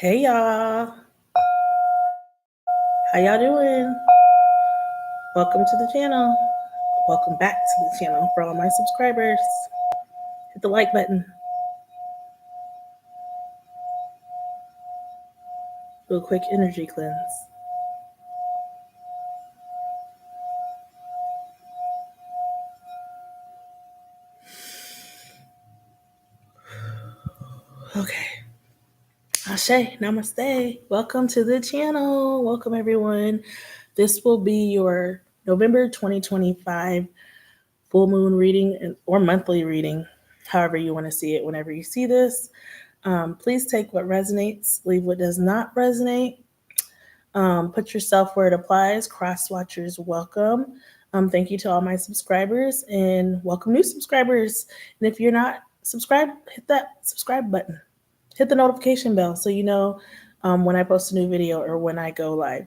Hey y'all, how y'all doing? Welcome to the channel. Welcome back to the channel for all my subscribers. Hit the like button. Do a quick energy cleanse. Okay. Ashe, namaste. Welcome to the channel. Welcome everyone. This will be your November 2025 full moon reading or monthly reading, however you want to see it whenever you see this. Please take what resonates, leave what does not resonate. Put yourself where it applies. Cross watchers, welcome. Thank you to all my subscribers and welcome new subscribers. And if you're not subscribed, hit that subscribe button. Hit the notification bell so you know when I post a new video or when I go live.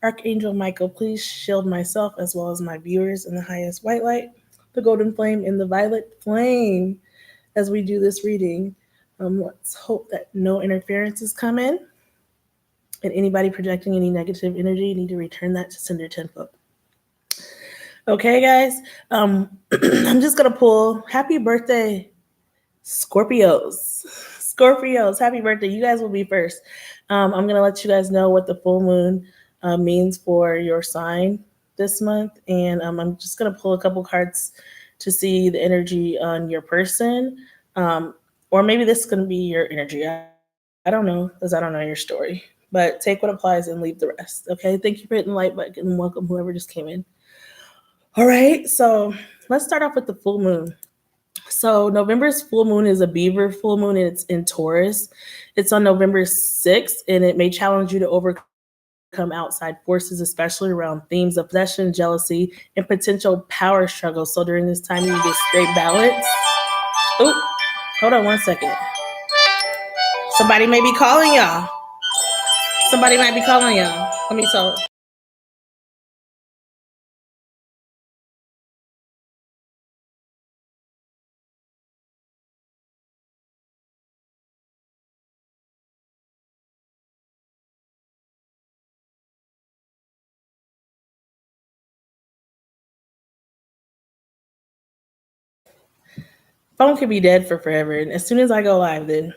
Archangel Michael, please shield myself as well as my viewers in the highest white light, the golden flame, and the violet flame as we do this reading. Let's hope that no interferences come in. And anybody projecting any negative energy, you need to return that to sender 10-foot. Okay, guys. I'm just going to pull happy birthday, Scorpios. Scorpios, happy birthday. You guys will be first. I'm going to let you guys know what the full moon means for your sign this month. And I'm just going to pull a couple cards to see the energy on your person. Or maybe this is going to be your energy. I don't know, because I don't know your story. But take what applies and leave the rest. Okay. Thank you for hitting the like button and welcome whoever just came in. All right. So let's start off with the full moon. So November's full moon is a Beaver full moon and it's in Taurus. It's on November 6th and it may challenge you to overcome outside forces, especially around themes of possession, jealousy, and potential power struggles. So during this time, you need to stay balanced. Oh, hold on one second. Somebody may be calling y'all. Somebody might be calling y'all. Let me tell. Phone could be dead for forever. And as soon as I go live, then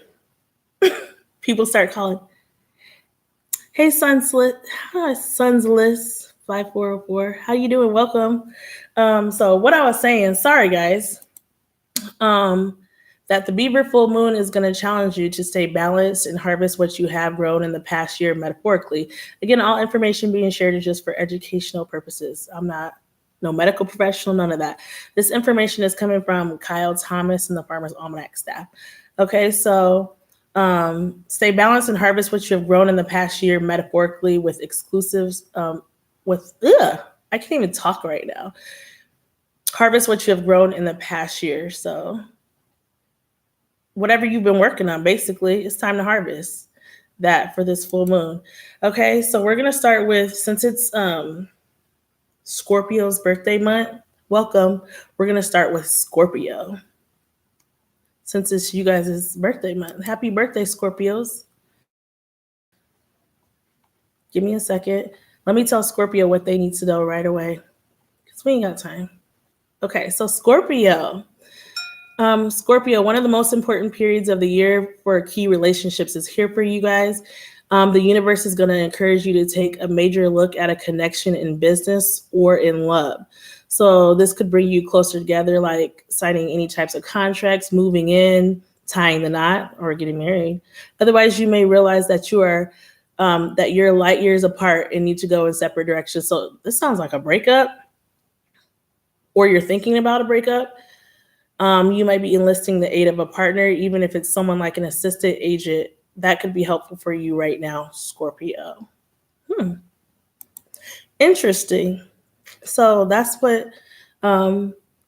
people start calling. Hey, Sunslit. Hi, Sunslist 5404. How you doing? Welcome. So what I was saying, sorry guys, that the Beaver full moon is going to challenge you to stay balanced and harvest what you have grown in the past year metaphorically. Again, all information being shared is just for educational purposes. I'm not no medical professional, none of that. This information is coming from Kyle Thomas and the Farmer's Almanac staff. Okay, so stay balanced and harvest what you have grown in the past year metaphorically with exclusives. I can't even talk right now. Harvest what you have grown in the past year. So whatever you've been working on, basically, it's time to harvest that for this full moon. Okay, so we're gonna start with, since it's Scorpio's birthday month, welcome. We're gonna start with Scorpio. Since it's you guys' birthday month. Happy birthday, Scorpios. Give me a second. Let me tell Scorpio what they need to know right away, because we ain't got time. Okay, so Scorpio. Scorpio, one of the most important periods of the year for key relationships is here for you guys. The universe is going to encourage you to take a major look at a connection in business or in love. So this could bring you closer together, like signing any types of contracts, moving in, tying the knot, or getting married. Otherwise, you may realize that you're light years apart and need to go in separate directions. So this sounds like a breakup, or you're thinking about a breakup. You might be enlisting the aid of a partner, even if it's someone like an assistant agent. That could be helpful for you right now, Scorpio. Interesting. So that's what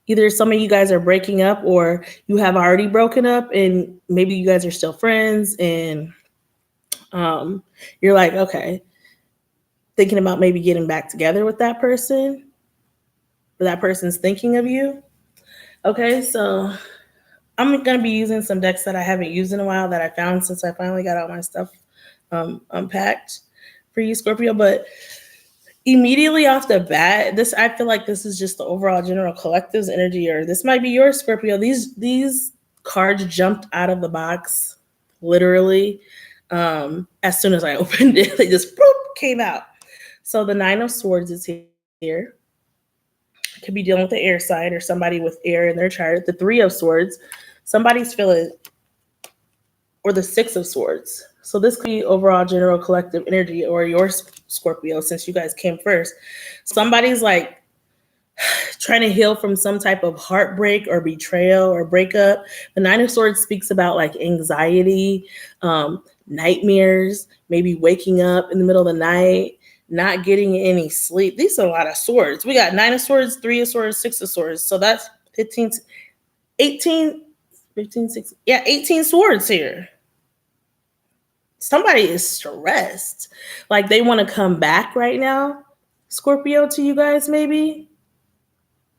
either some of you guys are breaking up or you have already broken up and maybe you guys are still friends and you're like, okay, thinking about maybe getting back together with that person or that person's thinking of you. Okay, so I'm going to be using some decks that I haven't used in a while that I found since I finally got all my stuff unpacked for you, Scorpio. But immediately off the bat, I feel like this is just the overall general collective's energy, or this might be your Scorpio. These cards jumped out of the box, literally. As soon as I opened it, they just came out. So the Nine of Swords is here. Could be dealing with the air side or somebody with air in their chart. The Three of Swords, somebody's feeling, or the Six of Swords. So this could be overall general collective energy, or your Scorpio, since you guys came first. Somebody's like trying to heal from some type of heartbreak or betrayal or breakup. The Nine of Swords speaks about like anxiety, nightmares, maybe waking up in the middle of the night, not getting any sleep. These are a lot of swords. We got Nine of Swords, Three of Swords, Six of Swords. So that's 18 swords here. Somebody is stressed. Like they want to come back right now, Scorpio, to you guys, maybe.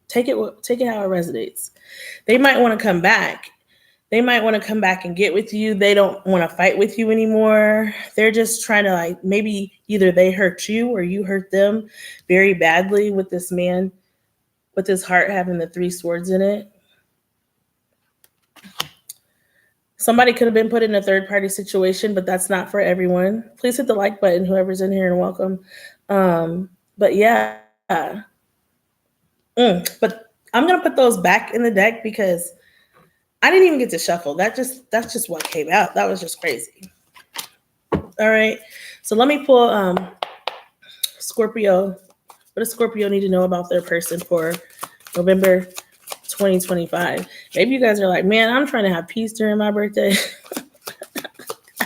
Take it how it resonates. They might want to come back. They might want to come back and get with you. They don't want to fight with you anymore. They're just trying to, like, maybe either they hurt you or you hurt them very badly with this man, with his heart having the Three Swords in it. Somebody could have been put in a third-party situation, but that's not for everyone. Please hit the like button, whoever's in here, and welcome. But yeah. But I'm going to put those back in the deck because I didn't even get to shuffle. That's just what came out. That was just crazy. All right. So let me pull Scorpio. What does Scorpio need to know about their person for November 2025? Maybe you guys are like, man, I'm trying to have peace during my birthday.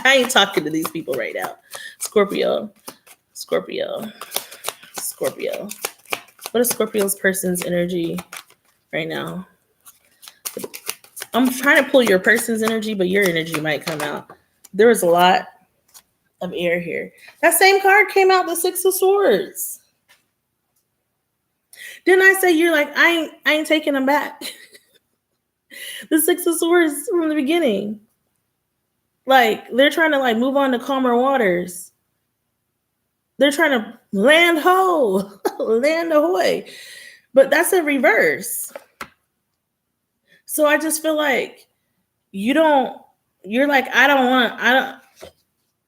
I ain't talking to these people right now. Scorpio. What is Scorpio's person's energy right now? I'm trying to pull your person's energy, but your energy might come out. There was a lot of air here. That same card came out, the Six of Swords. Didn't I say you're like, I ain't taking them back? The Six of Swords from the beginning. Like, they're trying to like move on to calmer waters. They're trying to land ho, land ahoy. But that's a reverse. So I just feel like you're like, I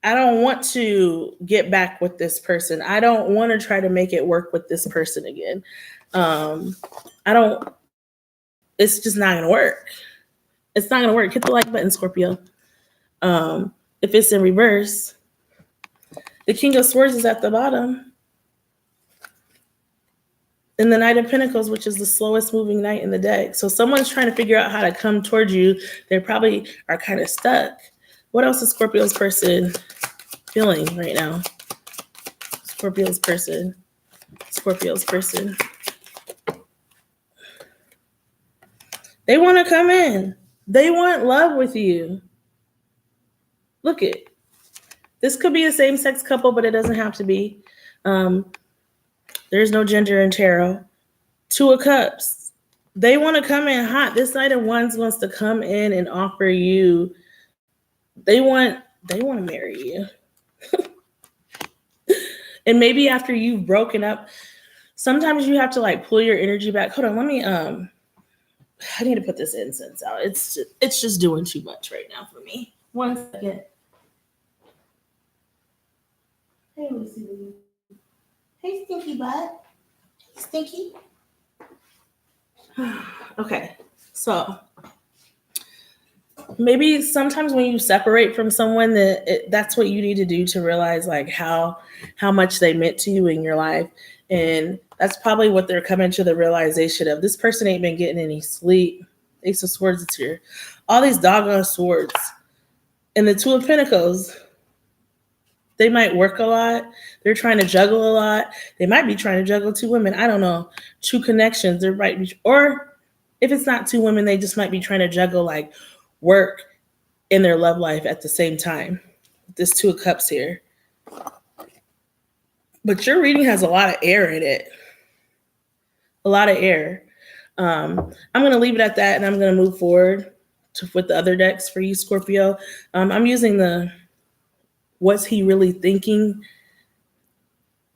don't want to get back with this person. I don't want to try to make it work with this person again. It's just not going to work. It's not going to work. Hit the like button, Scorpio. If it's in reverse, the King of Swords is at the bottom. And the Knight of Pentacles, which is the slowest moving knight in the deck. So someone's trying to figure out how to come towards you. They probably are kind of stuck. What else is Scorpio's person feeling right now? Scorpio's person. They want to come in. They want love with you. Look it. This could be a same-sex couple, but it doesn't have to be. There's no gender in tarot. Two of Cups. They want to come in hot. This Knight of Wands wants to come in and offer you. They want to marry you. And maybe after you've broken up, sometimes you have to like pull your energy back. Hold on, let me I need to put this incense out. It's just doing too much right now for me. 1 second. Hey, Lucy. Hey, stinky butt. Stinky. Okay, so maybe sometimes when you separate from someone, that's what you need to do to realize like how much they meant to you in your life. And that's probably what they're coming to the realization of. This person ain't been getting any sleep. Ace of Swords is here. All these doggone swords. And the Two of Pentacles. They might work a lot. They're trying to juggle a lot. They might be trying to juggle two women. I don't know. Two connections. There might be, or if it's not two women, they just might be trying to juggle like work in their love life at the same time. This Two of Cups here. But your reading has a lot of air in it. A lot of air. I'm going to leave it at that, and I'm going to move forward with the other decks for you, Scorpio. I'm using the what's he really thinking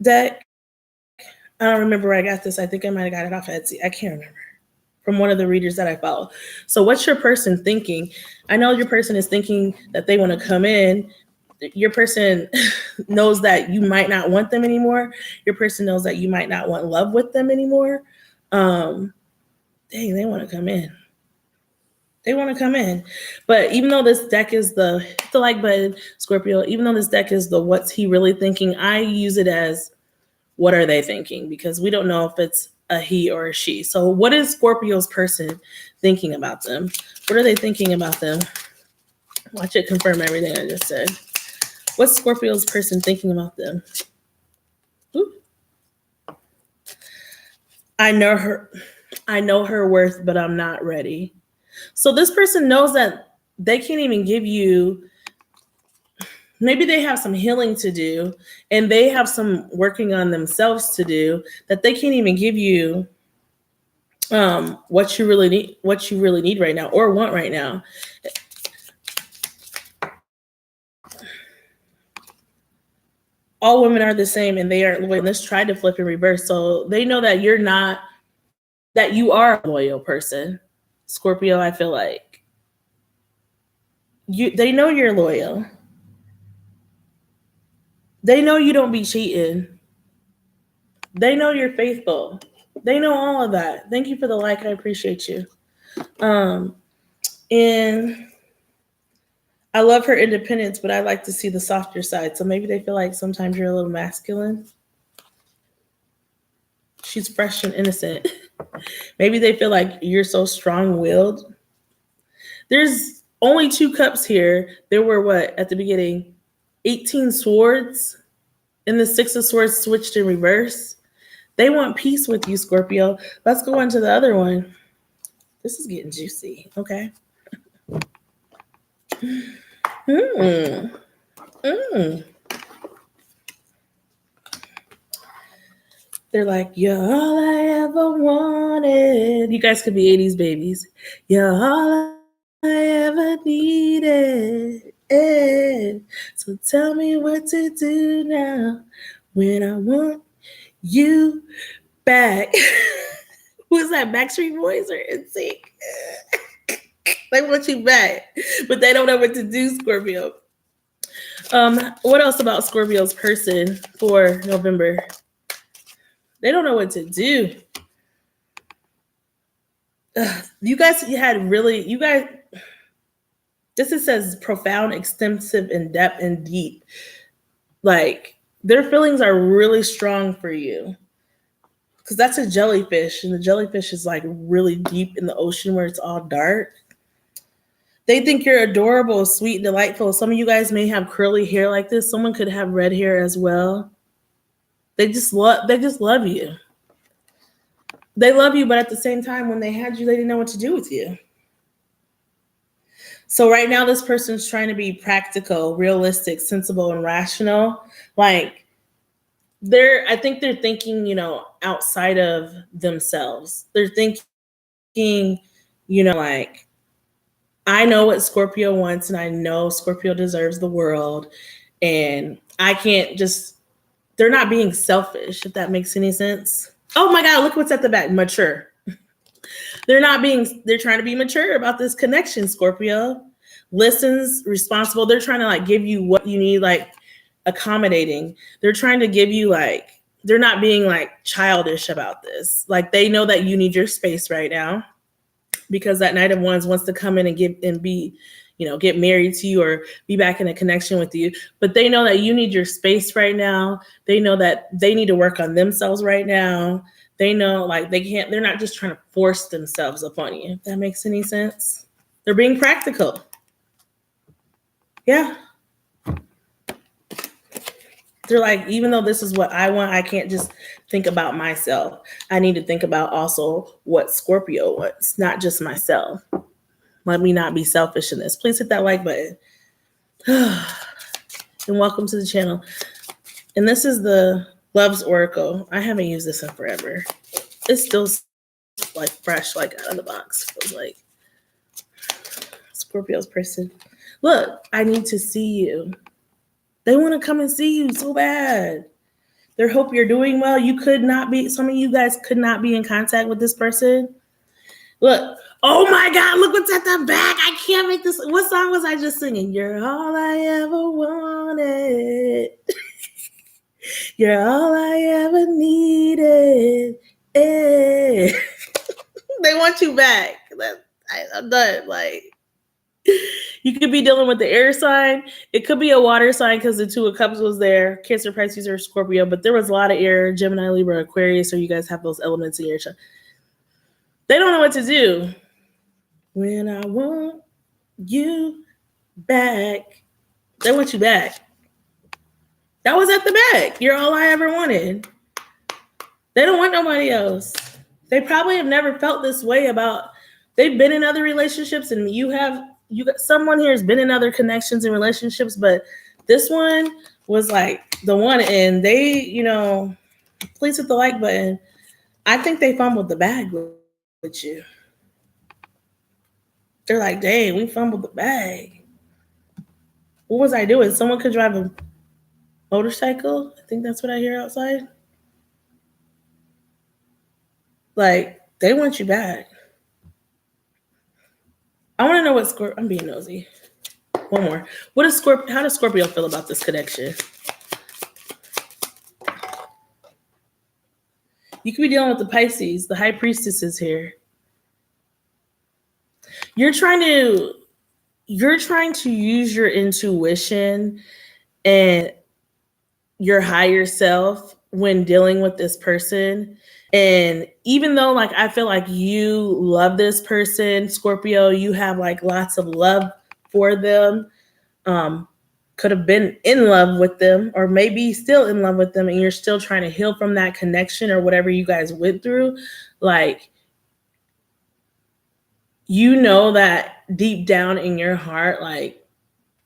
deck. I don't remember where I got this. I think I might have got it off Etsy. I can't remember. From one of the readers that I follow. So what's your person thinking? I know your person is thinking that they want to come in. Your person knows that you might not want them anymore. Your person knows that you might not want love with them anymore. Dang, they want to come in. They want to come in. But even though this deck is the like button, Scorpio, even though this deck is the what's he really thinking, I use it as what are they thinking? Because we don't know if it's a he or a she. So what is Scorpio's person thinking about them? What are they thinking about them? Watch it confirm everything I just said. What's Scorpio's person thinking about them? Ooh. I know her worth, but I'm not ready. So this person knows that they can't even give you, maybe they have some healing to do and they have some working on themselves to do that they can't even give you what you really need right now or want right now. All women are the same and they aren't loyal. Let's try to flip and reverse. So they know that that you are a loyal person. Scorpio, I feel like they know you're loyal. They know you don't be cheating. They know you're faithful. They know all of that. Thank you for the like. I appreciate you. And I love her independence, but I like to see the softer side. So maybe they feel like sometimes you're a little masculine. She's fresh and innocent. Maybe they feel like you're so strong-willed. There's only 2 cups here. There were what at the beginning? 18 swords. And the 6 of swords switched in reverse. They want peace with you, Scorpio. Let's go on to the other one. This is getting juicy. Okay. They're like, you're all I ever wanted. You guys could be 80s babies. You're all I ever needed. So tell me what to do now when I want you back. Who's that? Backstreet Boys or NSYNC? They want you back, but they don't know what to do, Scorpio. What else about Scorpio's person for November? They don't know what to do. You guys this says profound, extensive, in depth, and deep. Like their feelings are really strong for you. Because that's a jellyfish, and the jellyfish is like really deep in the ocean where it's all dark. They think you're adorable, sweet, and delightful. Some of you guys may have curly hair like this. Someone could have red hair as well. They just love you. They love you, but at the same time, when they had you, they didn't know what to do with you. So right now, this person's trying to be practical, realistic, sensible, and rational. Like I think they're thinking, outside of themselves. They're thinking, like, I know what Scorpio wants, and I know Scorpio deserves the world, and I can't just, they're not being selfish, if that makes any sense. Oh my God, look what's at the back, mature. They're trying to be mature about this connection, Scorpio. Listens, responsible. They're trying to like give you what you need, like accommodating. They're trying to give you like, they're not being like childish about this. Like they know that you need your space right now because that Knight of Wands wants to come in and get married to you or be back in a connection with you. But they know that you need your space right now. They know that they need to work on themselves right now. They know like they're not just trying to force themselves upon you. If that makes any sense. They're being practical. Yeah. They're like, even though this is what I want, I can't just think about myself. I need to think about also what Scorpio wants, not just myself. Let me not be selfish in this. Please hit that like button. And welcome to the channel. And this is the Love's Oracle. I haven't used this in forever. It's still like fresh, like out of the box. Feels like Scorpio's person. Look, I need to see you. They want to come and see you so bad. They hope you're doing well. Some of you guys could not be in contact with this person. Look, oh my God, look what's at the back. I can't make this. What song was I just singing? You're all I ever wanted. You're all I ever needed. They want you back. I'm done. Like, you could be dealing with the air sign. It could be a water sign because the Two of Cups was there. Cancer, Pisces, or Scorpio. But there was a lot of air. Gemini, Libra, Aquarius. So you guys have those elements in your chart. They don't know what to do. When I want you back. They want you back. That was at the back. You're all I ever wanted. They don't want nobody else. They probably have never felt this way about. They've been in other relationships, and you got someone here has been in other connections and relationships, but this one was like the one, and they, please hit the like button. I think they fumbled the bag with you. They're like, dang, we fumbled the bag. What was I doing? Someone could drive a motorcycle. I think that's what I hear outside. Like, they want you back. I want to know what Scorpio. I'm being nosy. One more. How does Scorpio feel about this connection? You could be dealing with the Pisces. The High Priestess is here. You're trying to use your intuition and your higher self when dealing with this person. And even though, like, I feel like you love this person, Scorpio, you have like lots of love for them, could have been in love with them, or maybe still in love with them, and you're still trying to heal from that connection or whatever you guys went through. Like, that deep down in your heart, like,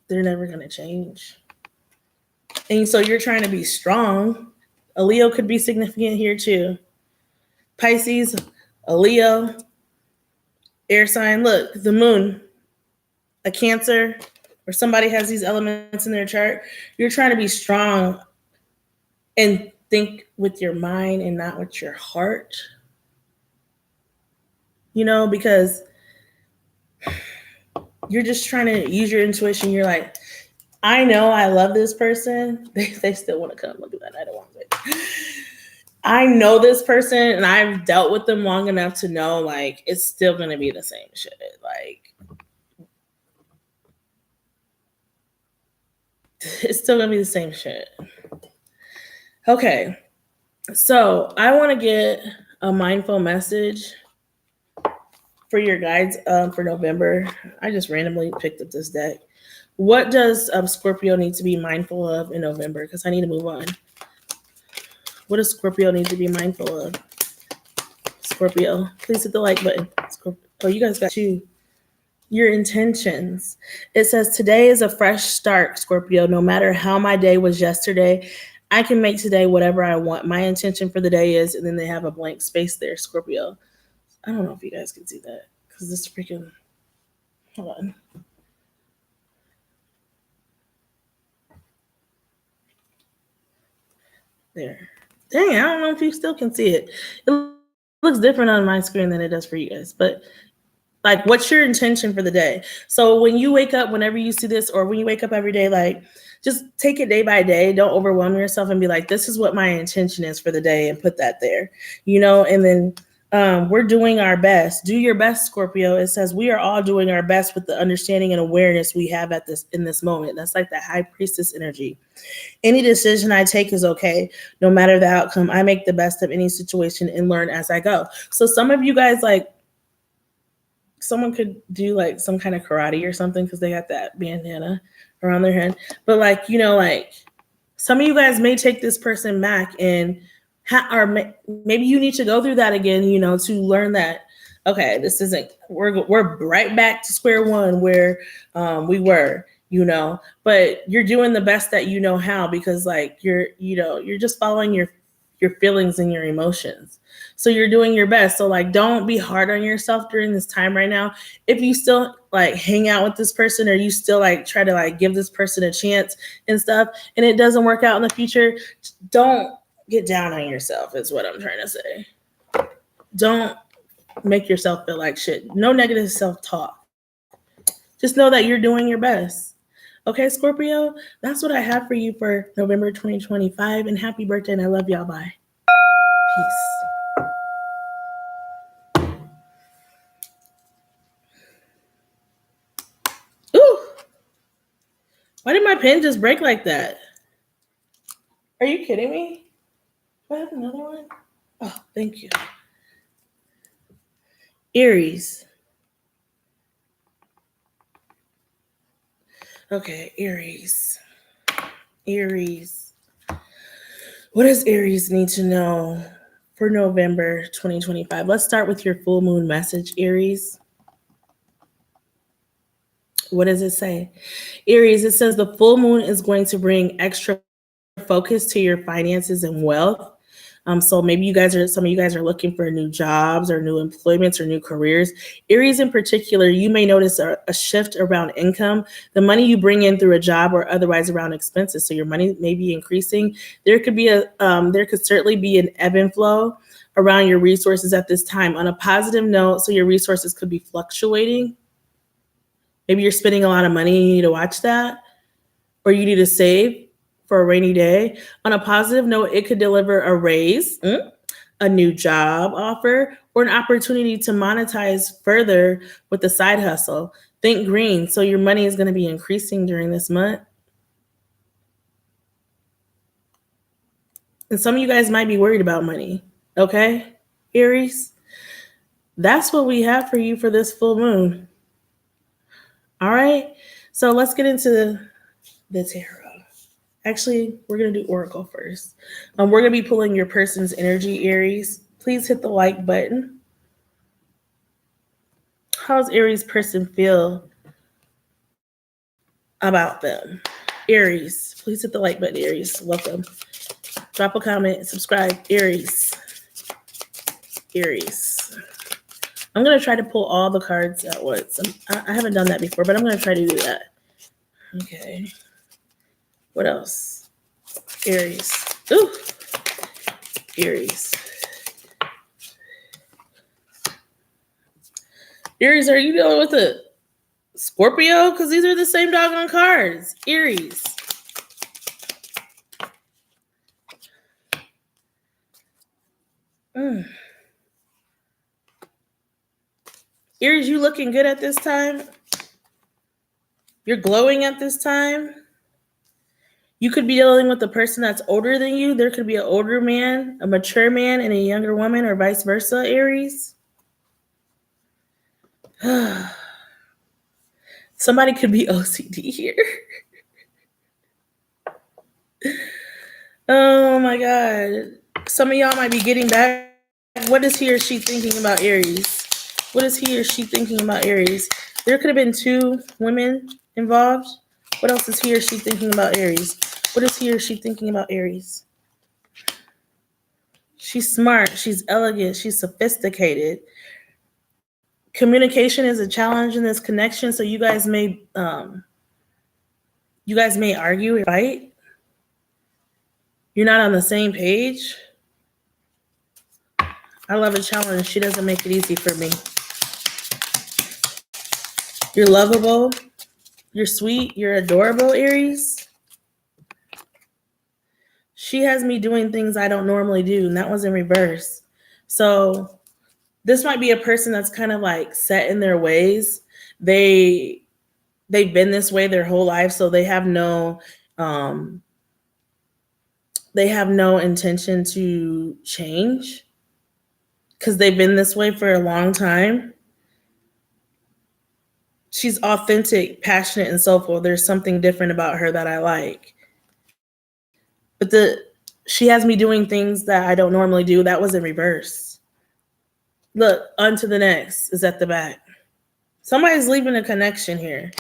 they're never going to change. And so you're trying to be strong. A Leo could be significant here too. Pisces, a Leo, air sign. Look, the moon, a Cancer, or somebody has these elements in their chart. You're trying to be strong and think with your mind and not with your heart. Because you're just trying to use your intuition. You're like, I know I love this person. They still want to come. Look at that. I don't want to. I know this person, and I've dealt with them long enough to know, like, it's still going to be the same shit. Like, it's still going to be the same shit. Okay. So I want to get a mindful message for your guides for November. I just randomly picked up this deck. What does Scorpio need to be mindful of in November? Because I need to move on. What does Scorpio need to be mindful of? Scorpio, please hit the like button. Oh, you guys got your intentions. It says, today is a fresh start, Scorpio. No matter how my day was yesterday, I can make today whatever I want. My intention for the day is, and then they have a blank space there, Scorpio. I don't know if you guys can see that because this freaking, hold on. There. Dang, I don't know if you still can see it. It looks different on my screen than it does for you guys. But, like, what's your intention for the day? So when you wake up, whenever you see this, or when you wake up every day, like, just take it day by day. Don't overwhelm yourself and be like, this is what my intention is for the day, and put that there, and then we're doing our best. Do your best, Scorpio. It says we are all doing our best with the understanding and awareness we have in this moment. That's like that High Priestess energy. Any decision I take is okay, no matter the outcome. I make the best of any situation and learn as I go. So some of you guys, like, someone could do like some kind of karate or something because they got that bandana around their head. But like, like some of you guys may take this person back and or maybe you need to go through that again, to learn that, okay, this isn't, we're right back to square one where we were, but you're doing the best that you know how, because like you're just following your feelings and your emotions. So you're doing your best. So like, don't be hard on yourself during this time right now. If you still like hang out with this person, or you still like try to like give this person a chance and stuff, and it doesn't work out in the future, don't get down on yourself is what I'm trying to say. Don't make yourself feel like shit. No negative self-talk. Just know that you're doing your best. Okay, Scorpio, that's what I have for you for November 2025. And happy birthday, and I love y'all. Bye. Peace. Ooh, why did my pen just break like that? Are you kidding me? Do I have another one? Oh, thank you. Aries. Okay, Aries. Aries. What does Aries need to know for November 2025? Let's start with your full moon message, Aries. What does it say? Aries, it says the full moon is going to bring extra focus to your finances and wealth. So maybe some of you guys are looking for new jobs or new employments or new careers. Aries in particular, you may notice a shift around income, the money you bring in through a job or otherwise around expenses. So your money may be increasing. There could certainly be an ebb and flow around your resources at this time. On a positive note, so your resources could be fluctuating. Maybe you're spending a lot of money and you need to watch that, or you need to save for a rainy day. On a positive note, it could deliver a raise, a new job offer, or an opportunity to monetize further with the side hustle. Think green. So your money is going to be increasing during this month. And some of you guys might be worried about money. Okay, Aries? That's what we have for you for this full moon. All right. So let's get into the tarot. Actually, we're going to do Oracle first. We're going to be pulling your person's energy, Aries. Please hit the like button. How's Aries person feel about them? Aries, please hit the like button, Aries. Welcome. Drop a comment, subscribe, Aries. Aries. I'm going to try to pull all the cards at once. I haven't done that before, but I'm going to try to do that. Okay. What else? Aries. Ooh. Aries. Aries, are you dealing with a Scorpio? Because these are the same doggone cards. Aries. Aries, you looking good at this time? You're glowing at this time? You could be dealing with a person that's older than you. There could be an older man, a mature man, and a younger woman, or vice versa, Aries. Somebody could be OCD here. Oh my God. Some of y'all might be getting back. What is he or she thinking about Aries? What is he or she thinking about Aries? There could have been 2 women involved. What else is he or she thinking about Aries? What is he or she thinking about Aries? She's smart. She's elegant. She's sophisticated. Communication is a challenge in this connection. So you guys may argue or fight. You're not on the same page. I love a challenge. She doesn't make it easy for me. You're lovable. You're sweet. You're adorable, Aries. She has me doing things I don't normally do, and that was in reverse. So this might be a person that's kind of like set in their ways. They've been this way their whole life, so they have no intention to change because they've been this way for a long time. She's authentic, passionate, and soulful. There's something different about her that I like. But she has me doing things that I don't normally do. That was in reverse. Look, on to the next is at the back. Somebody's leaving a connection here.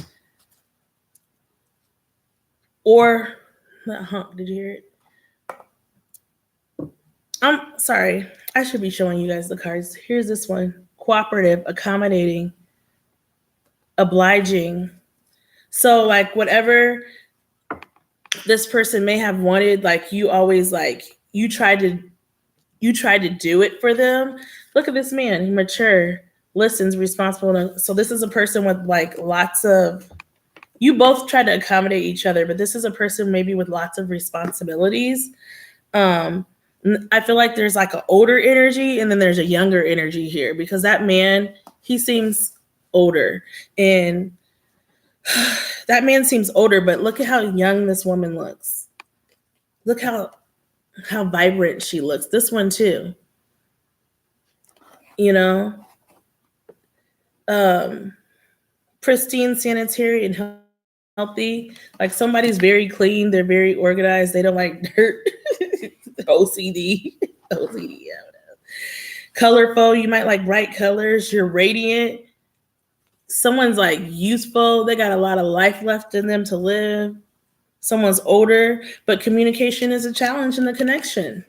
Or, did you hear it? I'm sorry. I should be showing you guys the cards. Here's this one: cooperative, accommodating, obliging. So, like, whatever this person may have wanted, like, you always, like, you tried to do it for them. Look at this man, mature, listens, responsible. So this is a person with like lots of, you both try to accommodate each other, but this is a person maybe with lots of responsibilities. Um, I feel like there's like an older energy and then there's a younger energy here, because that man, he seems older, and that man seems older, but look at how young this woman looks. Look how vibrant she looks. This one too. You know, um, pristine, sanitary, and healthy. Like somebody's very clean. They're very organized. They don't like dirt. OCD. OCD. Yeah. Colorful. You might like bright colors. You're radiant. Someone's like youthful. They got a lot of life left in them to live. Someone's older, but communication is a challenge in the connection.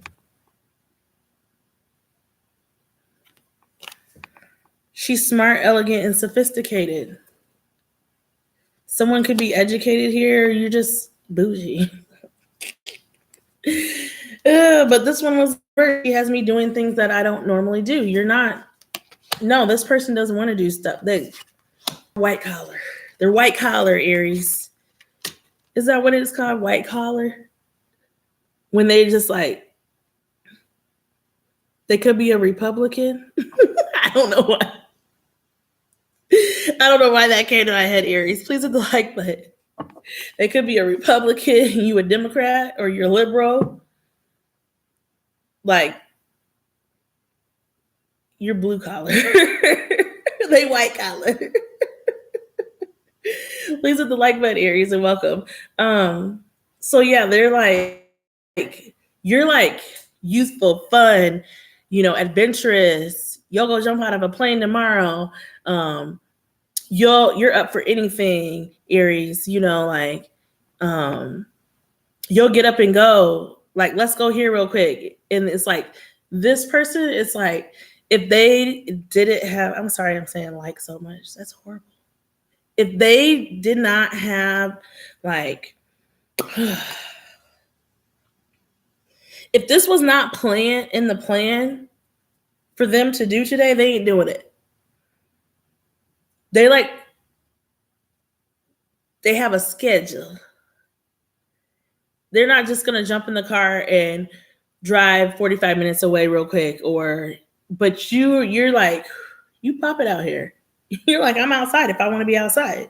She's smart, elegant, and sophisticated. Someone could be educated here. Or you're just bougie. But this one was, he has me doing things that I don't normally do. You're not. No, this person doesn't want to do stuff. They white collar. They're white collar, Aries. Is that what it's called? White collar? When they just like, they could be a Republican. I don't know why. I don't know why that came to my head, Aries. Please hit the like button. They could be a Republican, you a Democrat, or you're liberal. Like, you're blue collar. They white collar. Please hit the like button, Aries, and welcome. So yeah, they're like, you're like youthful, fun, adventurous. You'll go jump out of a plane tomorrow. You're up for anything, Aries. You'll get up and go. Like, let's go here real quick. And it's like, this person, it's like, if they didn't have, I'm sorry, I'm saying like so much. That's horrible. If they did not have like, if this was not planned in the plan for them to do today, they ain't doing it. They have a schedule. They're not just gonna jump in the car and drive 45 minutes away real quick, but you're like, you pop it out here. You're like, I'm outside if I want to be outside.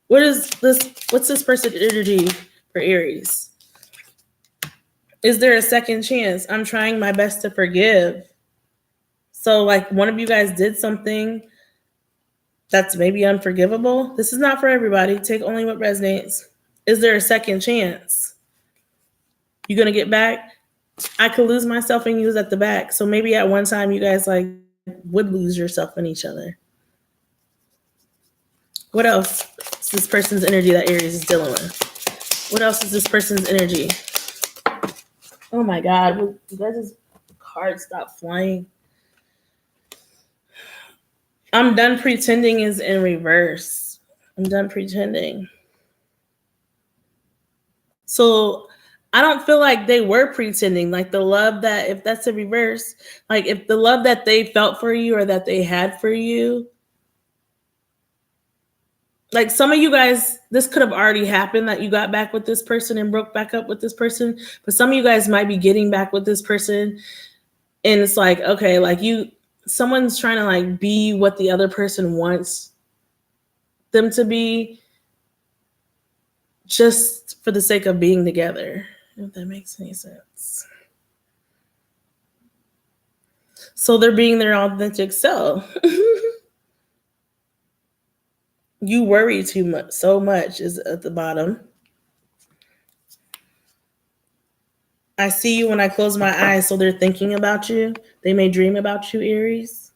What's this person's energy for Aries? Is there a second chance? I'm trying my best to forgive. So like one of you guys did something that's maybe unforgivable. This is not for everybody. Take only what resonates. Is there a second chance? You gonna get back? I could lose myself and use at the back. So maybe at one time you guys like would lose yourself in each other. What else is this person's energy that Aries is dealing with? What else is this person's energy? Oh my God, you guys' cards stop flying. I'm done pretending is in reverse. I'm done pretending. So I don't feel like they were pretending. Like the love that, if that's a reverse, like if the love that they felt for you or that they had for you, like some of you guys, this could have already happened that you got back with this person and broke back up with this person. But some of you guys might be getting back with this person. And it's like, okay, like someone's trying to like be what the other person wants them to be just for the sake of being together. If that makes any sense. So they're being their authentic self. You worry too much. So much is at the bottom. I see you when I close my eyes, so they're thinking about you. They may dream about you, Aries.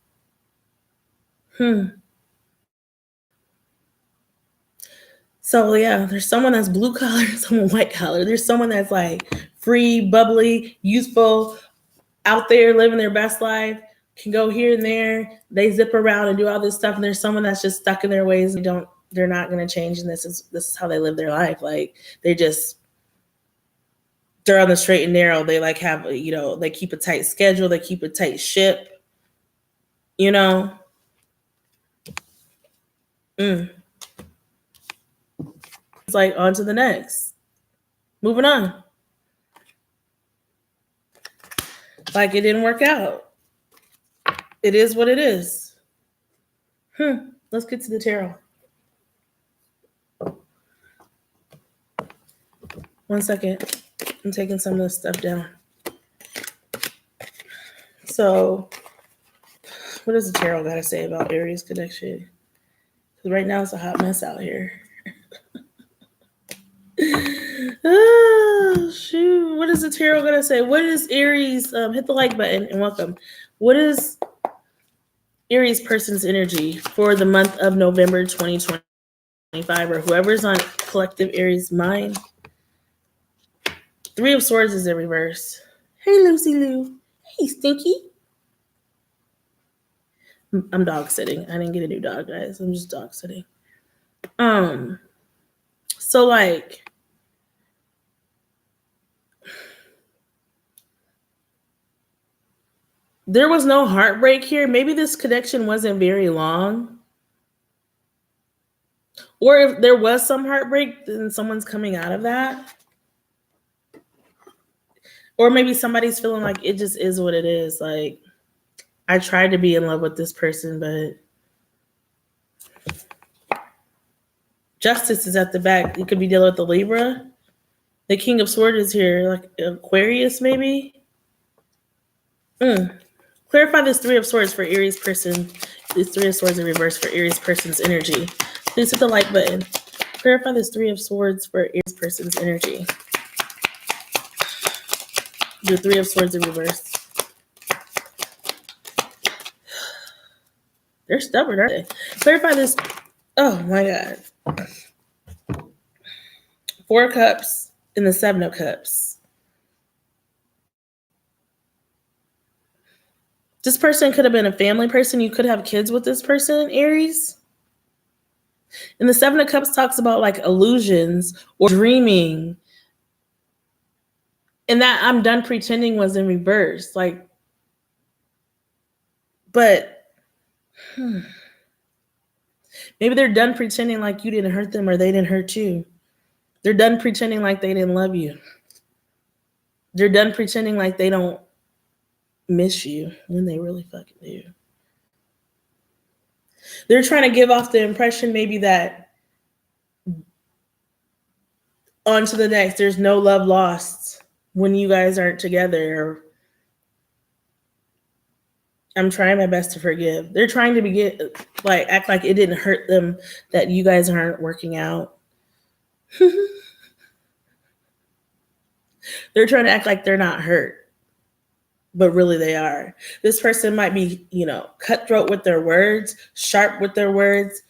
So yeah, there's someone that's blue collar, someone white collar. There's someone that's like free, bubbly, youthful, out there living their best life, can go here and there. They zip around and do all this stuff, and there's someone that's just stuck in their ways and they're not going to change, and this is how they live their life. Like they're on the straight and narrow. They like have, they keep a tight schedule, they keep a tight ship, It's like on to the next. Moving on. Like it didn't work out. It is what it is. Let's get to the tarot. One second. I'm taking some of this stuff down. So, what does the tarot got to say about Aries connection? Because right now it's a hot mess out here. Oh, shoot. What is the tarot going to say? What is Aries? Hit the like button and welcome. What is Aries person's energy for the month of November 2025, or whoever's on collective Aries mind? Three of Swords is in reverse. Hey, Lucy Lou. Hey, Stinky. I'm dog sitting. I didn't get a new dog, guys. I'm just dog sitting. So like, there was no heartbreak here. Maybe this connection wasn't very long. Or if there was some heartbreak, then someone's coming out of that. Or maybe somebody's feeling like it just is what it is. Like, I tried to be in love with this person, but Justice is at the back. You could be dealing with the Libra. The King of Swords is here, like Aquarius, maybe. Clarify this Three of Swords for Aries person. This Three of Swords in reverse for Aries person's energy. Please hit the like button. Clarify this Three of Swords for Aries person's energy. The Three of Swords in reverse. They're stubborn, aren't they? Clarify this. Oh my God. Four of Cups and the Seven of Cups. This person could have been a family person. You could have kids with this person, Aries. And the Seven of Cups talks about like illusions or dreaming. And that I'm done pretending was in reverse. Like, but maybe they're done pretending like you didn't hurt them or they didn't hurt you. They're done pretending like they didn't love you. They're done pretending like they don't miss you when they really fucking do. They're trying to give off the impression maybe that on to the next, there's no love lost when you guys aren't together. I'm trying my best to forgive. They're trying to act like it didn't hurt them that you guys aren't working out. They're trying to act like they're not hurt, but really they are. This person might be, cutthroat with their words, sharp with their words.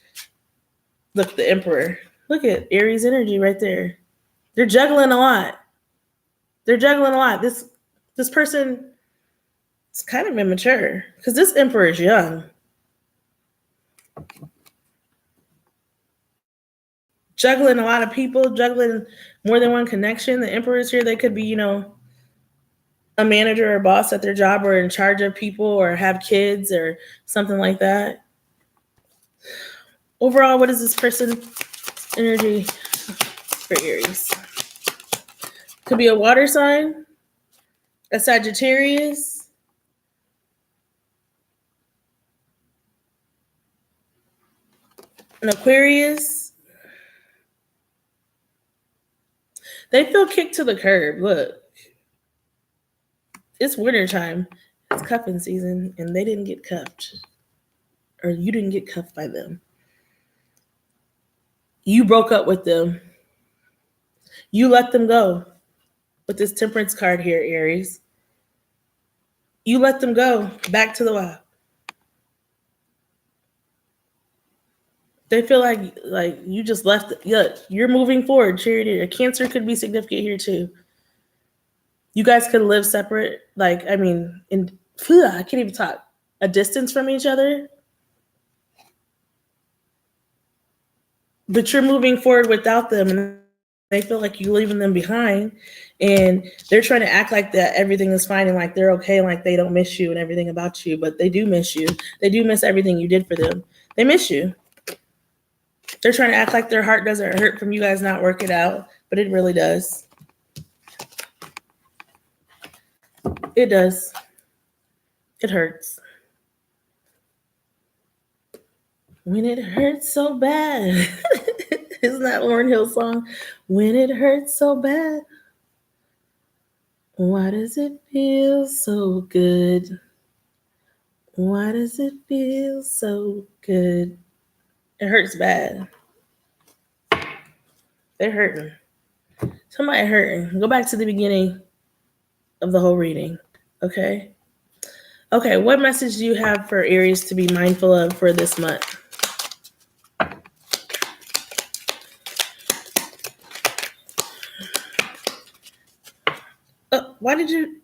Look, the Emperor. Look at Aries energy right there. They're juggling a lot. This person is kind of immature because this Emperor is young. Juggling a lot of people, juggling more than one connection. The Emperor is here. They could be, a manager or boss at their job or in charge of people or have kids or something like that. Overall, what is this person's energy for Aries? Could be a water sign, a Sagittarius, an Aquarius. They feel kicked to the curb. Look, it's wintertime. It's cuffing season, and they didn't get cuffed. Or you didn't get cuffed by them. You broke up with them. You let them go. With this Temperance card here, Aries. You let them go back to the wild. They feel like you just left. Look, you're moving forward, Charity. A Cancer could be significant here too. You guys could live separate, like, I mean, I can't even talk, a distance from each other. But you're moving forward without them, and they feel like you're leaving them behind, and they're trying to act like that everything is fine and like they're okay and like they don't miss you and everything about you, but they do miss you. They do miss everything you did for them. They miss you. They're trying to act like their heart doesn't hurt from you guys not working out, but it really does. It does. It hurts. When it hurts so bad. Isn't that Lauryn Hill song? When it hurts so bad. Why does it feel so good? Why does it feel so good? It hurts bad. They're hurting. Somebody hurting. Go back to the beginning of the whole reading. Okay? Okay, what message do you have for Aries to be mindful of for this month? Why did you...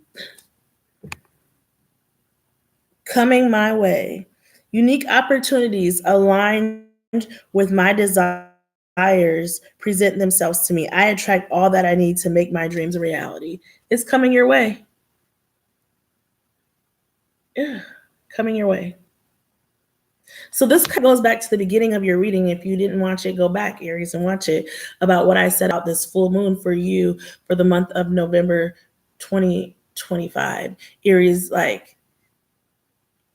Coming my way. Unique opportunities aligned with my desires present themselves to me. I attract all that I need to make my dreams a reality. It's coming your way. Yeah, coming your way. So this goes back to the beginning of your reading. If you didn't watch it, go back, Aries, and watch it, about what I said about this full moon for you for the month of November 2025. Aries, like,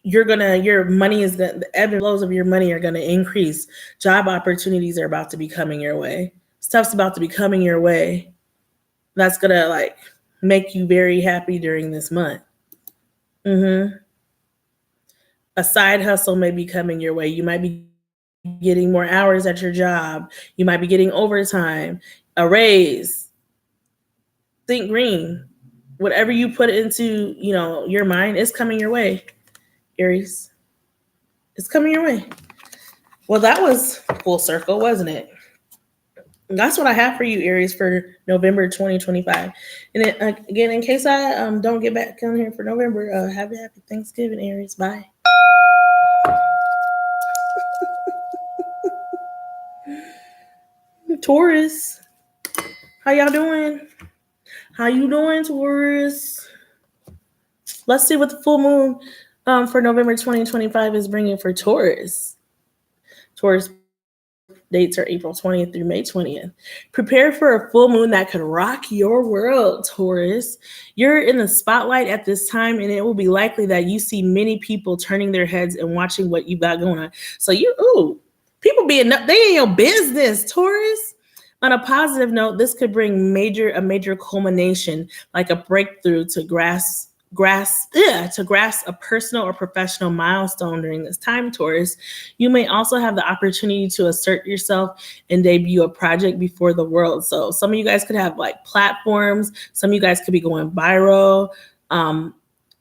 your money is the ebb and flows of your money are gonna increase. Job opportunities are about to be coming your way. Stuff's about to be coming your way. That's gonna like make you very happy during this month. A side hustle may be coming your way. You might be getting more hours at your job. You might be getting overtime, a raise. Think green. Whatever you put into, your mind is coming your way, Aries. It's coming your way. Well, that was full circle, wasn't it? That's what I have for you, Aries, for November 2025. And then, again, in case I don't get back on here for November, happy Thanksgiving, Aries. Bye. Taurus, how y'all doing? How you doing, Taurus? Let's see what the full moon for November 2025 is bringing for Taurus. Taurus dates are April 20th through May 20th. Prepare for a full moon that could rock your world, Taurus. You're in the spotlight at this time, and it will be likely that you see many people turning their heads and watching what you got going on. So people they in your business, Taurus. On a positive note, this could bring a major culmination, like a breakthrough to grasp a personal or professional milestone during this time, Taurus. You may also have the opportunity to assert yourself and debut a project before the world. So some of you guys could have like platforms. Some of you guys could be going viral.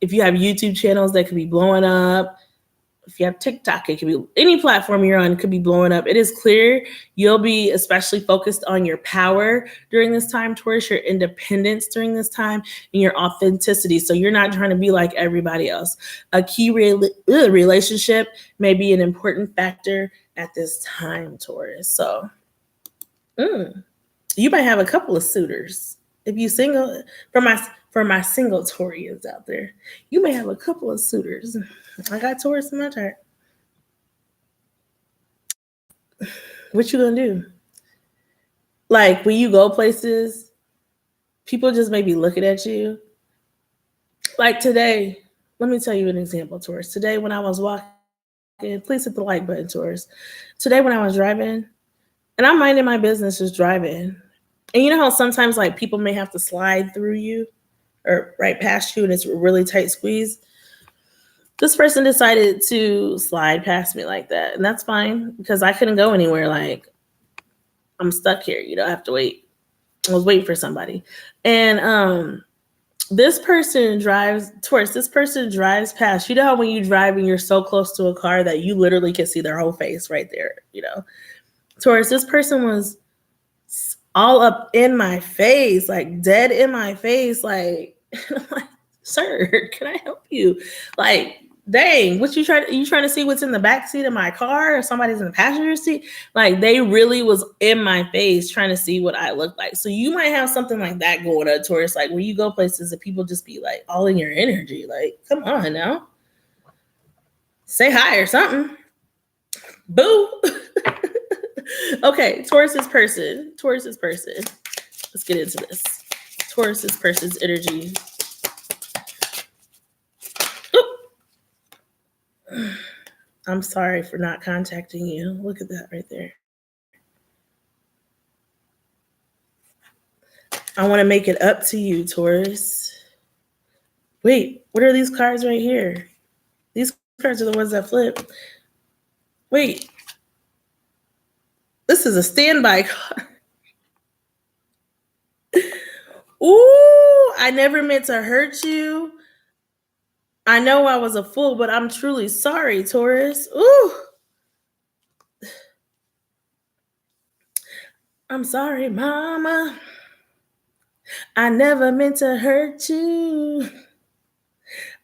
If you have YouTube channels that could be blowing up. If you have TikTok, it could be any platform you're on, could be blowing up. It is clear you'll be especially focused on your power during this time, Taurus, your independence during this time, and your authenticity. So you're not trying to be like everybody else. A key relationship may be an important factor at this time, Taurus. So you might have a couple of suitors. If you single, for my single Taurians out there, you may have a couple of suitors. I got Taurus in my chart. What you gonna do? Like, when you go places, people just may be looking at you. Like today, let me tell you an example, Taurus. Today when I was walking, please hit the like button, Taurus. Today when I was driving, and I'm minding my business just driving. And you know how sometimes like people may have to slide through you or right past you and it's a really tight squeeze? This person decided to slide past me like that. And that's fine because I couldn't go anywhere. Like, I'm stuck here. I have to wait. I was waiting for somebody. And this person drives past. You know how when you drive and you're so close to a car that you literally can see their whole face right there, Taurus, this person was all up in my face, like dead in my face, like And I'm like, sir, can I help you? Like, dang, what you trying to see what's in the back seat of my car or somebody's in the passenger seat? Like, they really was in my face trying to see what I look like. So you might have something like that going on, Taurus. Like, when you go places that people just be like all in your energy. Like, come on now. Say hi or something. Boo. Okay, Taurus's person. Let's get into this. Taurus's person's energy. I'm sorry for not contacting you. Look at that right there. I want to make it up to you, Taurus. Wait, what are these cards right here? These cards are the ones that flip. Wait. This is a standby card. Ooh, I never meant to hurt you. I know I was a fool, but I'm truly sorry, Taurus. Ooh. I'm sorry, Mama. I never meant to hurt you.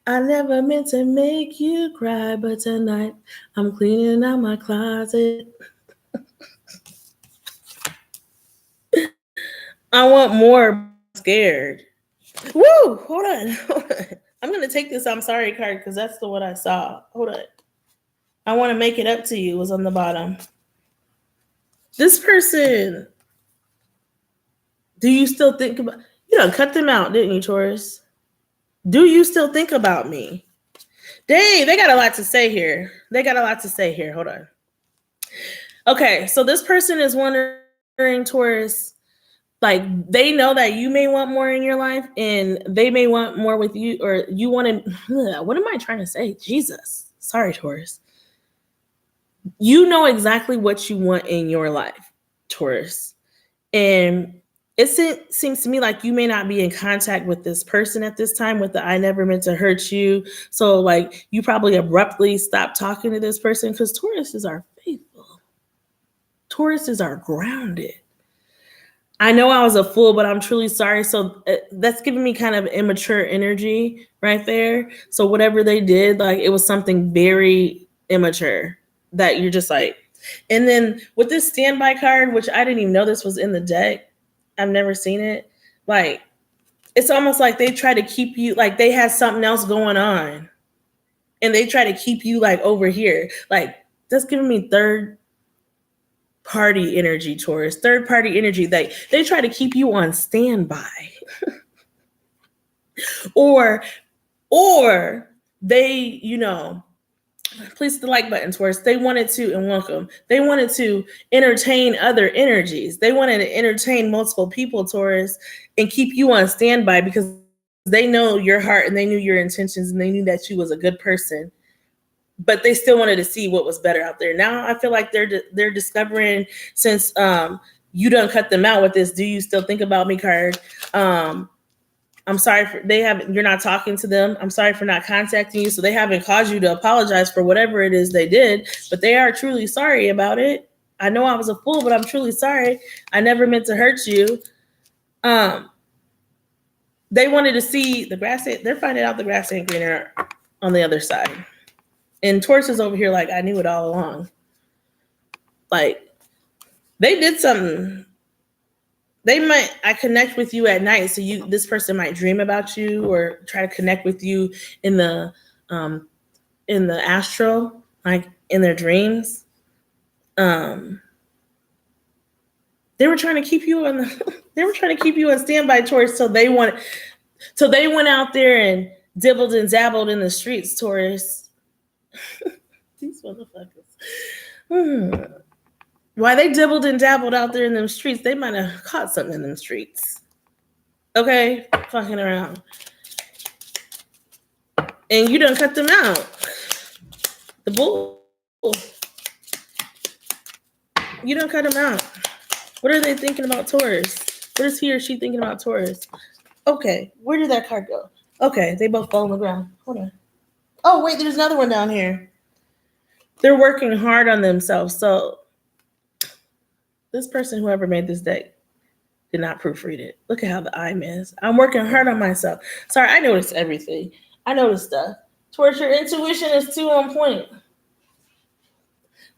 I never meant to make you cry, but tonight I'm cleaning out my closet. I want more, but I'm scared. Woo! Hold on. I'm going to take this I'm sorry card because that's the one I saw. Hold on. I want to make it up to you was on the bottom. This person, do you still think about... You done cut them out, didn't you, Taurus? Do you still think about me? Dang, they got a lot to say here. Hold on. Okay, so this person is wondering, Taurus, like, they know that you may want more in your life and they may want more with you, or you want to... What am I trying to say? Jesus. Sorry, Taurus. You know exactly what you want in your life, Taurus. And it seems to me like you may not be in contact with this person at this time with the I never meant to hurt you. So, like, you probably abruptly stop talking to this person because Tauruses are faithful. Tauruses are grounded. I know I was a fool, but I'm truly sorry. So that's giving me kind of immature energy right there. So whatever they did, like, it was something very immature that you're just like... And then with this standby card, which I didn't even know this was in the deck, I've never seen it. Like, it's almost like they try to keep you, like they had something else going on and they try to keep you like over here. Like, that's giving me third party energy, Taurus. Third party energy. They try to keep you on standby. or they, you know, please the like button, Taurus. They wanted to, and welcome. They wanted to entertain other energies. They wanted to entertain multiple people, Taurus, and keep you on standby because they know your heart and they knew your intentions and they knew that you was a good person. But they still wanted to see what was better out there. Now I feel like they're discovering, since you done cut them out with this "Do you still think about me" card. I'm sorry for you're not talking to them. I'm sorry for not contacting you. So they haven't caused you to apologize for whatever it is they did, but they are truly sorry about it. I know I was a fool, but I'm truly sorry. I never meant to hurt you. They wanted to see the grass. They're finding out the grass ain't greener on the other side. And Taurus is over here like, I knew it all along. Like, they did something. I connect with you at night, so this person might dream about you or try to connect with you in the astral, like in their dreams. They were trying to keep you on standby, Taurus. So they went out there and dibbled and dabbled in the streets, Taurus. These motherfuckers. Why they dibbled and dabbled out there in them streets, they might have caught something in them streets. Okay? Fucking around. And you done cut them out. The bull. You done cut them out. What are they thinking about Taurus? What is he or she thinking about Taurus? Okay, where did that card go? Okay, they both fall on the ground. Hold on. Oh, wait, there's another one down here. They're working hard on themselves. So this person, whoever made this deck, Did not proofread it. Look at how the I'm is. I'm working hard on myself. Sorry, I noticed everything. I noticed stuff. Towards your intuition is too on point.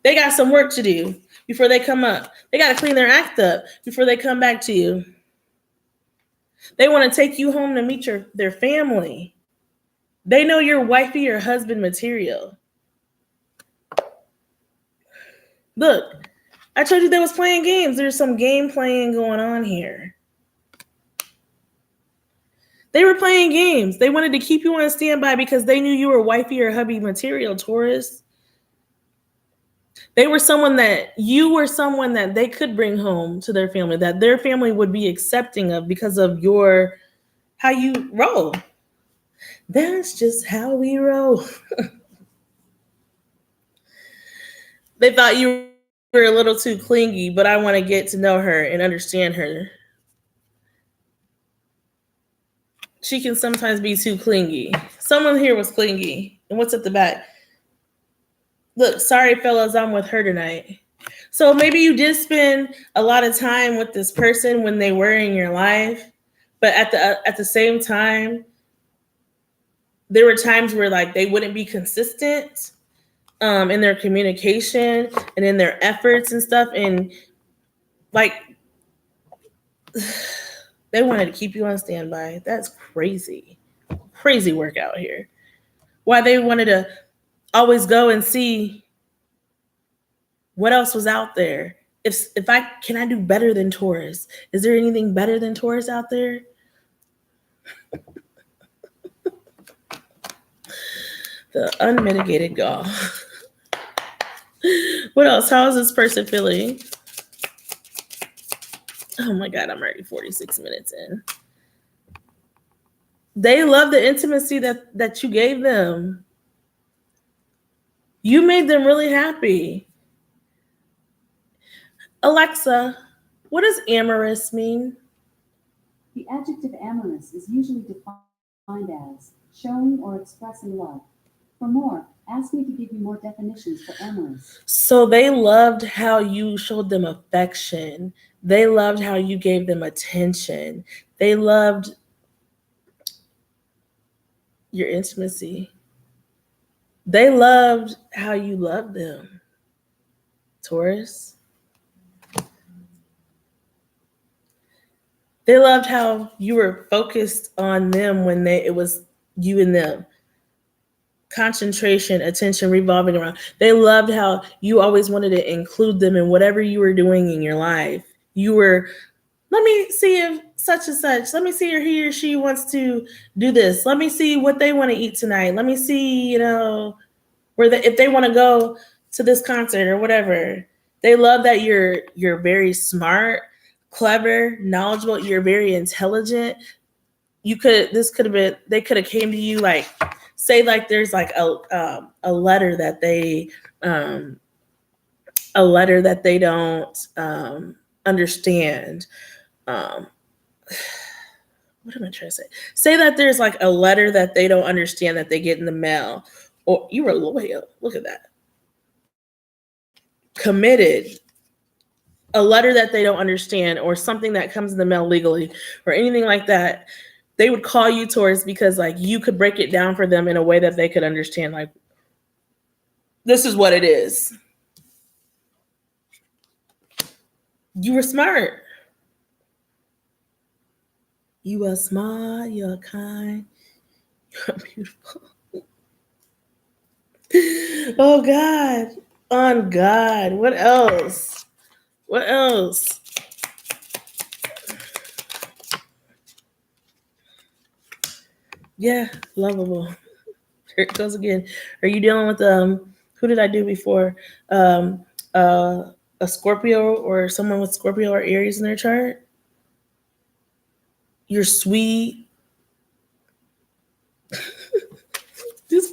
They got some work to do before they come up. They got to clean their act up before they come back to you. They want to take you home to meet their family. They know you're wifey or husband material. Look, I told you they was playing games. There's some game playing going on here. They were playing games. They wanted to keep you on standby because they knew you were wifey or hubby material, Taurus. You were someone that they could bring home to their family, that their family would be accepting of because of how you roll. That's just how we roll. They thought you were a little too clingy, but I want to get to know her and understand her. She can sometimes be too clingy. Someone here was clingy. And what's at the back? Look, sorry, fellas, I'm with her tonight. So maybe you did spend a lot of time with this person when they were in your life, but at the same time, there were times where like they wouldn't be consistent in their communication and in their efforts and stuff, and like they wanted to keep you on standby. That's crazy work out here. Why they wanted to always go and see what else was out there. Can I do better than Taurus? Is there anything better than Taurus out there? The unmitigated gall. What else? How is this person feeling? Oh my God, I'm already 46 minutes in. They love the intimacy that you gave them. You made them really happy. Alexa, what does amorous mean? The adjective amorous is usually defined as showing or expressing love. For more, ask me to give you more definitions for amorous. So they loved how you showed them affection. They loved how you gave them attention. They loved your intimacy. They loved how you loved them, Taurus. They loved how you were focused on them when it was you and them. Concentration, attention revolving around. They loved how you always wanted to include them in whatever you were doing in your life. You were, let me see if such and such, let me see if he or she wants to do this. Let me see what they want to eat tonight. Let me see, if they want to go to this concert or whatever. They love that you're very smart, clever, knowledgeable. You're very intelligent. They could have came to you like, say like there's like a letter that they don't understand. What am I trying to say? Say that there's like a letter that they don't understand that they get in the mail. Or you were loyal. Look at that. Committed. A letter that they don't understand or something that comes in the mail legally or anything like that. They would call you towards because like you could break it down for them in a way that they could understand. Like, this is what it is. You were smart. You are smart. You're kind. You're beautiful. Oh God. On God. What else? What else? Yeah, lovable. Here it goes again. Are you dealing with who did I do before? A Scorpio or someone with Scorpio or Aries in their chart? You're sweet.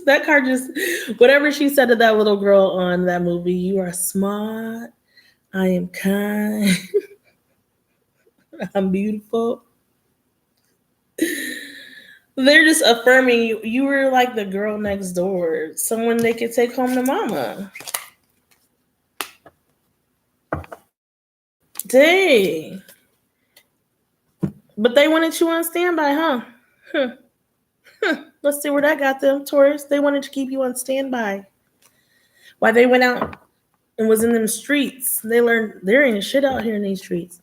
That card whatever she said to that little girl on that movie, you are smart. I am kind. I'm beautiful. They're just affirming you. You were like the girl next door, someone they could take home to mama. Dang. But they wanted you on standby, huh? Let's see where that got them, Taurus. They wanted to keep you on standby. While they went out and was in them streets, they learned there ain't shit out here in these streets.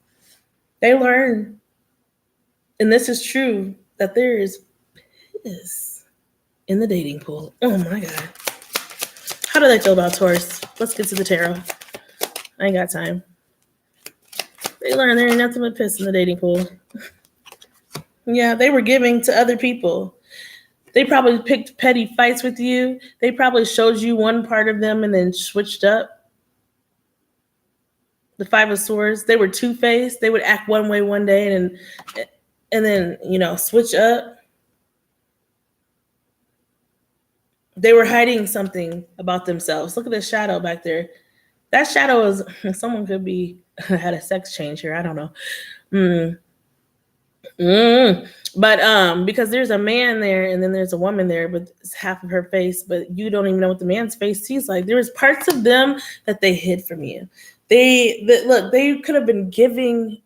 They learned, and this is true, that there is piss in the dating pool. Oh my God. How do they feel about Taurus? Let's get to the tarot. I ain't got time. They learned there ain't nothing but piss in the dating pool. Yeah, they were giving to other people. They probably picked petty fights with you. They probably showed you one part of them and then switched up. The Five of Swords, they were two-faced. They would act one way one day and then, switch up. They were hiding something about themselves. Look at the shadow back there. That shadow is, someone could be, had a sex change here. I don't know. But because there's a man there and then there's a woman there, but it's half of her face, but you don't even know what the man's face sees like. There was parts of them that they hid from you. They could have been giving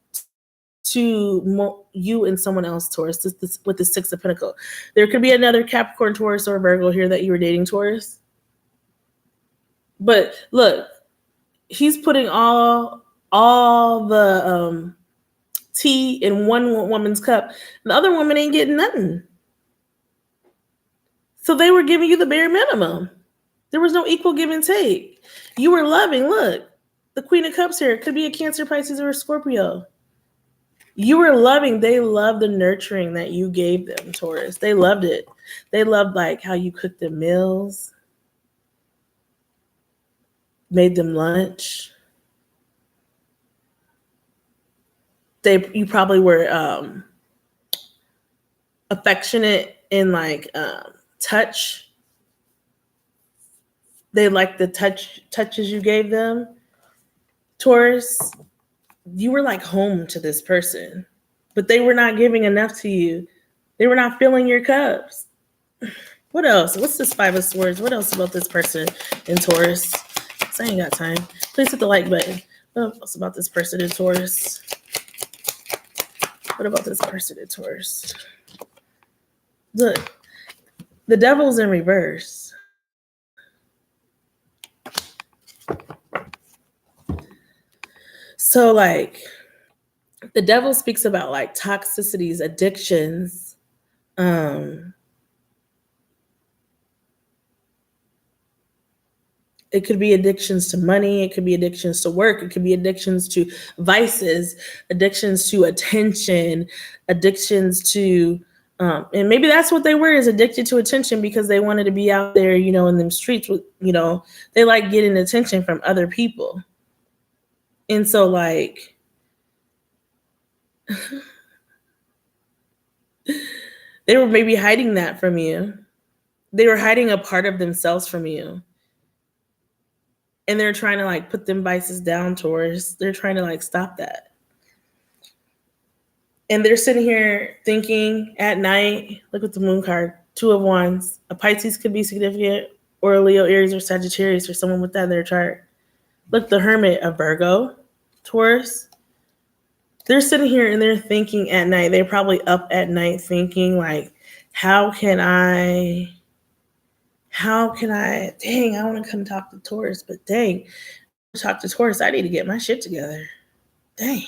to you and someone else, Taurus, with the Six of Pentacles. There could be another Capricorn, Taurus, or Virgo here that you were dating, Taurus. But look, he's putting all the tea in one woman's cup. The other woman ain't getting nothing. So they were giving you the bare minimum. There was no equal give and take. You were loving. Look, the Queen of Cups here. It could be a Cancer, Pisces, or a Scorpio. You were loving. They loved the nurturing that you gave them, Taurus. They loved it. They loved like how you cooked the meals, made them lunch. You probably were affectionate in like touch. They liked the touches you gave them. Taurus, you were like home to this person, but they were not giving enough to you. They were not filling your cups. What else? What's this Five of Swords? What else about this person in Taurus? I ain't got time. Please hit the like button. What else about this person in Taurus? What about this person in Taurus? Look, the devil's in reverse. So like the devil speaks about like toxicities, addictions, it could be addictions to money. It could be addictions to work. It could be addictions to vices, addictions to attention, addictions to, and maybe that's what they were, is addicted to attention because they wanted to be out there, in them streets with, they like getting attention from other people. And so like, they were maybe hiding that from you. They were hiding a part of themselves from you. And they're trying to like put them vices down, Taurus. They're trying to like stop that. And they're sitting here thinking at night, look at the moon card, Two of Wands. A Pisces could be significant, or a Leo, Aries, or Sagittarius, or someone with that in their chart. Look, the Hermit, a Virgo, Taurus. They're sitting here and they're thinking at night. They're probably up at night thinking like, how can I, dang, I want to come talk to Taurus, but dang, talk to Taurus, I need to get my shit together. Dang.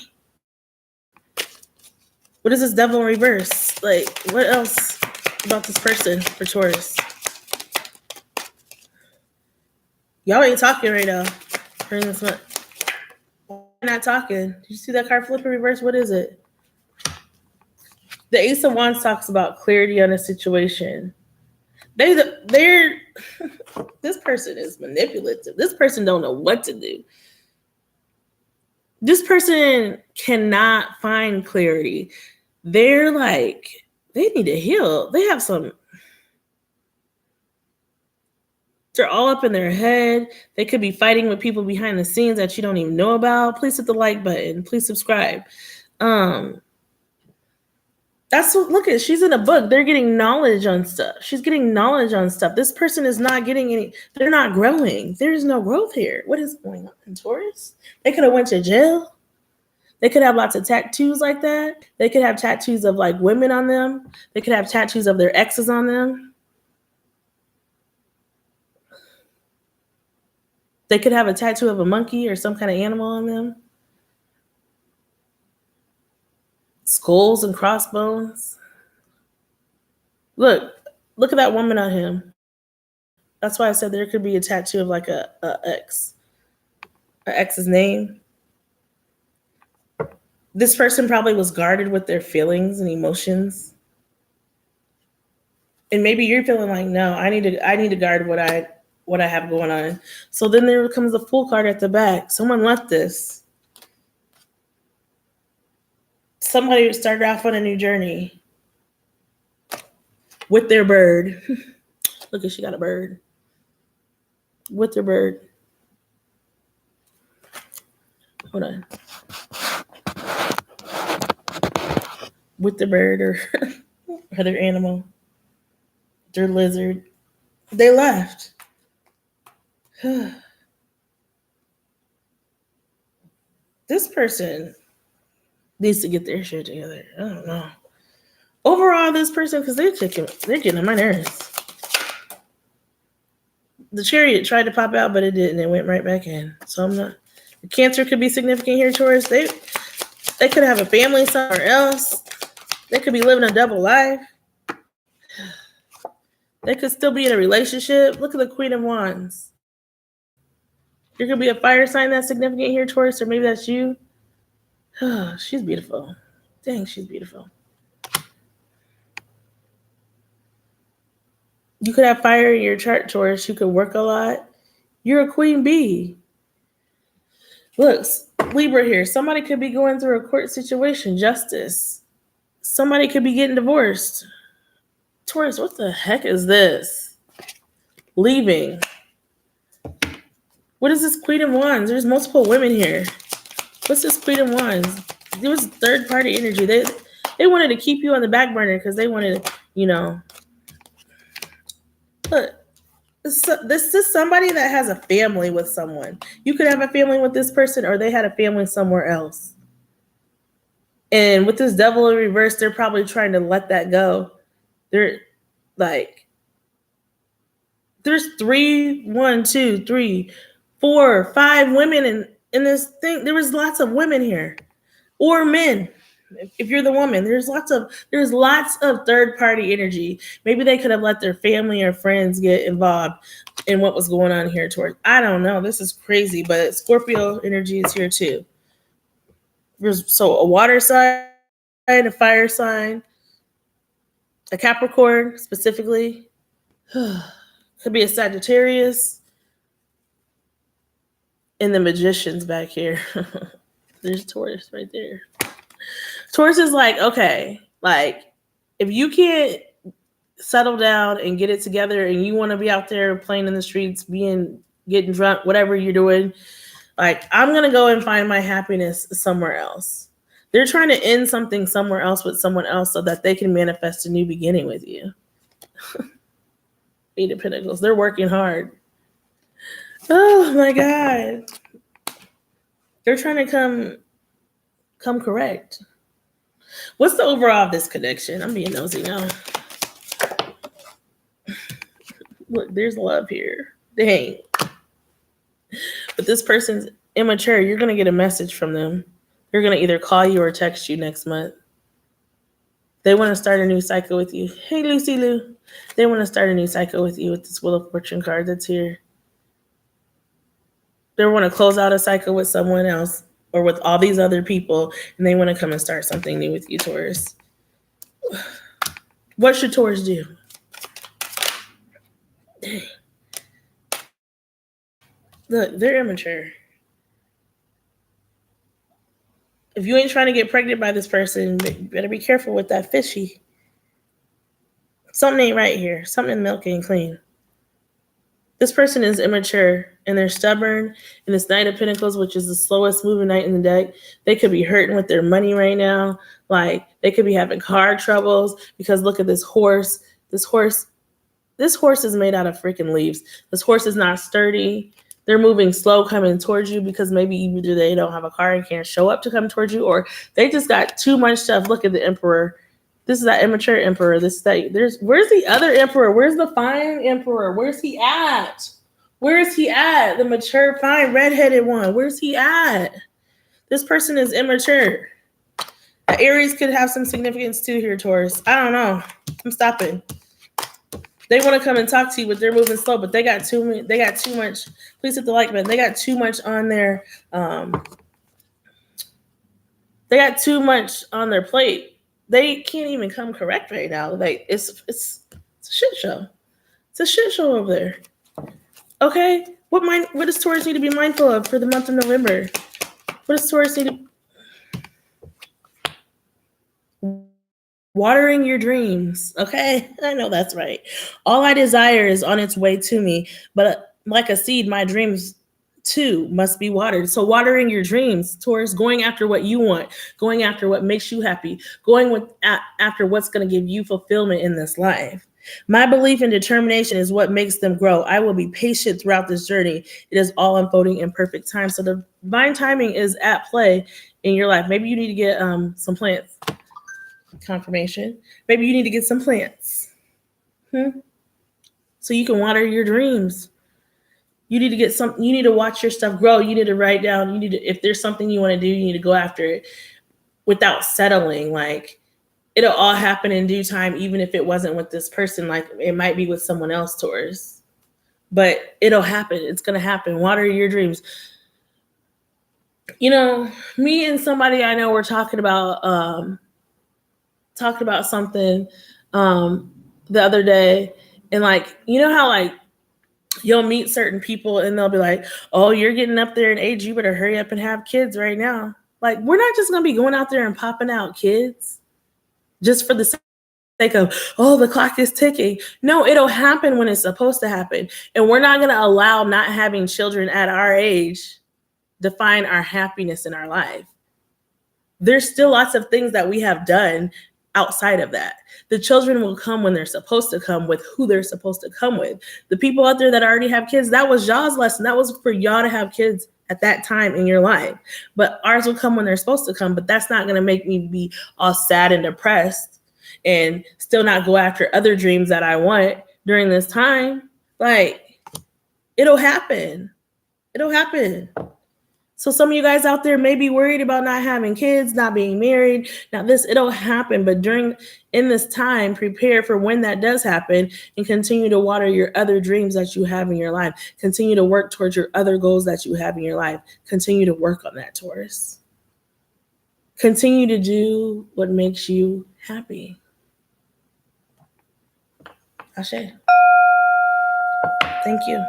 What is this devil in reverse? Like, what else about this person for Taurus? Y'all ain't talking right now during this month. Why not talking? Did you see that card flip in reverse? What is it? The Ace of Wands talks about clarity on a situation. They're this person is manipulative. This person don't know what to do. This person cannot find clarity. They're like, they need to heal. They have they're all up in their head. They could be fighting with people behind the scenes that you don't even know about. Please hit the like button. Please subscribe. Look at, she's in a book. They're getting knowledge on stuff. She's getting knowledge on stuff. This person is not getting they're not growing. There's no growth here. What is going on, Taurus? They could have went to jail. They could have lots of tattoos like that. They could have tattoos of like women on them. They could have tattoos of their exes on them. They could have a tattoo of a monkey or some kind of animal on them. Skulls and crossbones. Look, look at that woman on him. That's why I said there could be a tattoo of like a ex's name. This person probably was guarded with their feelings and emotions. And maybe you're feeling like, no, I need to guard what I have going on. So then there comes a Fool card at the back. Someone left this. Somebody started off on a new journey with their bird. Look, she got a bird. With their bird. Hold on. With the bird or other animal. Their lizard. They left. This person needs to get their shit together. I don't know. Overall, this person, because they're getting on my nerves. The Chariot tried to pop out, but it didn't. It went right back in. So I'm not. The Cancer could be significant here, Taurus. They could have a family somewhere else. They could be living a double life. They could still be in a relationship. Look at the Queen of Wands. There could be a fire sign that's significant here, Taurus, or maybe that's you. She's beautiful. Dang, she's beautiful. You could have fire in your chart, Taurus. You could work a lot. You're a queen bee. Look, Libra here. Somebody could be going through a court situation, justice. Somebody could be getting divorced. Taurus, what the heck is this? Leaving. What is this Queen of Wands? There's multiple women here. What's this Queen of Wands? There was third party energy. They wanted to keep you on the back burner because they wanted, Look, this is somebody that has a family with someone. You could have a family with this person, or they had a family somewhere else. And with this Devil in reverse, they're probably trying to let that go. They're like, there's 3, 1, 2, 3, 4, 5 women in this thing. There was lots of women here, or men. If you're the woman, there's lots of third party energy. Maybe they could have let their family or friends get involved in what was going on here towards. I don't know. This is crazy, but Scorpio energy is here too. So a water sign, a fire sign, a Capricorn specifically. Could be a Sagittarius. And the Magician's back here. There's Taurus right there. Taurus is like, okay, like if you can't settle down and get it together and you want to be out there playing in the streets, getting drunk, whatever you're doing, like I'm going to go and find my happiness somewhere else. They're trying to end something somewhere else with someone else so that they can manifest a new beginning with you. 8 of Pentacles. They're working hard. Oh my God. They're trying to come correct. What's the overall of this connection? I'm being nosy now. Look, there's love here. Dang. But this person's immature. You're going to get a message from them. They're going to either call you or text you next month. They want to start a new cycle with you. Hey, Lucy Lou. They want to start a new cycle with you with this Wheel of Fortune card that's here. They want to close out a cycle with someone else or with all these other people, and they want to come and start something new with you, Taurus. What should Taurus do? Look, they're immature. If you ain't trying to get pregnant by this person, you better be careful with that fishy. Something ain't right here. Something milky and clean. This person is immature and they're stubborn. And this Knight of Pentacles, which is the slowest moving knight in the deck, they could be hurting with their money right now. Like they could be having car troubles because look at this horse. This horse is made out of freaking leaves. This horse is not sturdy. they're moving slow coming towards you because maybe either they don't have a car and can't show up to come towards you, or they just got too much stuff. Look at the Emperor. This is that immature Emperor. Where's the other Emperor? Where's the fine Emperor? Where's he at? Where's he at? The mature, fine, redheaded one. Where's he at? This person is immature. Aries could have some significance too here, Taurus. I don't know. I'm stopping. They want to come and talk to you, but they're moving slow. But they got too much. Please hit the like button. They got too much on their. They got too much on their plate. They can't even come correct right now. Like it's a shit show. It's a shit show over there. Okay, what does Taurus need to be mindful of for the month of November? What does Taurus need to? Watering your dreams. Okay, I know that's right. All I desire is on its way to me, but like a seed, my dreams too must be watered. So watering your dreams, Taurus, going after what you want, going after what makes you happy, after what's going to give you fulfillment in this life. My belief and determination is what makes them grow. I will be patient throughout this journey. It is all unfolding in perfect time. So the divine timing is at play in your life. Maybe you need to get some plants. Confirmation. Maybe you need to get some plants. So you can water your dreams. You need to watch your stuff grow. You need to write down, if there's something you want to do, you need to go after it without settling. Like, it'll all happen in due time, even if it wasn't with this person. Like, it might be with someone else, Taurus. But it'll happen. It's going to happen. Water your dreams. Me and somebody I know were talking about something the other day, and how you'll meet certain people and they'll be like, oh, you're getting up there in age, you better hurry up and have kids right now. Like, we're not just gonna be going out there and popping out kids just for the sake of, oh, the clock is ticking. No, it'll happen when it's supposed to happen, and we're not gonna allow not having children at our age define our happiness in our life. There's still lots of things that we have done outside of that. The children will come when they're supposed to come, with who they're supposed to come with. The people out there that already have kids, that was y'all's lesson. That was for y'all to have kids at that time in your life. But ours will come when they're supposed to come. But that's not going to make me be all sad and depressed and still not go after other dreams that I want during this time. Like, it'll happen. It'll happen. So some of you guys out there may be worried about not having kids, not being married. Now it'll happen, but in this time, prepare for when that does happen and continue to water your other dreams that you have in your life. Continue to work towards your other goals that you have in your life. Continue to work on that, Taurus. Continue to do what makes you happy. Ashe. Thank you.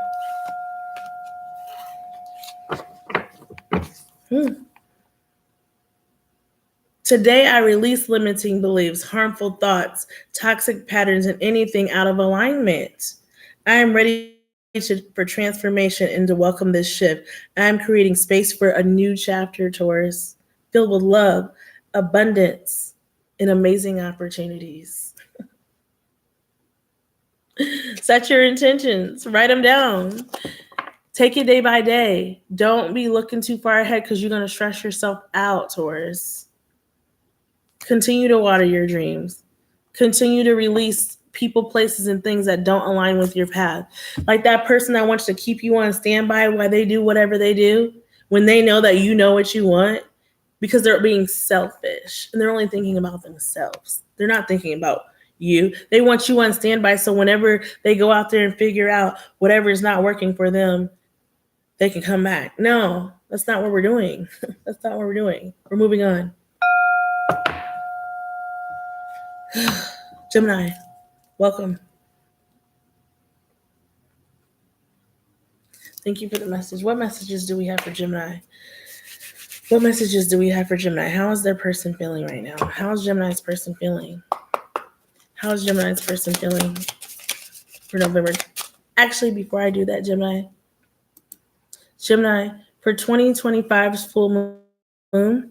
Today, I release limiting beliefs, harmful thoughts, toxic patterns, and anything out of alignment. I am ready for transformation and to welcome this shift. I am creating space for a new chapter, Taurus, filled with love, abundance, and amazing opportunities. Set your intentions. Write them down. Take it day by day. Don't be looking too far ahead because you're going to stress yourself out, Taurus. Continue to water your dreams. Continue to release people, places, and things that don't align with your path. Like that person that wants to keep you on standby while they do whatever they do, when they know that you know what you want, because they're being selfish and they're only thinking about themselves. They're not thinking about you. They want you on standby so whenever they go out there and figure out whatever is not working for them, they can come back. No, that's not what we're doing. That's not what we're doing. We're moving on. Gemini, welcome. Thank you for the message. What messages do we have for Gemini? What messages do we have for Gemini? How is their person feeling right now? How is Gemini's person feeling? How is Gemini's person feeling for November? Actually, before I do that, Gemini, for 2025's full moon,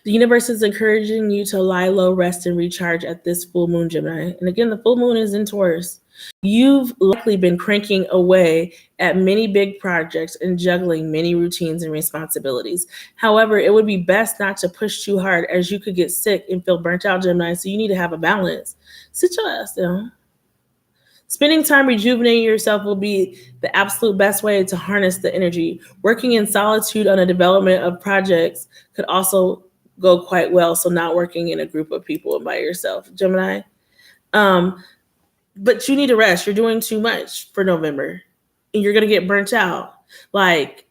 The universe is encouraging you to lie low, rest, and recharge at this full moon, Gemini. And again, the full moon is in Taurus. You've likely been cranking away at many big projects and juggling many routines and responsibilities. However, it would be best not to push too hard as you could get sick and feel burnt out, Gemini. So you need to have a balance. Sit your ass down. Spending time rejuvenating yourself will be the absolute best way to harness the energy. Working in solitude on a development of projects could also go quite well. So not working in a group of people and by yourself, Gemini. Um, but you need to rest. You're doing too much for November, and you're gonna get burnt out. Like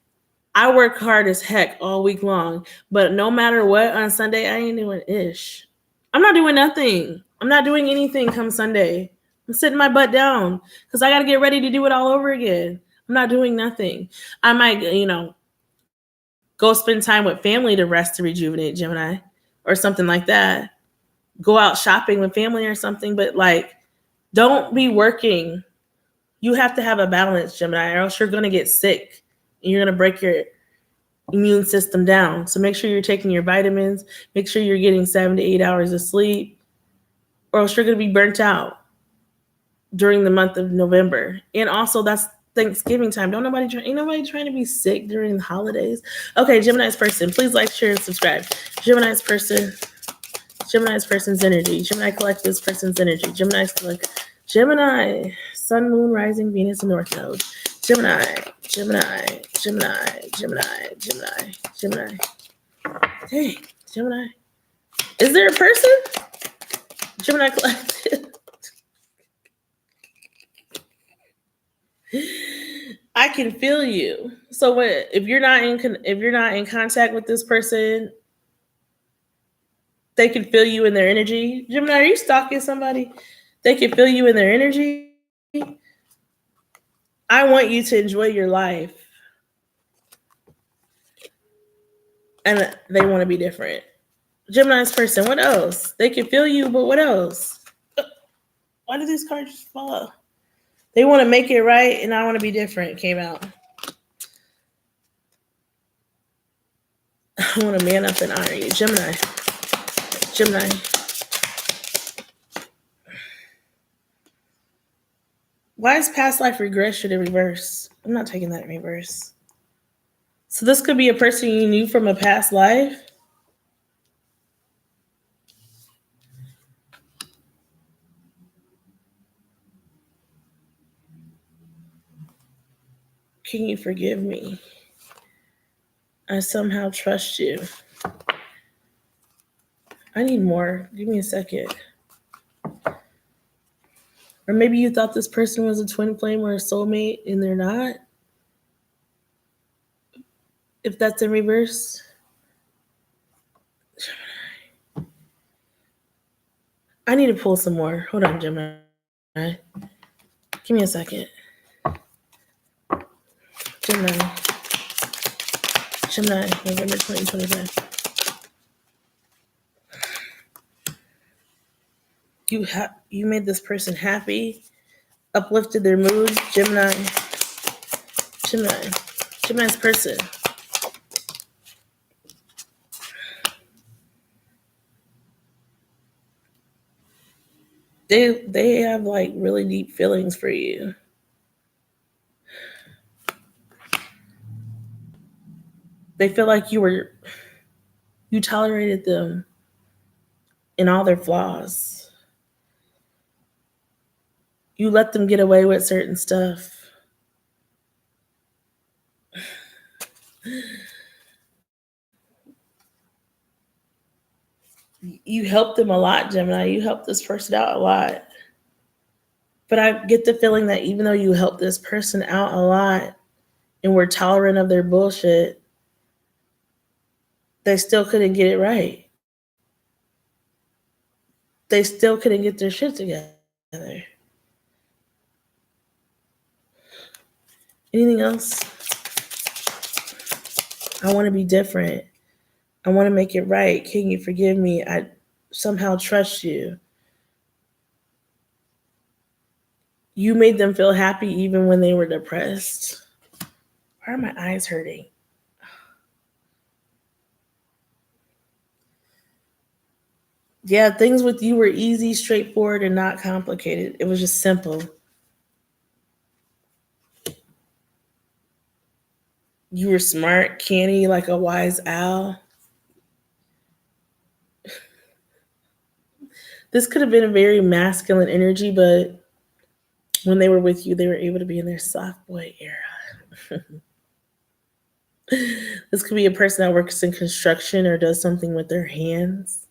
I work hard as heck all week long, but no matter what on Sunday, I ain't doing ish. I'm not doing nothing. I'm not doing anything come Sunday. I'm sitting my butt down because I got to get ready to do it all over again. I'm not doing nothing. I might, go spend time with family to rest to rejuvenate, Gemini, or something like that. Go out shopping with family or something, but like, don't be working. You have to have a balance, Gemini, or else you're going to get sick and you're going to break your immune system down. So make sure you're taking your vitamins, make sure you're getting 7 to 8 hours of sleep, or else you're going to be burnt out during the month of November. And also that's Thanksgiving time. Ain't nobody trying to be sick during the holidays. Okay, Gemini's person, please like, share, and subscribe. Gemini's person's energy. Gemini collective's person's energy. Gemini, Sun, Moon, Rising, Venus, and North Node. Gemini. Dang, Gemini. Is there a person? Gemini collective. I can feel you. So if you're not in contact with this person, they can feel you in their energy. Gemini, are you stalking somebody? They can feel you in their energy. I want you to enjoy your life. And they want to be different. Gemini's person, what else? They can feel you, but what else? Why did these cards just fall? They want to make it right, and I want to be different came out. I want to man up and honor you. Gemini. Why is past life regression in reverse? I'm not taking that in reverse. So this could be a person you knew from a past life. Can you forgive me? I somehow trust you. I need more. Give me a second. Or maybe you thought this person was a twin flame or a soulmate and they're not. If that's in reverse. I need to pull some more. Hold on, Gemini. Give me a second. Gemini, November 2025. You made this person happy, uplifted their mood. Gemini's person. They have like really deep feelings for you. They feel like you tolerated them in all their flaws. You let them get away with certain stuff. You helped them a lot, Gemini. You helped this person out a lot. But I get the feeling that even though you helped this person out a lot and were tolerant of their bullshit, they still couldn't get it right. They still couldn't get their shit together. Anything else? I want to be different. I want to make it right. Can you forgive me? I somehow trust you. You made them feel happy even when they were depressed. Why are my eyes hurting? Yeah, things with you were easy, straightforward, and not complicated. It was just simple. You were smart, canny, like a wise owl. This could have been a very masculine energy, but when they were with you, they were able to be in their soft boy era. This could be a person that works in construction or does something with their hands.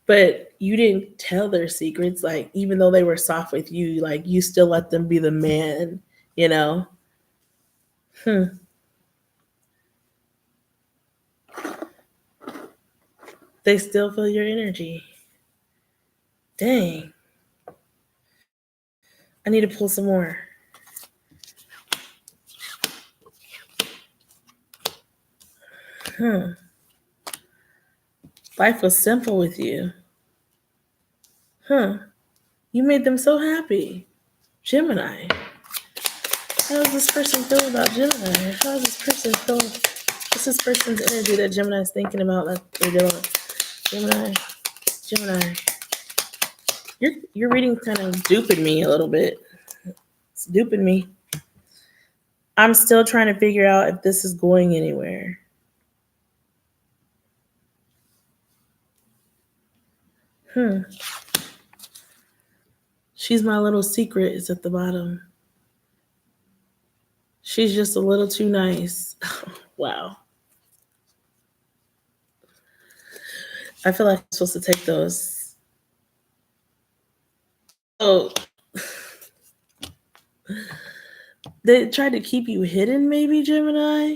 But you didn't tell their secrets. Like, even though they were soft with you, like, you still let them be the man, you know? Hmm. They still feel your energy. Dang. I need to pull some more. Hmm. Life was simple with you. Huh. You made them so happy. Gemini. How does this person feel about Gemini? How does this person feel? What's this person's energy that Gemini is thinking about that they're doing? Gemini. Gemini. You're reading kind of duping me a little bit. It's duping me. I'm still trying to figure out if this is going anywhere. Hmm. She's my little secret is at the bottom. She's just a little too nice. Wow. I feel like I'm supposed to take those. Oh, they tried to keep you hidden, maybe, Gemini?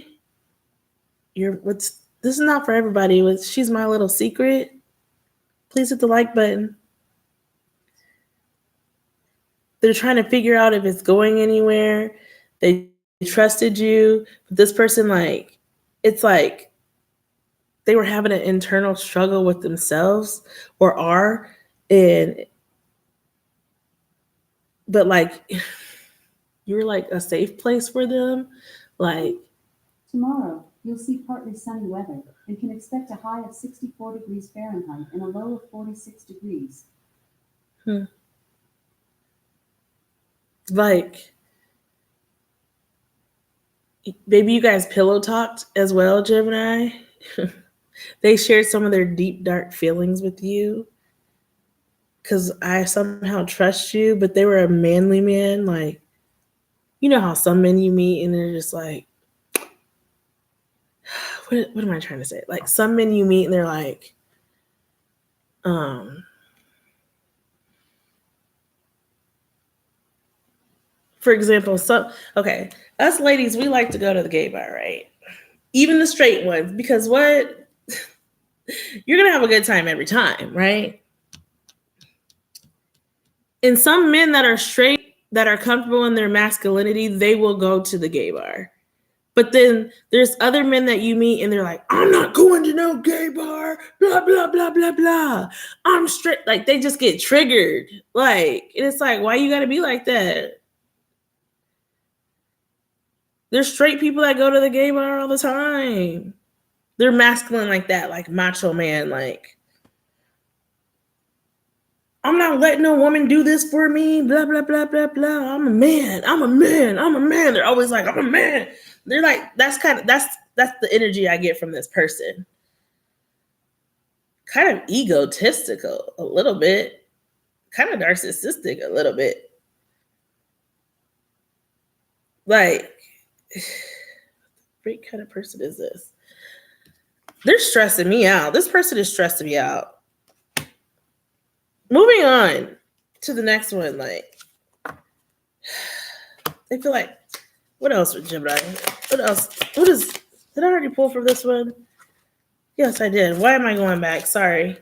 This is not for everybody. She's my little secret. Please hit the like button. They're trying to figure out if it's going anywhere. They trusted you. But this person, like, it's like they were having an internal struggle with themselves or are. But like you were like a safe place for them. Like, Tomorrow, you'll see partly sunny weather and can expect a high of 64 degrees Fahrenheit and a low of 46 degrees. hmm, like maybe you guys pillow talked as well, Gemini. They shared some of their deep dark feelings with you because I somehow trust you, but they were a manly man. Like, you know how some men you meet and they're just like, what am I trying to say? Like, some men you meet and they're like, um, for example, us ladies, we like to go to the gay bar, right? Even the straight ones, because what? You're gonna have a good time every time, right? And some men that are straight, that are comfortable in their masculinity, they will go to the gay bar. But then there's other men that you meet and they're like, I'm not going to no gay bar, blah, blah, blah, blah, blah. I'm straight. Like, they just get triggered. Like, and it's like, why you gotta be like that? There's straight people that go to the gay bar all the time. They're masculine like that, like macho man, like, I'm not letting a woman do this for me, blah, blah, blah, blah, blah. I'm a man. I'm a man. I'm a man. They're always like, I'm a man. They're like, that's the energy I get from this person. Kind of egotistical a little bit, kind of narcissistic a little bit. Like, what kind of person is this? They're stressing me out. This person is stressing me out. Moving on to the next one. Like, I feel like, what else with Gemini? What else? Did I already pull from this one? Yes, I did. Why am I going back? Sorry.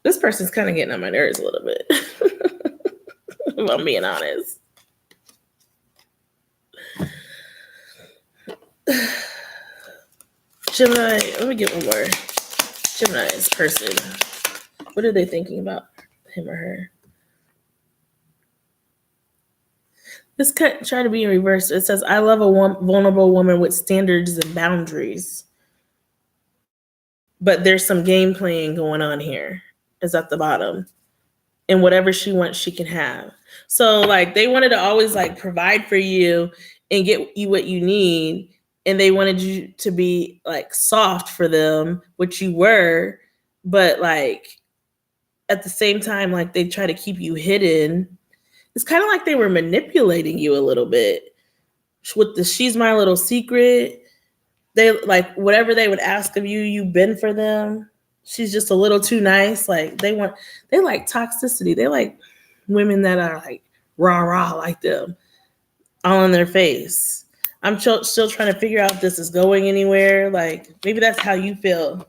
This person's kind of getting on my nerves a little bit. If I'm being honest. Gemini, let me get one more. Gemini's person. What are they thinking about him or her? Let's try to be in reverse. It says, I love a vulnerable woman with standards and boundaries. But there's some game playing going on here, is at the bottom. And whatever she wants, she can have. So, like, they wanted to always, like, provide for you and get you what you need. And they wanted you to be, like, soft for them, which you were. But, like, at the same time, like, they try to keep you hidden. It's kind of like they were manipulating you a little bit with the she's my little secret. They like whatever they would ask of you, you've been for them. She's just a little too nice. Like they like toxicity. They like women that are like rah rah like them, all in their face. I'm still trying to figure out if this is going anywhere. Like maybe that's how you feel.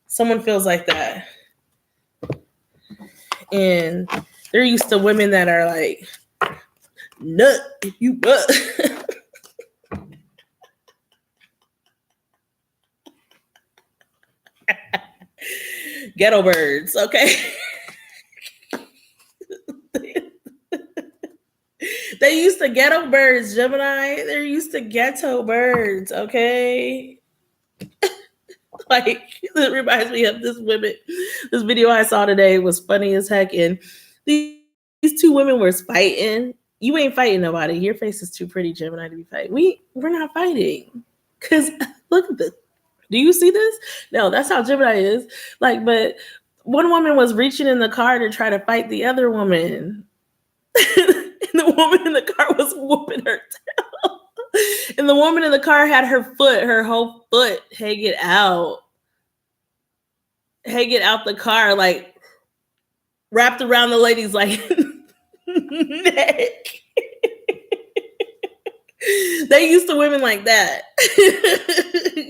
Someone feels like that. And they're used to women that are like, nut if you nut. Ghetto birds, okay? They used to ghetto birds, Gemini. They're used to ghetto birds, okay? Like, it reminds me of this women. This video I saw today was funny as heck. And these two women were fighting. You ain't fighting nobody. Your face is too pretty, Gemini, to be fighting. We're not fighting. Because look at this. Do you see this? No, that's how Gemini is. Like, but one woman was reaching in the car to try to fight the other woman. And the woman in the car was whooping her tail. And the woman in the car had her whole foot hanging out the car, like wrapped around the lady's like neck. They used to women like that.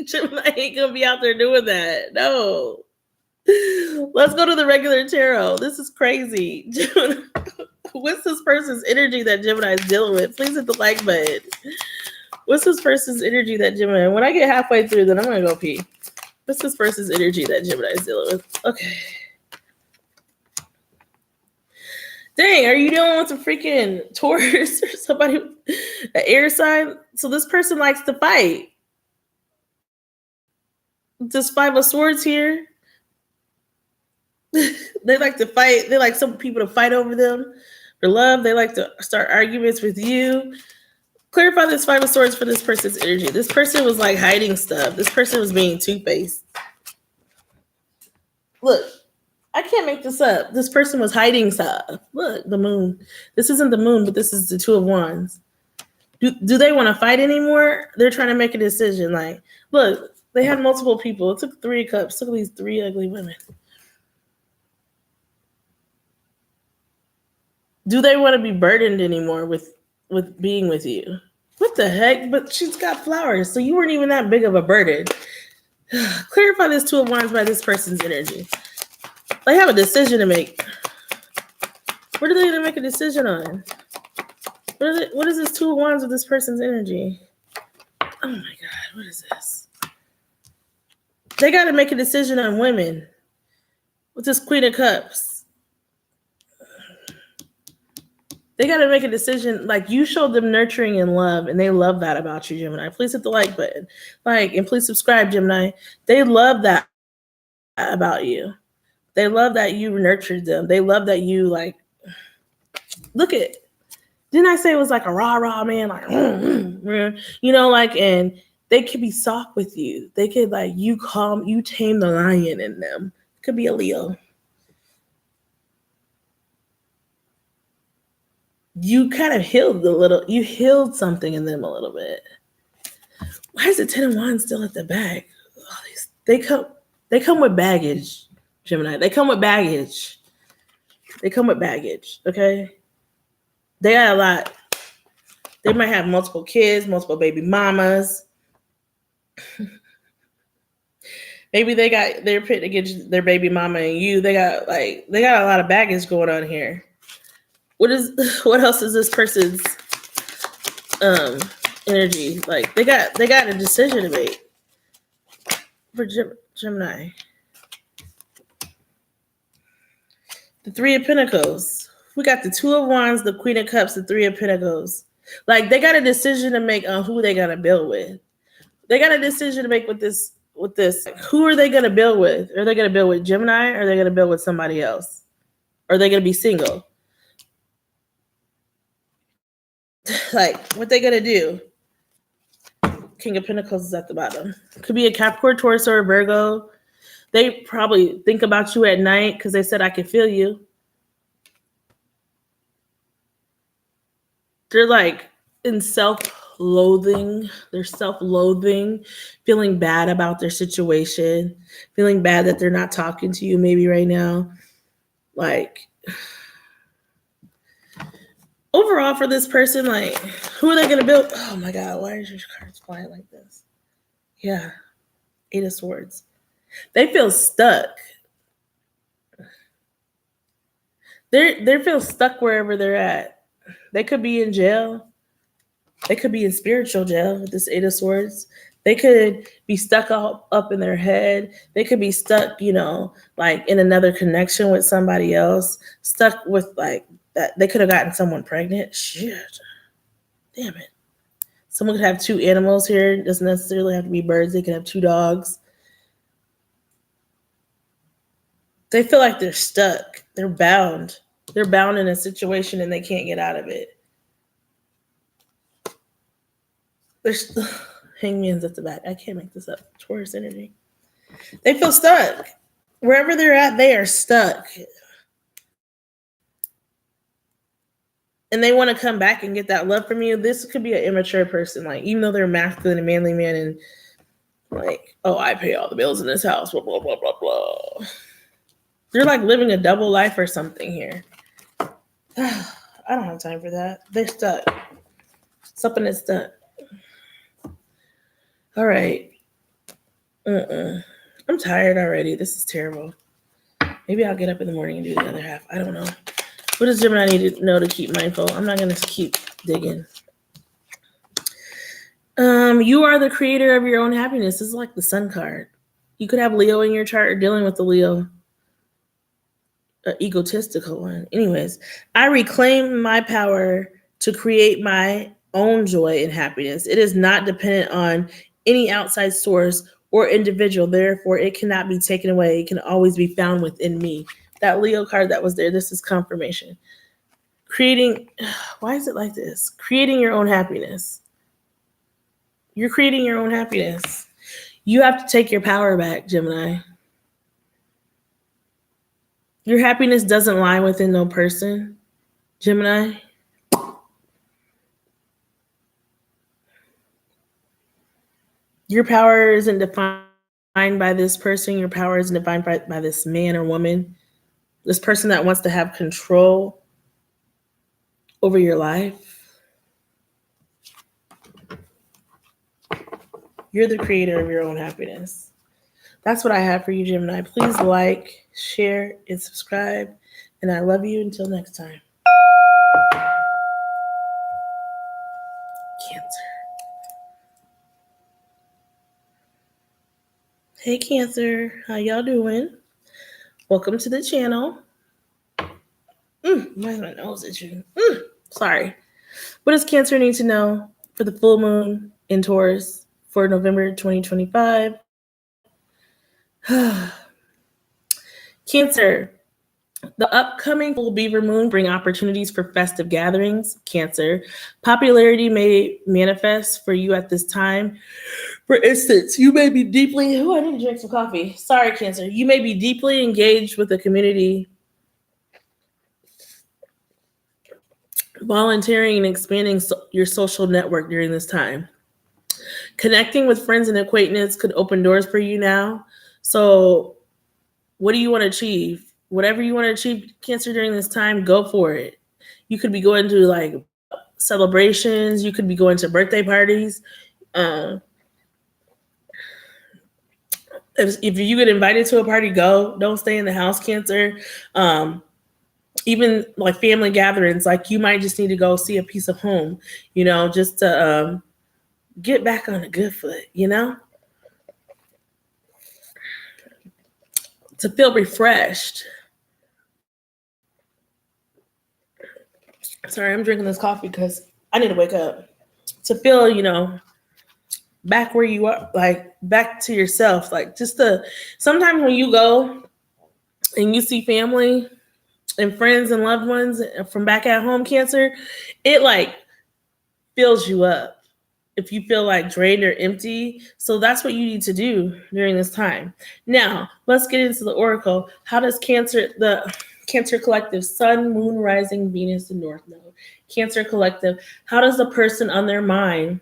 Gemini ain't gonna be out there doing that. No. Let's go to the regular tarot. This is crazy. What's this person's energy that Gemini is dealing with? Please hit the like button. What's this person's energy that Gemini? When I get halfway through, then I'm gonna go pee. What's this person's energy that Gemini is dealing with? Okay. Dang, are you dealing with a freaking Taurus or somebody, an air sign? So this person likes to fight. This Five of Swords here. They like to fight. They like some people to fight over them for love. They like to start arguments with you. Clarify this Five of Swords for this person's energy. This person was like hiding stuff. This person was being two-faced. Look. I can't make this up. This person was hiding stuff. Look, the moon. This isn't the moon, but this is the Two of Wands. Do they want to fight anymore? They're trying to make a decision. Like, look, they had multiple people. It took 3 cups. Look at these 3 ugly women. Do they want to be burdened anymore with being with you? What the heck? But she's got flowers, so you weren't even that big of a burden. Clarify this Two of Wands by this person's energy. They have a decision to make. What are they going to make a decision on? What is this Two of Wands with this person's energy? Oh my God, what is this? They got to make a decision on women with this Queen of Cups. They got to make a decision. Like, you showed them nurturing and love, and they love that about you, Gemini. Please hit the like button. And please subscribe, Gemini. They love that about you. They love that you nurtured them. They love that you, like, look at, didn't I say it was like a rah-rah man? Like, like, and they could be soft with you. They could, like, you tame the lion in them. Could be a Leo. You kind of you healed something in them a little bit. Why is the 10 of Wands still at the back? They come with baggage. Gemini, they come with baggage. Okay? They got a lot. They might have multiple kids, multiple baby mamas. Maybe they're pitting against their baby mama and you. They got a lot of baggage going on here. What else is this person's energy? Like they got a decision to make for Gemini. The 3 of Pentacles. We got the 2 of Wands, the Queen of Cups, the 3 of Pentacles. Like they got a decision to make on who they gonna build with. They got a decision to make with this. With this, who are they gonna build with? Are they gonna build with Gemini? Or are they gonna build with somebody else? Or are they gonna be single? Like what they gonna do? King of Pentacles is at the bottom. Could be a Capricorn, Taurus, or a Virgo. They probably think about you at night because they said I can feel you. They're like in self-loathing. They're self-loathing, feeling bad about their situation, feeling bad that they're not talking to you maybe right now. Like overall for this person, like who are they gonna build? Oh my god, why is your cards flying like this? Yeah, 8 of Swords. They feel stuck. They feel stuck wherever they're at. They could be in jail. They could be in spiritual jail with this 8 of Swords. They could be stuck up in their head. They could be stuck, like in another connection with somebody else. Stuck with like that. They could have gotten someone pregnant. Shit. Damn it. Someone could have 2 animals here. It doesn't necessarily have to be birds. They could have 2 dogs. They feel like they're stuck. They're bound. They're bound in a situation and they can't get out of it. There's hangman's at the back. I can't make this up. Taurus energy. They feel stuck. Wherever they're at, they are stuck. And they want to come back and get that love from you. This could be an immature person. Like, even though they're masculine and manly man and like, oh, I pay all the bills in this house, blah, blah, blah, blah, blah. They're like living a double life or something here. I don't have time for that. They're stuck. Something is stuck. All right. I'm tired already. This is terrible. Maybe I'll get up in the morning and do the other half. I don't know. What does Gemini need to know to keep mindful? I'm not going to keep digging. You are the creator of your own happiness. This is like the Sun card. You could have Leo in your chart or dealing with the Leo. Egotistical one. Anyways, I reclaim my power to create my own joy and happiness. It is not dependent on any outside source or individual. Therefore, it cannot be taken away. It can always be found within me. That Leo card that was there, this is confirmation. Why is it like this? Creating your own happiness. You're creating your own happiness. You have to take your power back, Gemini. Your happiness doesn't lie within no person, Gemini. Your power isn't defined by this person. Your power isn't defined by this man or woman. This person that wants to have control over your life. You're the creator of your own happiness. That's what I have for you, Gemini. Please like, share, and subscribe. And I love you until next time. Cancer. Hey, Cancer. How y'all doing? Welcome to the channel. Why is my nose itching? Sorry. What does Cancer need to know for the full moon in Taurus for November 2025? Cancer. The upcoming full Beaver Moon bring opportunities for festive gatherings. Cancer. Popularity may manifest for you at this time. For instance, you may be deeply... I need to drink some coffee. Sorry, Cancer. You may be deeply engaged with the community, volunteering and expanding your social network during this time. Connecting with friends and acquaintances could open doors for you now. So what do you want to achieve? Whatever you want to achieve, Cancer, during this time, go for it. You could be going to like celebrations. You could be going to birthday parties. If you get invited to a party, go. Don't stay in the house, Cancer. Even like family gatherings, like you might just need to go see a piece of home, just to get back on a good foot, to feel refreshed. Sorry, I'm drinking this coffee because I need to wake up to feel, back where you are, like back to yourself. Like just sometimes when you go and you see family and friends and loved ones from back at home, Cancer, it like fills you up if you feel like drained or empty. So that's what you need to do during this time. Now, let's get into the oracle. How does the Cancer Collective, Sun, Moon, Rising, Venus, and North Node? Cancer Collective, how does the person on their mind?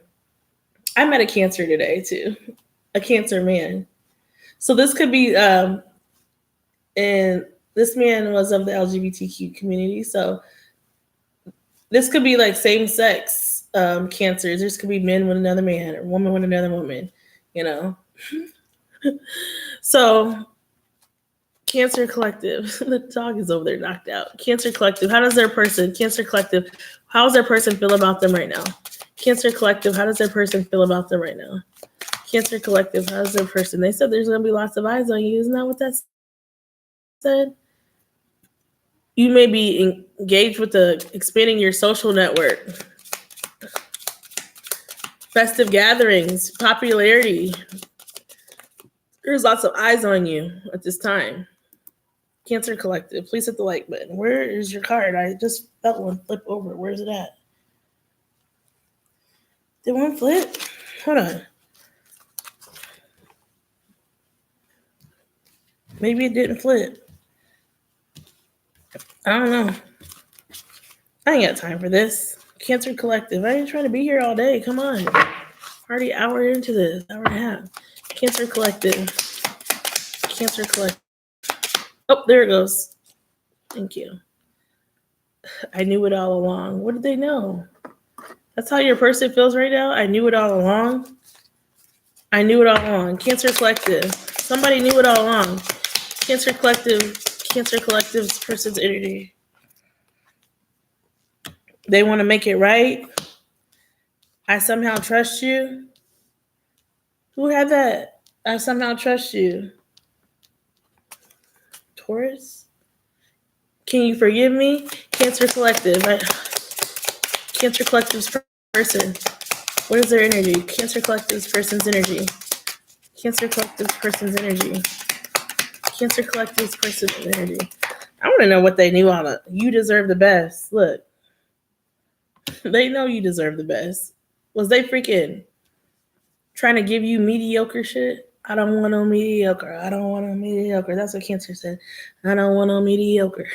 I met a Cancer today too, a Cancer man. So this could be, and this man was of the LGBTQ community. So this could be like same sex cancers. This could be men with another man or woman with another woman, you know. So Cancer Collective, the dog is over there knocked out. Cancer Collective, how does Cancer Collective, how does their person feel about them right now? Cancer Collective, how does their person feel about them right now? Cancer Collective, how does their person, they said there's going to be lots of eyes on you. Isn't that what that said? You may be engaged with expanding your social network, festive gatherings, popularity. There's lots of eyes on you at this time. Cancer Collective, please hit the like button. Where is your card? I just felt one flip over. Where's it at? Did one flip? Hold on. Maybe it didn't flip. I don't know. I ain't got time for this. Cancer Collective, I ain't trying to be here all day. Come on. Already an hour into this, hour and a half. Cancer Collective. Cancer Collective. Oh, there it goes. Thank you. I knew it all along. What did they know? That's how your person feels right now? I knew it all along. I knew it all along. Cancer Collective. Somebody knew it all along. Cancer Collective's person's energy. They want to make it right. I somehow trust you. Who had that? I somehow trust you. Taurus? Can you forgive me? Cancer Collective. Cancer Collective's person. What is their energy? Cancer Collective's person's energy. Cancer Collective's person's energy. Cancer Collective's person's energy. I want to know what they knew on it. You deserve the best. Look. They know you deserve the best. Was they freaking trying to give you mediocre shit? I don't want no mediocre. I don't want no mediocre. That's what Cancer said. I don't want no mediocre.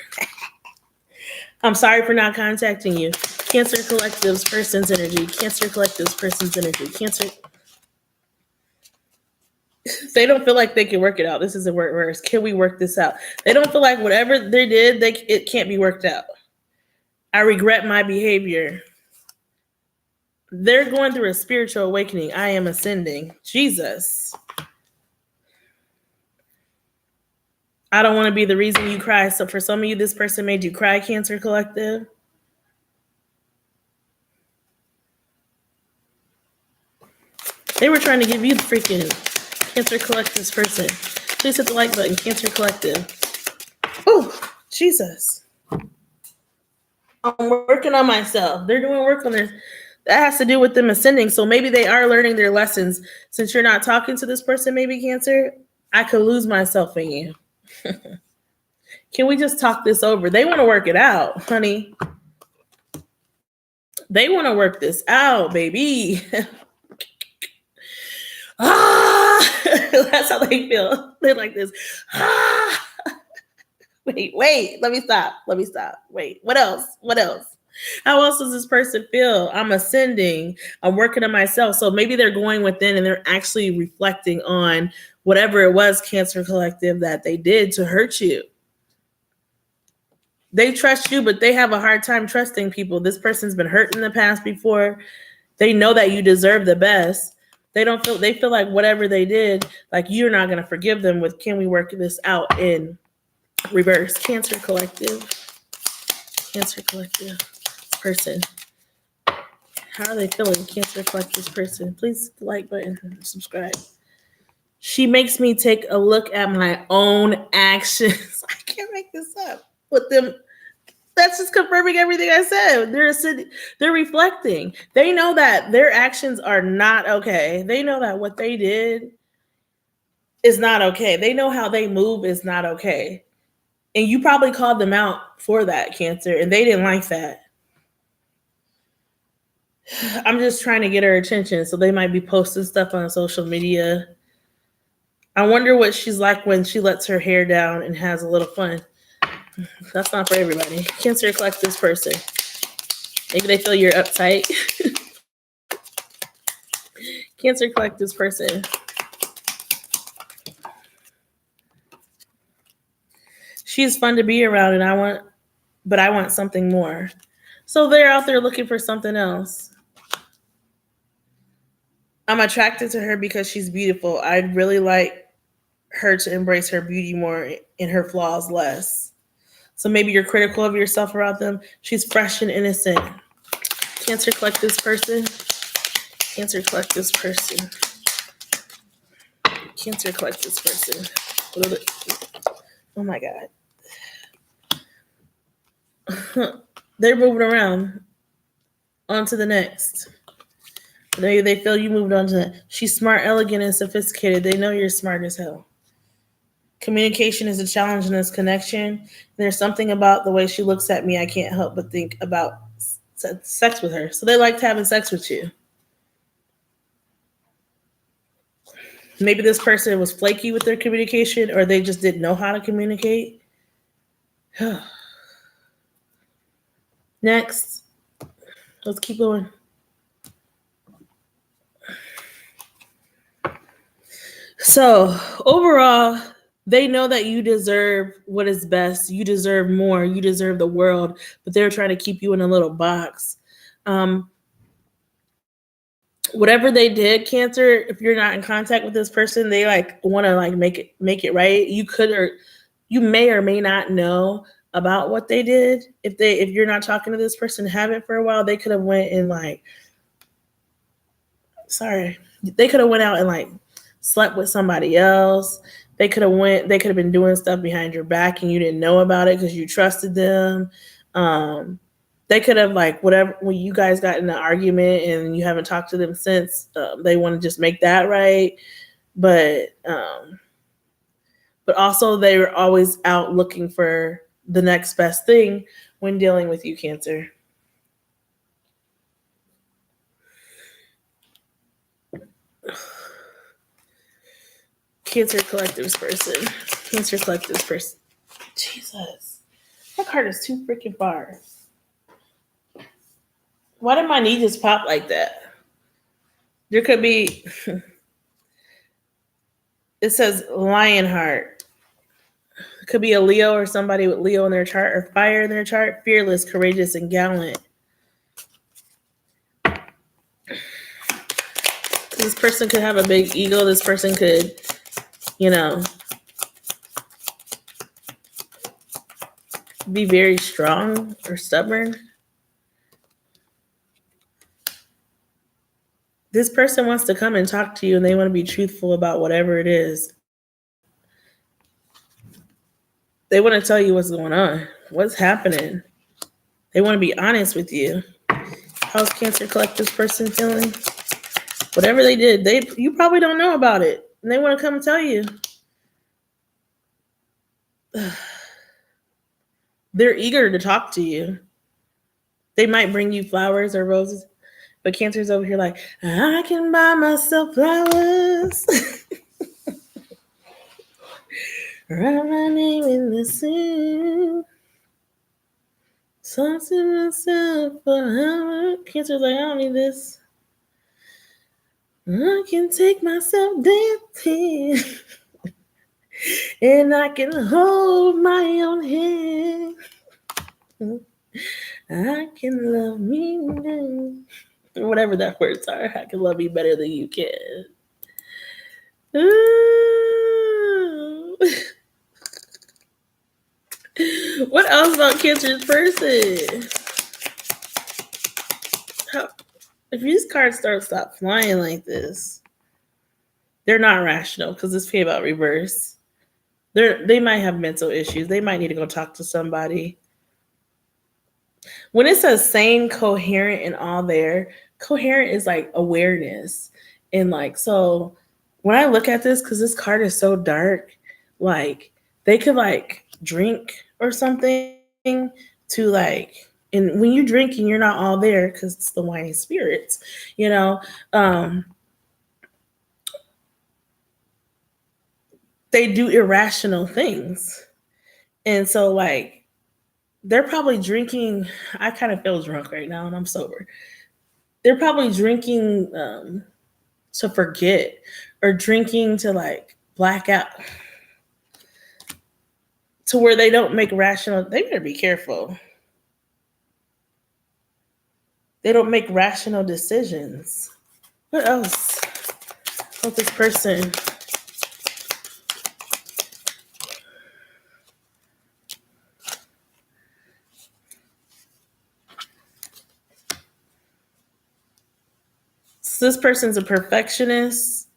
I'm sorry for not contacting you. Cancer Collective's person's energy. Cancer Collective's person's energy. Cancer. They don't feel like they can work it out. This is a word verse. Can we work this out? They don't feel like whatever they did, it can't be worked out. I regret my behavior. They're going through a spiritual awakening. I am ascending. Jesus. I don't want to be the reason you cry. So for some of you, this person made you cry, Cancer Collective. They were trying to give you the freaking Cancer Collective's person. Please hit the like button, Cancer Collective. Oh, Jesus. I'm working on myself. They're doing work on this. That has to do with them ascending. So maybe they are learning their lessons. Since you're not talking to this person, maybe Cancer, I could lose myself in you. Can we just talk this over? They want to work it out, honey. They want to work this out, baby. That's how they feel. They're like this. Wait. Let me stop. Wait, what else? How else does this person feel? I'm ascending. I'm working on myself. So maybe they're going within and they're actually reflecting on whatever it was, Cancer Collective, that they did to hurt you. They trust you, but they have a hard time trusting people. This person's been hurt in the past before. They know that you deserve the best. They feel like whatever they did, like you're not going to forgive them with, can we work this out in reverse? Cancer Collective person. How are they feeling? Cancer Collective's person. Please hit the like button and subscribe. She makes me take a look at my own actions. I can't make this up. With them, That's just confirming everything I said. They're reflecting. They know that their actions are not okay. They know that what they did is not okay. They know how they move is not okay. And you probably called them out for that, Cancer, and they didn't like that. I'm just trying to get her attention, so they might be posting stuff on social media. I wonder what she's like when she lets her hair down and has a little fun. That's not for everybody. Cancer, collect this person. Maybe they feel you're uptight. Cancer, collect this person. She's fun to be around, and I want something more. So they're out there looking for something else. I'm attracted to her because she's beautiful. I'd really like her to embrace her beauty more and her flaws less. So maybe you're critical of yourself around them. She's fresh and innocent. Cancer, collect this person. Cancer, collect this person. Cancer, collect this person. Oh my God. They're moving around. On to the next. They feel you moved on to that. She's smart, elegant, and sophisticated. They know you're smart as hell. Communication is a challenge in this connection. There's something about the way she looks at me I can't help but think about sex with her. So they liked having sex with you. Maybe this person was flaky with their communication, or they just didn't know how to communicate. Next. Let's keep going. So overall, they know that you deserve what is best. You deserve more. You deserve the world, but they're trying to keep you in a little box. Whatever they did, Cancer, if you're not in contact with this person, they like want to like make it right. You may or may not know about what they did. If you're not talking to this person, haven't for a while, they could have went and like, sorry, they could have went out and like slept with somebody else. They could have been doing stuff behind your back and you didn't know about it because you trusted them. They could have like whatever, when you guys got in an argument and you haven't talked to them since, they want to just make that right. But also they were always out looking for the next best thing when dealing with you, Cancer. Cancer collectives person. Cancer collectives person. Jesus. That card is too freaking far. Why did my knee just pop like that? There could be, it says Lionheart. It could be a Leo or somebody with Leo in their chart or fire in their chart. Fearless, courageous, and gallant. This person could have a big ego. This person could, be very strong or stubborn. This person wants to come and talk to you and they want to be truthful about whatever it is. They want to tell you what's going on, what's happening. They want to be honest with you. How's Cancer Collective's person feeling? Whatever they did, you probably don't know about it. And they want to come and tell you. They're eager to talk to you. They might bring you flowers or roses. But Cancer's over here like, I can buy myself flowers. Write my name in the sand. Talk to myself for hours. Cancer's like, I don't need this. I can take myself dancing. And I can hold my own hand. I can love me now. Whatever that words are, I can love you better than you can. Ooh. What else about Cancer's person? If these cards stop flying like this, they're not rational because this came out reverse. They might have mental issues. They might need to go talk to somebody. When it says sane, coherent, and all there, coherent is like awareness. And like, so when I look at this, because this card is so dark, like they could like drink or something to like, and when you're drinking, you're not all there because it's the whiny spirits, you know. Um, they do irrational things. And so, like, they're probably drinking. I kind of feel drunk right now and I'm sober. They're probably drinking to forget or drinking to like black out to where they don't make rational. They better be careful. They don't make rational decisions. What else? What this person? So this person's a perfectionist.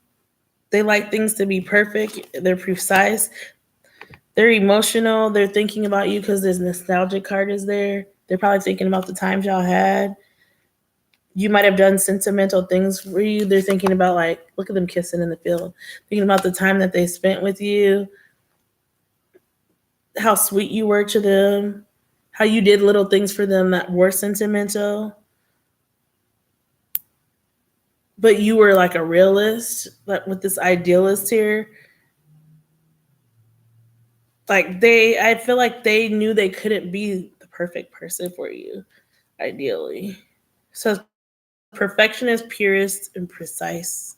They like things to be perfect. They're precise. They're emotional. They're thinking about you because this nostalgic card is there. They're probably thinking about the times y'all had. You might have done sentimental things for you. They're thinking about like, look at them kissing in the field. Thinking about the time that they spent with you, how sweet you were to them, how you did little things for them that were sentimental. But you were like a realist, like with this idealist here. Like I feel like they knew they couldn't be the perfect person for you, ideally. So perfectionist, purist, and precise.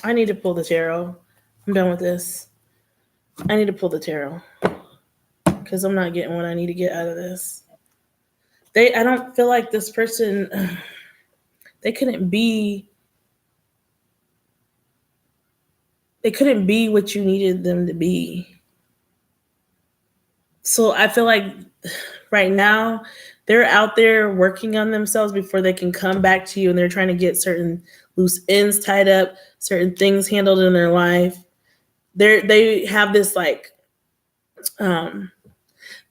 I need to pull the tarot. I'm done with this. I need to pull the tarot because I'm not getting what I need to get out of this. I don't feel like this person, they couldn't be, what you needed them to be. So I feel like right now they're out there working on themselves before they can come back to you, and they're trying to get certain loose ends tied up, certain things handled in their life. They have this like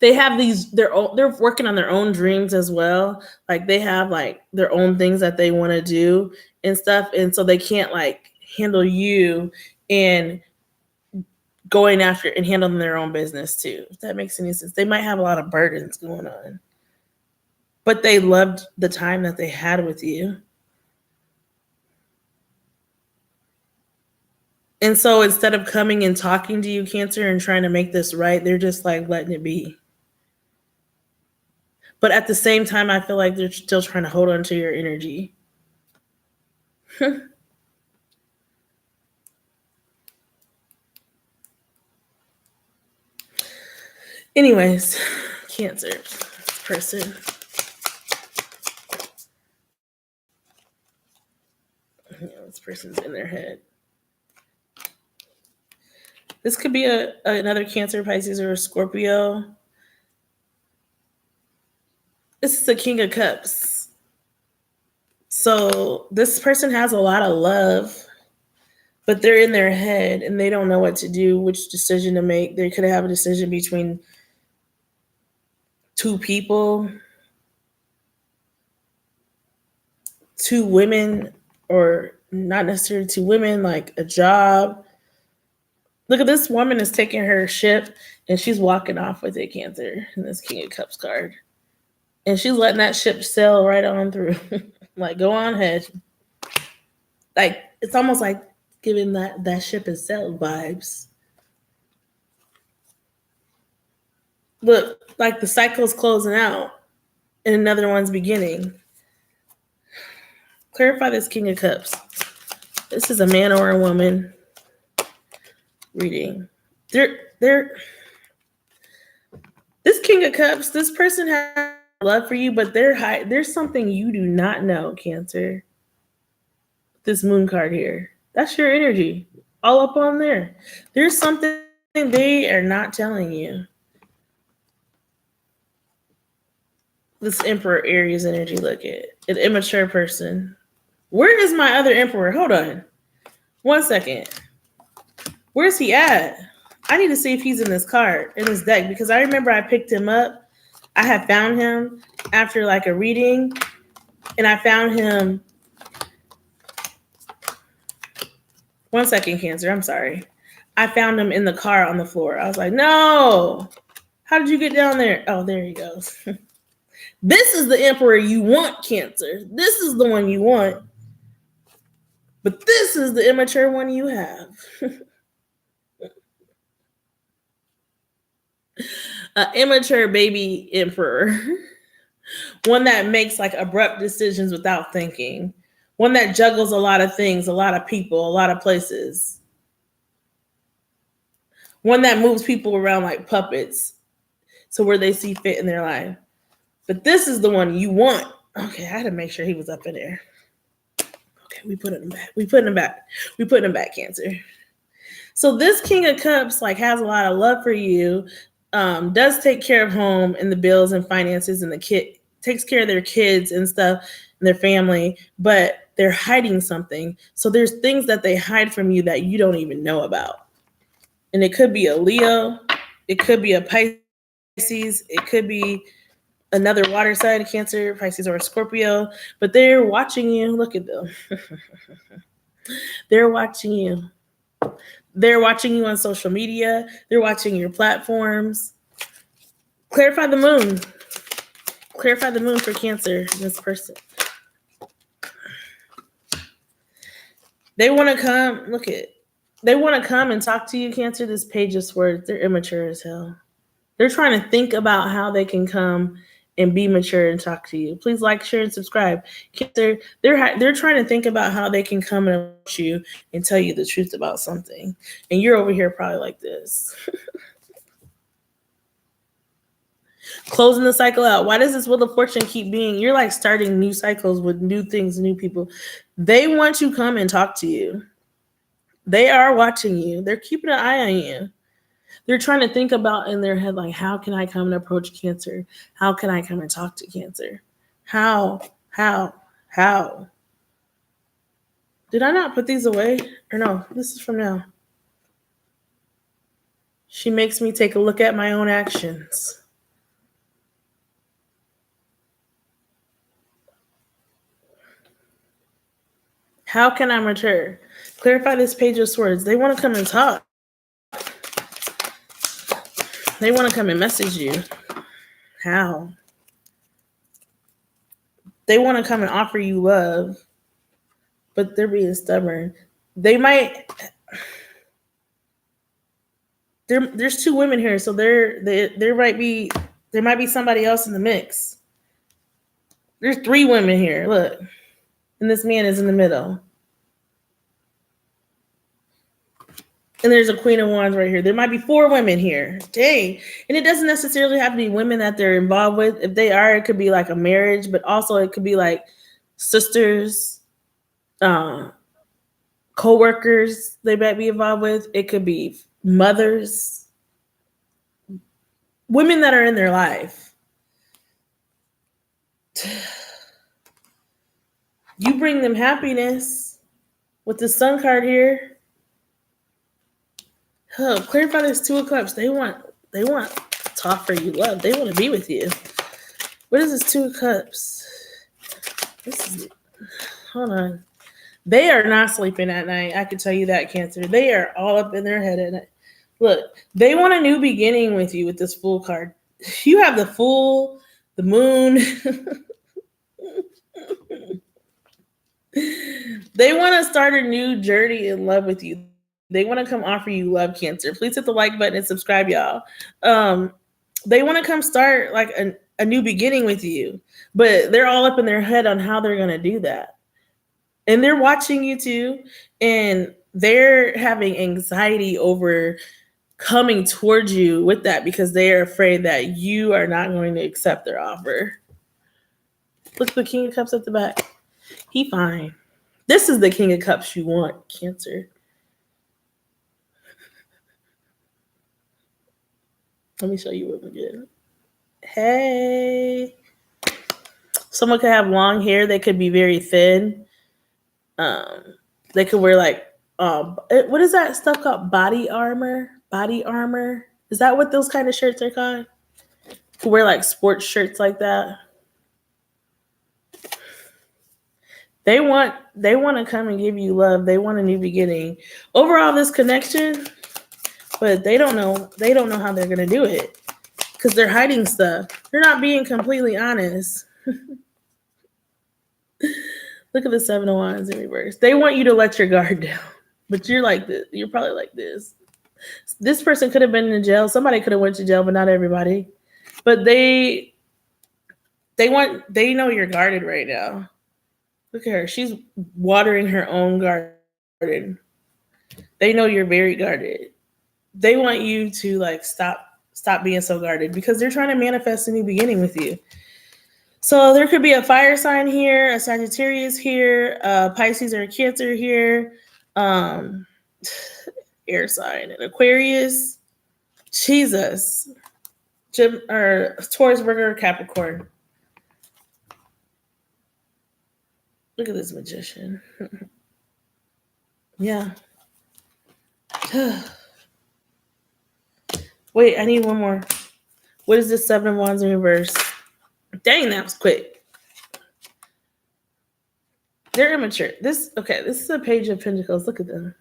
they have these they're working on their own dreams as well. Like they have like their own things that they want to do and stuff, and so they can't like handle you and going after and handling their own business too, if that makes any sense. They might have a lot of burdens going on, but they loved the time that they had with you. And so instead of coming and talking to you, Cancer, and trying to make this right, they're just like letting it be. But at the same time, I feel like they're still trying to hold on to your energy. Anyways, Cancer person. This person's in their head. This could be another Cancer, Pisces, or a Scorpio. This is the King of Cups. So this person has a lot of love, but they're in their head and they don't know what to do, which decision to make. They could have a decision between two people, two women, or not necessarily two women, like a job. Look at this woman is taking her ship and she's walking off with it, Cancer, in this King of Cups card. And she's letting that ship sail right on through. Like, go on ahead. Like, it's almost like giving that ship is sailed vibes. Look, like the cycle's closing out and another one's beginning. Clarify this King of Cups. This is a man or a woman reading. They're this King of Cups, this person has love for you, but there's something you do not know, Cancer. This moon card here. That's your energy. All up on there. There's something they are not telling you. This Emperor Aries energy, look at an immature person. Where is my other Emperor? Hold on. 1 second. Where's he at? I need to see if he's in this card, in this deck, because I remember I picked him up. I had found him after like a reading, and I found him. One second, Cancer. I'm sorry. I found him in the car on the floor. I was like, no. How did you get down there? Oh, there he goes. This is the emperor you want, Cancer. This is the one you want. But this is the immature one you have. An immature baby emperor. One that makes like abrupt decisions without thinking. One that juggles a lot of things, a lot of people, a lot of places. One that moves people around like puppets to where they see fit in their life. But this is the one you want. Okay, I had to make sure he was up in there. Okay, we put him back. We put him back, Cancer. So this King of Cups like has a lot of love for you. Does take care of home and the bills and finances and the kid takes care of their kids and stuff and their family, but they're hiding something. So there's things that they hide from you that you don't even know about. And it could be a Leo, it could be a Pisces, it could be another water sign, Cancer, Pisces, or a Scorpio, but they're watching you. Look at them. They're watching you. They're watching you on social media. They're watching your platforms. Clarify the moon. Clarify the moon for Cancer, this person. They want to come, look at it. They want to come and talk to you, Cancer. This page of swords, they're immature as hell. They're trying to think about how they can come and be mature and talk to you. Please like, share, and subscribe. Cancer, they're trying to think about how they can come and approach you and tell you the truth about something. And you're over here probably like this. Closing the cycle out. Why does this Wheel of Fortune keep being, you're like starting new cycles with new things, new people. They want to come and talk to you. They are watching you. They're keeping an eye on you. They're trying to think about in their head, like, how can I come and approach Cancer? How can I come and talk to Cancer? How? Did I not put these away? Or no, this is from now. She makes me take a look at my own actions. How can I mature? Clarify this page of swords. They want to come and talk. They want to come and message you. How? They want to come and offer you love, but they're being stubborn. They might. There's two women here, so there might be somebody else in the mix. There's three women here. Look, and this man is in the middle. And there's a Queen of Wands right here. There might be four women here. Dang. And it doesn't necessarily have to be women that they're involved with. If they are, it could be like a marriage, but also it could be like sisters, co-workers they might be involved with. It could be mothers, women that are in their life. You bring them happiness with the Sun card here. Oh, clarify this Two of Cups. They want to offer you love. They want to be with you. What is this Two of Cups? Hold on. They are not sleeping at night. I can tell you that, Cancer. They are all up in their head at night. Look, they want a new beginning with you with this Fool card. You have the Fool, the Moon. They want to start a new journey in love with you. They want to come offer you love, Cancer. Please hit the like button and subscribe, y'all. They want to come start like a new beginning with you, but they're all up in their head on how they're going to do that. And they're watching you too, and they're having anxiety over coming towards you with that because they're afraid that you are not going to accept their offer. Look, the King of Cups at the back. He fine. This is the King of Cups you want, Cancer. Let me show you him again. Hey. Someone could have long hair. They could be very thin. They could wear like, what is that stuff called? Body armor? body armor. Is that what those kind of shirts are called? To wear like sports shirts like that. They want to come and give you love. They want a new beginning. Overall, this connection, but they don't know how they're gonna do it because they're hiding stuff. They're not being completely honest. Look at the Seven of Wands in reverse. They want you to let your guard down, but you're like this. You're probably like this. This person could have been in jail. Somebody could have went to jail, but not everybody. But they know you're guarded right now. Look at her. She's watering her own garden. They know you're very guarded. They want you to like stop being so guarded because they're trying to manifest a new beginning with you. So there could be a fire sign here, a Sagittarius here, Pisces or a Cancer here, air sign, an Aquarius, Jesus, or Taurus, Virgo, Capricorn. Look at this magician. Yeah. Wait, I need one more. What is this Seven of Wands in reverse? Dang, that was quick. They're immature. This is a Page of Pentacles. Look at them.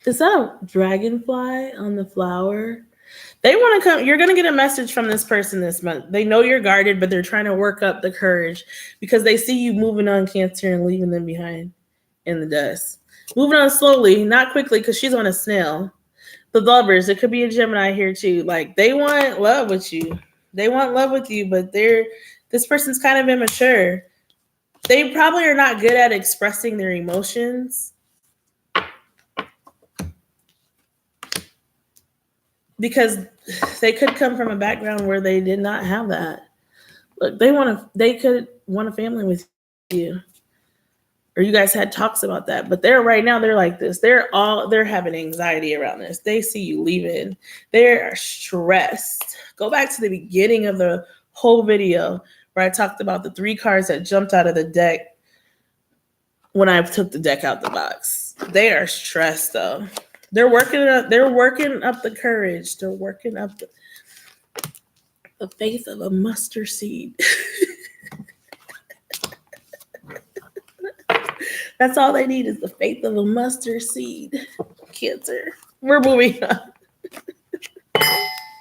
Is that a dragonfly on the flower? They want to come. You're going to get a message from this person this month. They know you're guarded, but they're trying to work up the courage because they see you moving on, Cancer, and leaving them behind in the dust. Moving on slowly, not quickly, because she's on a snail. The Lovers, it could be a Gemini here too. Like they want love with you. They want love with you, but this person's kind of immature. They probably are not good at expressing their emotions. Because they could come from a background where they did not have that. Look, they could want a family with you. Or you guys had talks about that. But right now they're like this. They're having anxiety around this. They see you leaving. They're stressed. Go back to the beginning of the whole video where I talked about the 3 cards that jumped out of the deck when I took the deck out the box. They are stressed though. They're working up the courage. They're working up the faith of a mustard seed. That's all they need is the faith of a mustard seed. Cancer. We're moving on.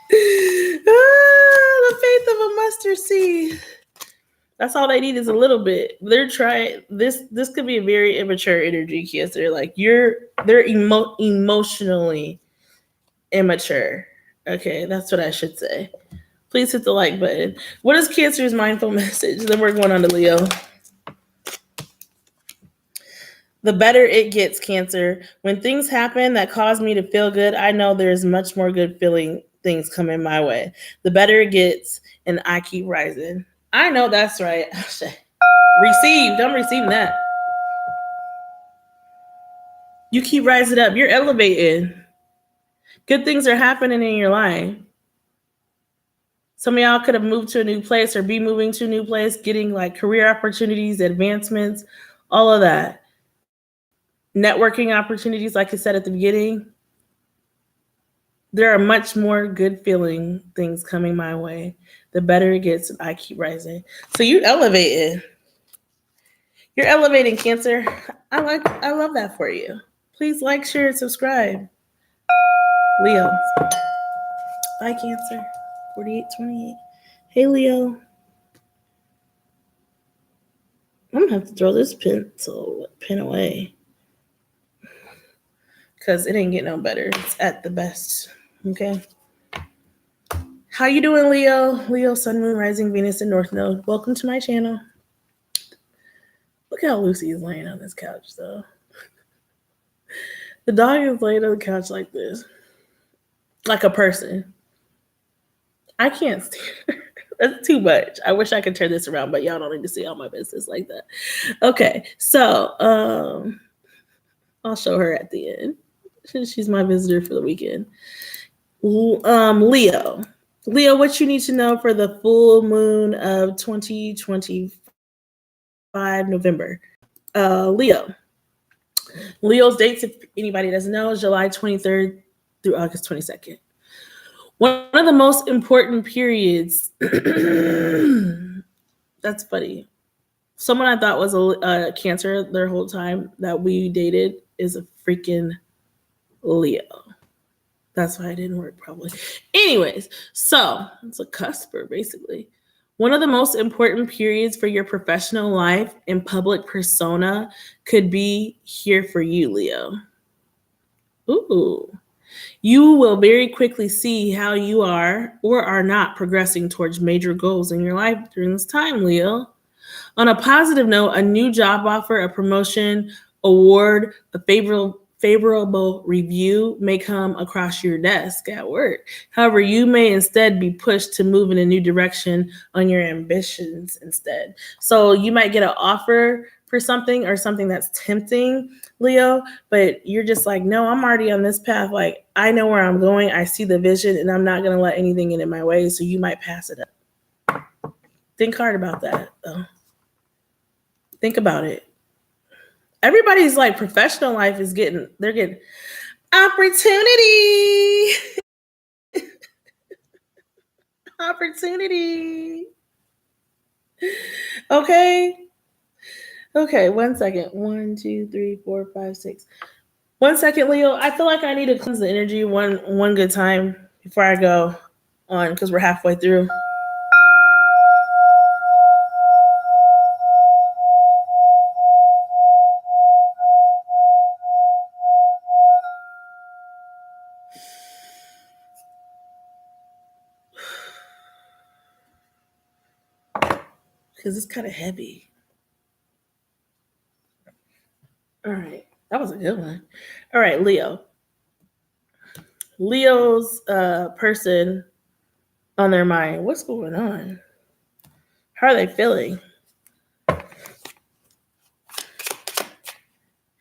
The faith of a mustard seed. That's all they need is a little bit. They're trying. This could be a very immature energy, Cancer. Like they're emotionally immature. Okay, that's what I should say. Please hit the like button. What is Cancer's mindful message? Then we're going on to Leo. The better it gets, Cancer. When things happen that cause me to feel good, I know there's much more good feeling things coming my way. The better it gets, and I keep rising. I know that's right. Received. I'm receiving that. You keep rising up. You're elevating. Good things are happening in your life. Some of y'all could have moved to a new place or be moving to a new place, getting like career opportunities, advancements, all of that. Networking opportunities, like I said at the beginning. There are much more good feeling things coming my way. The better it gets, I keep rising. So you elevating. You're elevating, Cancer. I love that for you. Please like, share, and subscribe. Leo. Bye, Cancer. 4828. Hey, Leo. I'm gonna have to throw this pen away. Because it ain't getting no better. It's at the best. Okay. How you doing, Leo? Leo, Sun, Moon, Rising, Venus, and North Node. Welcome to my channel. Look how Lucy is laying on this couch, though. The dog is laying on the couch like this. Like a person. I can't stand her. That's too much. I wish I could turn this around, but y'all don't need to see all my business like that. Okay, so I'll show her at the end. She's my visitor for the weekend. Leo, what you need to know for the full moon of 2025 November. Leo, Leo's dates, if anybody doesn't know, is July 23rd through August 22nd. One of the most important periods. That's funny. Someone I thought was a Cancer their whole time that we dated is a freaking Leo. That's why it didn't work, probably. Anyways, so it's a cusper, basically. One of the most important periods for your professional life and public persona could be here for you, Leo. Ooh. You will very quickly see how you are or are not progressing towards major goals in your life during this time, Leo. On a positive note, a new job offer, a promotion, award, a favorable review may come across your desk at work. However, you may instead be pushed to move in a new direction on your ambitions instead. So you might get an offer for something or something that's tempting, Leo, but you're just like, no, I'm already on this path. Like, I know where I'm going. I see the vision and I'm not going to let anything get in my way. So you might pass it up. Think hard about that, though. Think about it. Everybody's like professional life is they're getting opportunity. Opportunity. Okay. Okay, 1 second. 1, 2, 3, 4, 5, 6. 1 second, Leo. I feel like I need to cleanse the energy one good time before I go on because we're halfway through. Because it's kind of heavy. All right. That was a good one. All right, Leo. Leo's person on their mind. What's going on? How are they feeling?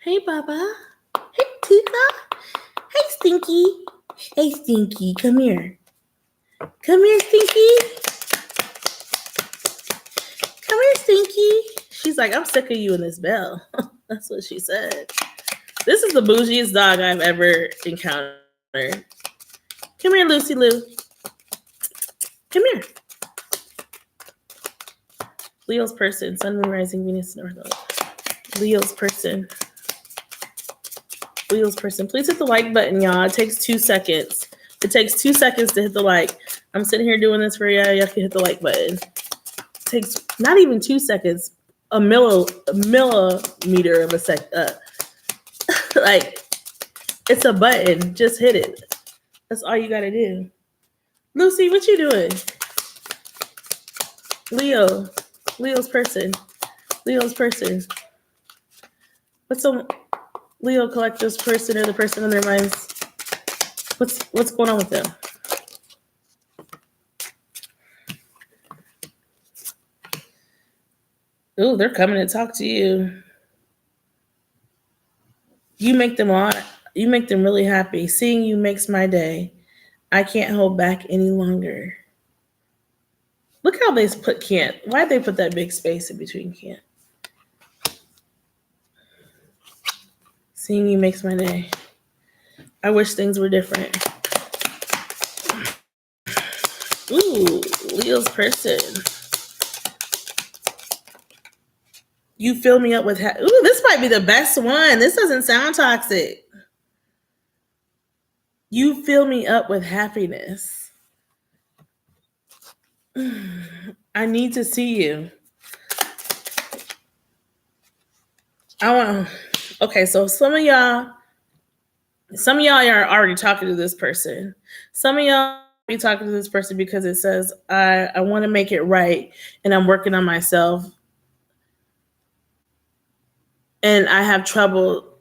Hey, Baba. Hey, Tika. Hey, Stinky. Hey, Stinky. Come here. Come here, Stinky. Come here, Stinky. She's like, I'm sick of you in this bell. That's what she said. This is the bougiest dog I've ever encountered. Come here, Lucy Lou. Come here. Leo's person. Sun, Moon, Rising, Venus, North Node. Leo's person. Leo's person. Please hit the like button, y'all. It takes 2 seconds. It takes 2 seconds to hit the like. I'm sitting here doing this for you. You have to hit the like button. It takes not even 2 seconds. A millimeter of a sec. Like, it's a button. Just hit it. That's all you gotta do. Lucy, what you doing? Leo's person. Leo's person. What's some Leo collective's person or the person in their minds? What's going on with them? Ooh, they're coming to talk to you. You make them really happy. Seeing you makes my day. I can't hold back any longer. Look how they put can't. Why'd they put that big space in between can't? Seeing you makes my day. I wish things were different. Ooh, Leo's person. You fill me up with ooh, this might be the best one. This doesn't sound toxic. You fill me up with happiness. I need to see you. Okay, so some of y'all are already talking to this person. Some of y'all be talking to this person because it says, I want to make it right and I'm working on myself. And I have trouble.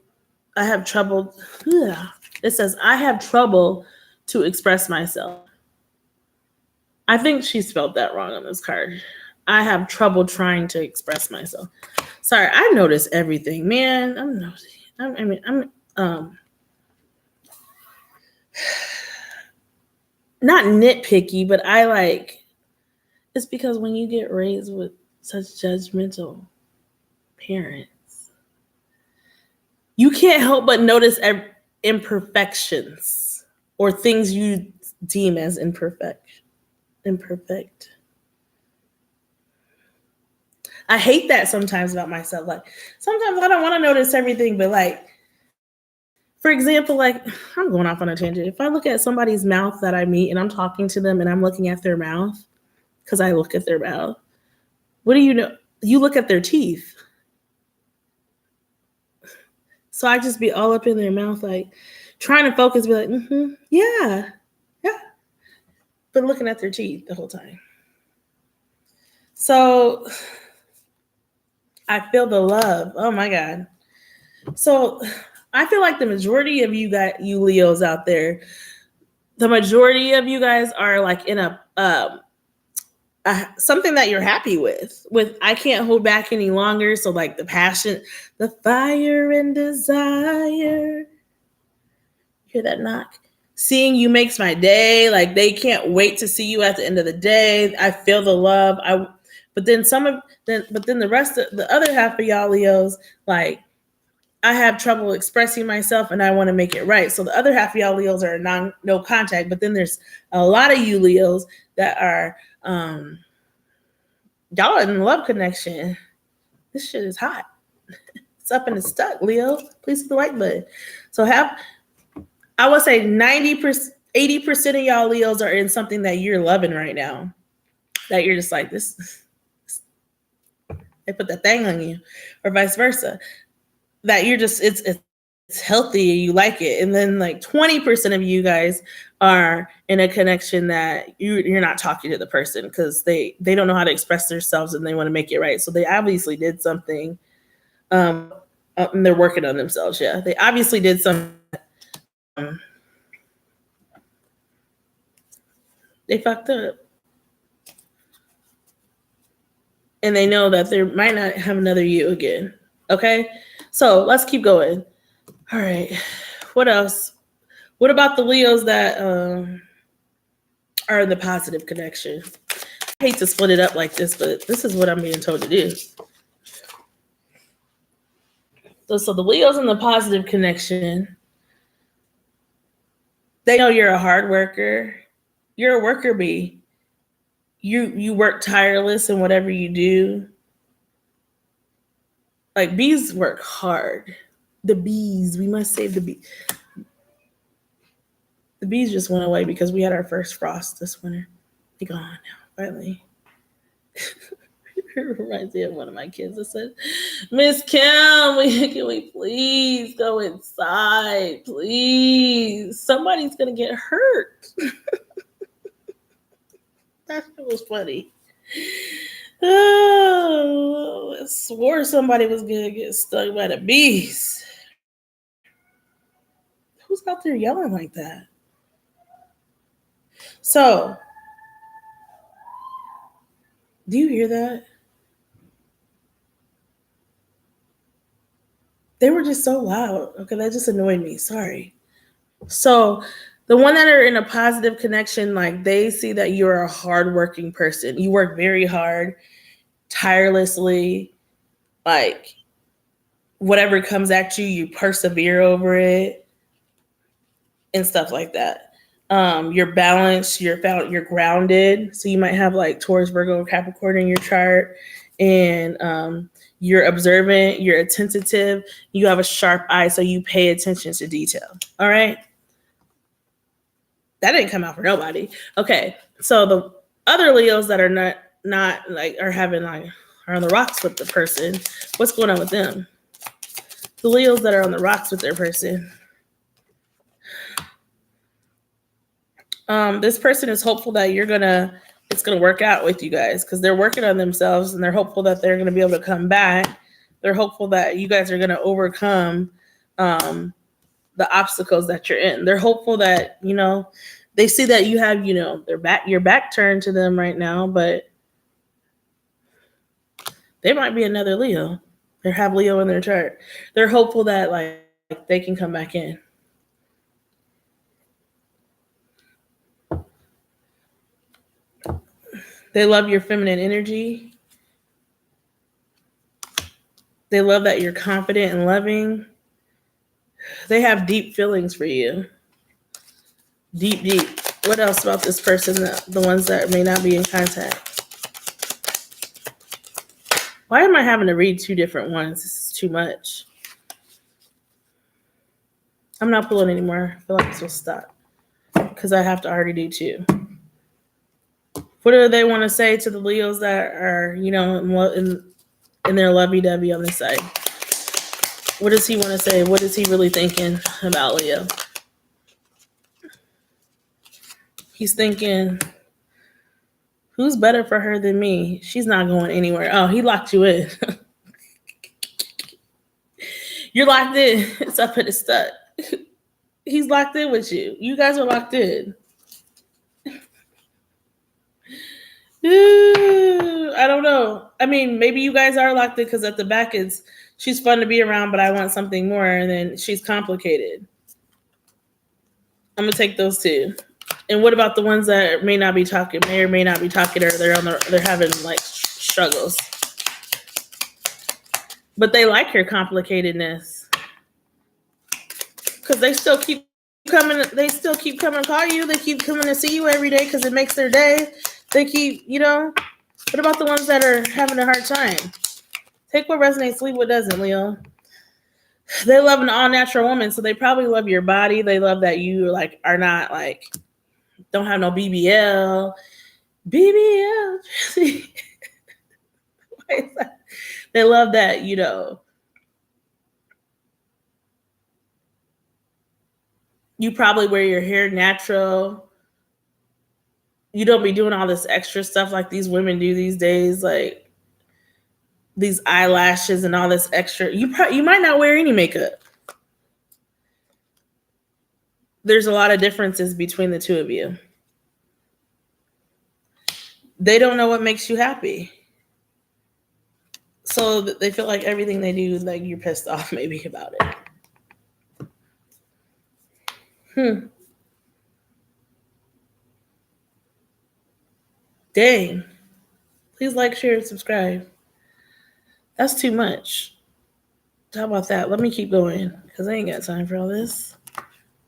Yeah. It says, I have trouble to express myself. I think she spelled that wrong on this card. I have trouble trying to express myself. Sorry, I notice everything, man. I'm nosy. I'm not nitpicky, but I like. It's because when you get raised with such judgmental parents, you can't help but notice imperfections or things you deem as imperfect. I hate that sometimes about myself. Like sometimes I don't want to notice everything, but like, for example, like I'm going off on a tangent. If I look at somebody's mouth that I meet and I'm talking to them and I'm looking at their mouth, because I look at their mouth, what do you know? You look at their teeth. So I just be all up in their mouth, like trying to focus, be like, yeah, yeah, but looking at their teeth the whole time. So I feel the love. Oh my God. So I feel like the majority of you Leos out there, the majority of you guys are like in a something that you're happy with I can't hold back any longer. So like the passion, the fire and desire. Hear that knock? Seeing you makes my day. Like they can't wait to see you at the end of the day. I feel the love. But then the rest of the other half of y'all Leos, like I have trouble expressing myself and I want to make it right. So the other half of y'all Leos are no contact. But then there's a lot of you Leos that are y'all in love connection. This shit is hot. It's up and it's stuck, Leo. Please hit the like button. So I would say 90%, 80% of y'all Leos are in something that you're loving right now. That you're just like, this, they put that thing on you, or vice versa. That you're just, it's healthy and you like it. And then like 20% of you guys are in a connection that you're not talking to the person because they don't know how to express themselves and they want to make it right. So they obviously did something. And they're working on themselves. Yeah, they obviously did something. They fucked up. And they know that they might not have another you again. Okay? So let's keep going. All right. What else? What about the Leos that are in the positive connection? I hate to split it up like this, but this is what I'm being told to do. So the Leos in the positive connection, they know you're a hard worker. You're a worker bee. You work tireless in whatever you do. Like bees work hard. The bees, we must save the bees. The bees just went away because we had our first frost this winter. They're gone now, finally. It reminds me of one of my kids that said, Miss Kim, can we please go inside? Please. Somebody's going to get hurt. That was funny. Oh, I swore somebody was going to get stung by the bees. Who's out there yelling like that? So, do you hear that? They were just so loud. Okay, that just annoyed me. Sorry. So, the one that are in a positive connection, like they see that you're a hardworking person. You work very hard, tirelessly. Like whatever comes at you, you persevere over it, and stuff like that. You're balanced. You're grounded. So you might have like Taurus, Virgo, Capricorn in your chart, and you're observant. You're attentive. You have a sharp eye, so you pay attention to detail. All right. That didn't come out for nobody. Okay, so the other Leos that are not like are on the rocks with the person. What's going on with them? The Leos that are on the rocks with their person. This person is hopeful that it's gonna work out with you guys because they're working on themselves and they're hopeful that they're gonna be able to come back. They're hopeful that you guys are gonna overcome the obstacles that you're in. They're hopeful that, they see that you have, your back turned to them right now, but they might be another Leo. They have Leo in their chart. They're hopeful that like they can come back in. They love your feminine energy. They love that you're confident and loving. They have deep feelings for you. Deep, deep. What else about this person? The ones that may not be in contact. Why am I having to read two different ones? This is too much. I'm not pulling anymore. I feel like this will stop because I have to already do two. What do they want to say to the Leos that are, in their lovey-dovey on this side? What does he want to say? What is he really thinking about Leo? He's thinking, who's better for her than me? She's not going anywhere. Oh, he locked you in. You're locked in. It's up and it's stuck. He's locked in with you. You guys are locked in. I don't know. I mean, maybe you guys are locked in because at the back she's fun to be around, but I want something more, and then she's complicated. I'm gonna take those two. And what about the ones that may not be talking, may or may not be talking, or they're having like struggles, but they like your complicatedness because they still keep coming. They still keep coming to call you. They keep coming to see you every day because it makes their day. They keep, What about the ones that are having a hard time? Take what resonates, leave what doesn't, Leo. They love an all-natural woman, so they probably love your body. They love that you are not don't have no BBL. BBL. Why is that? They love that, you probably wear your hair natural. You don't be doing all this extra stuff like these women do these days, like these eyelashes and all this extra. You might not wear any makeup. There's a lot of differences between the two of you. They don't know what makes you happy. So they feel like everything they do, like you're pissed off maybe about it. Dang. Please like, share, and subscribe. That's too much. How about that? Let me keep going because I ain't got time for all this.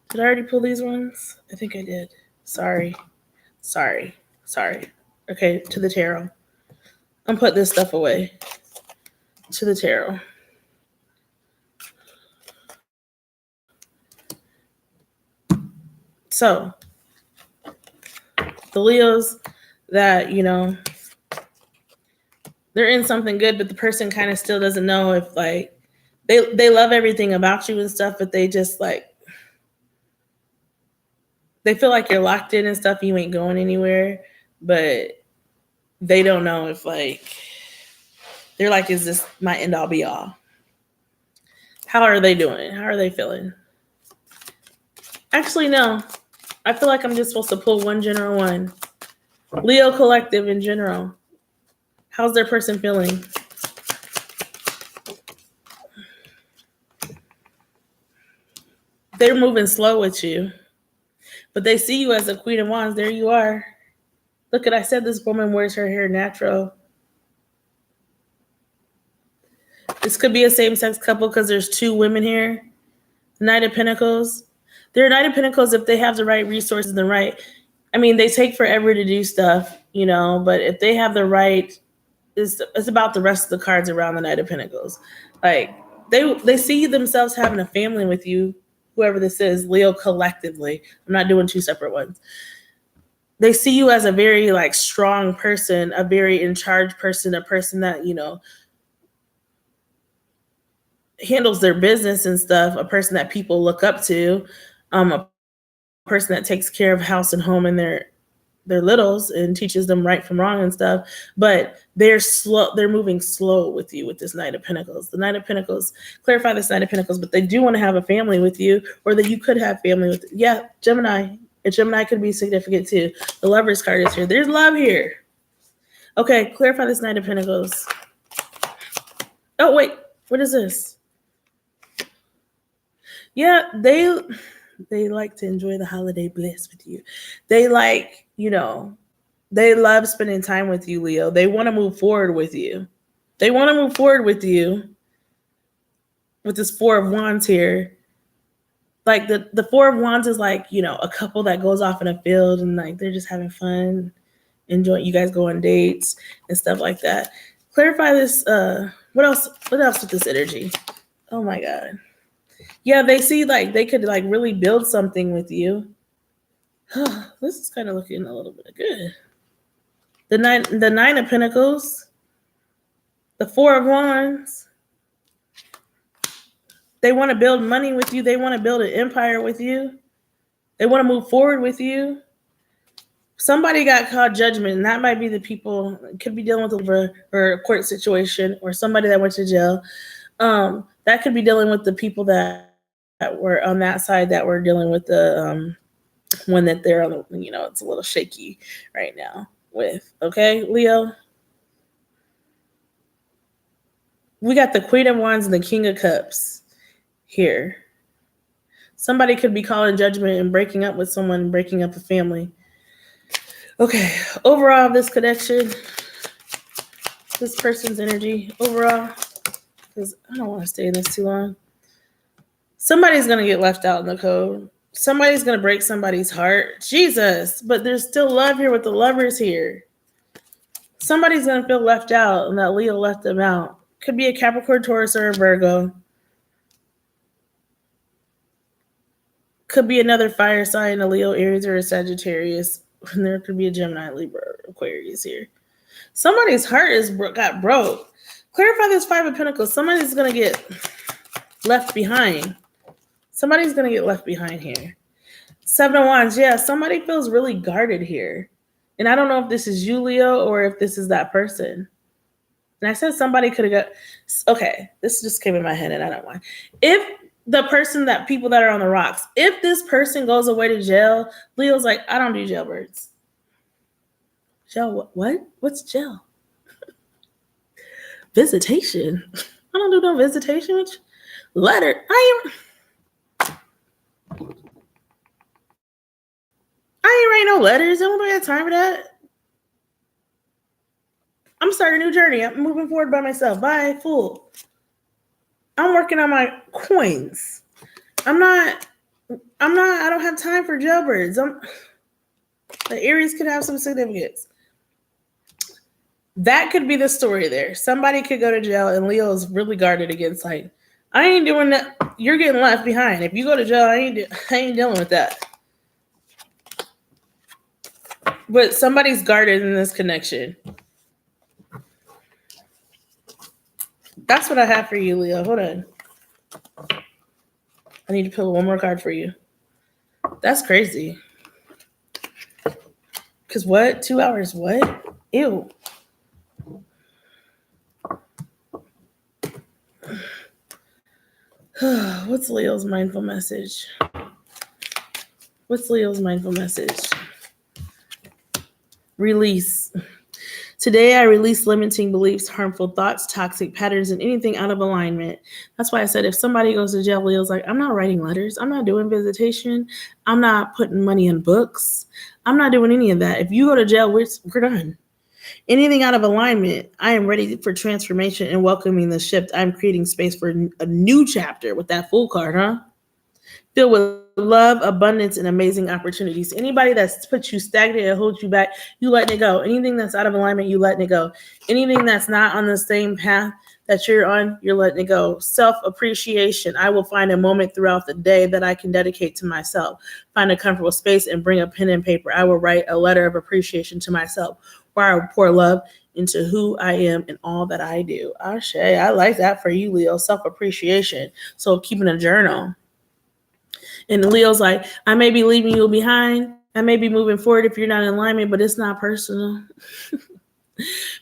Did I already pull these ones? I think I did. Sorry. Okay, to the tarot. I'm putting this stuff away. To the tarot. So, the Leos that, they're in something good, but the person kind of still doesn't know if they love everything about you and stuff, but they just they feel like you're locked in and stuff. You ain't going anywhere, but they don't know if they're like, is this my end all be all? How are they doing? How are they feeling? Actually, no. I feel like I'm just supposed to pull one general one. Leo collective in general. How's their person feeling? They're moving slow with you, but they see you as a Queen of Wands. There you are. Look at, I said this woman wears her hair natural. This could be a same-sex couple because there's two women here. Knight of Pentacles. They're a Knight of Pentacles if they have the right resources, they take forever to do stuff, but if they have the right, it's about the rest of the cards around the Knight of Pentacles. They see themselves having a family with you, whoever this is, Leo collectively. I'm not doing two separate ones. They see you as a very strong person, a very in charge person, a person that, handles their business and stuff, a person that people look up to, a person that takes care of house and home and their littles and teaches them right from wrong and stuff. But they're moving slow with you with this Knight of Pentacles. The Knight of Pentacles, clarify this Knight of Pentacles, but they do want to have a family with you, or that you could have family with. Yeah, Gemini. A Gemini could be significant too. The Lovers card is here. There's love here. Okay, clarify this Knight of Pentacles. Oh, wait. What is this? Yeah, they like to enjoy the holiday bliss with you. They they love spending time with you, Leo. They want to move forward with you. With this Four of Wands here. Like the Four of Wands is like, a couple that goes off in a field and like they're just having fun, enjoying. You guys go on dates and stuff like that. Clarify this. What else? What else with this energy? Oh my god. Yeah, they see like they could like really build something with you. This is kind of looking a little bit good. The Nine of Pentacles, the Four of Wands. They want to build money with you. They want to build an empire with you. They want to move forward with you. Somebody got caught judgment, and that might be the people. Could be dealing with a court situation, or somebody that went to jail. That could be dealing with the people that were on that side that were dealing with the one that they're on. It's a little shaky right now with. Okay, Leo. We got the Queen of Wands and the King of Cups here. Somebody could be calling judgment and breaking up with someone, breaking up a family. Okay, overall, this connection, this person's energy, overall, because I don't want to stay in this too long. Somebody's going to get left out in the code. Somebody's going to break somebody's heart. Jesus, but there's still love here with the lovers here. Somebody's going to feel left out and that Leo left them out. Could be a Capricorn, Taurus, or a Virgo. Could be another fire sign, a Leo, Aries, or a Sagittarius. And there could be a Gemini, Libra, or Aquarius here. Somebody's heart got broke. Clarify this Five of Pentacles. Somebody's going to get left behind. Somebody's going to get left behind here. Seven of Wands. Yeah, somebody feels really guarded here. And I don't know if this is you, Leo, or if this is that person. And I said somebody could have got... Okay, this just came in my head and I don't mind. If the person people that are on the rocks, if this person goes away to jail, Leo's like, I don't do jailbirds. Jail what? What's jail? Visitation. I don't do no visitation. Letter. I ain't writing no letters. I don't have time for that. I'm starting a new journey. I'm moving forward by myself. Bye, fool. I'm working on my coins. I don't have time for jailbirds. The Aries could have some significance. That could be the story there. Somebody could go to jail and Leo is really guarded against like, I ain't doing that. You're getting left behind. If you go to jail, I ain't dealing with that. But somebody's guarded in this connection. That's what I have for you, Leo. Hold on. I need to pull one more card for you. That's crazy. Because what? 2 hours? What? Ew. What's Leo's mindful message? What's Leo's mindful message? Release. Today, I release limiting beliefs, harmful thoughts, toxic patterns, and anything out of alignment. That's why I said if somebody goes to jail, Leo's like, I'm not writing letters. I'm not doing visitation. I'm not putting money in books. I'm not doing any of that. If you go to jail, we're done. Anything out of alignment, I am ready for transformation and welcoming the shift. I'm creating space for a new chapter with that Fool card, huh? Filled with love, abundance, and amazing opportunities. Anybody that's put you stagnant and holds you back, you letting it go. Anything that's out of alignment, you letting it go. Anything that's not on the same path that you're on, you're letting it go. Self-appreciation. I will find a moment throughout the day that I can dedicate to myself. Find a comfortable space and bring a pen and paper. I will write a letter of appreciation to myself, where I will pour love into who I am and all that I do. Ashe, I like that for you, Leo. Self-appreciation. So keeping a journal. And Leo's like, I may be leaving you behind. I may be moving forward if you're not in alignment, but it's not personal.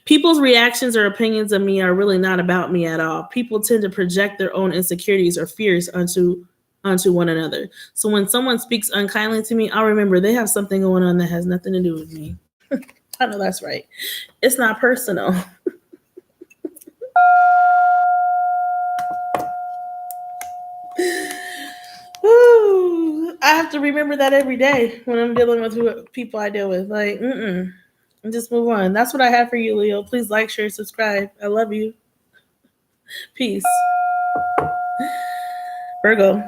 People's reactions or opinions of me are really not about me at all. People tend to project their own insecurities or fears onto one another. So when someone speaks unkindly to me, I'll remember they have something going on that has nothing to do with me. I know that's right. It's not personal. Ooh, I have to remember that every day when I'm dealing with people I deal with. Like, and just move on. That's what I have for you, Leo. Please like, share, subscribe. I love you. Peace. Virgo.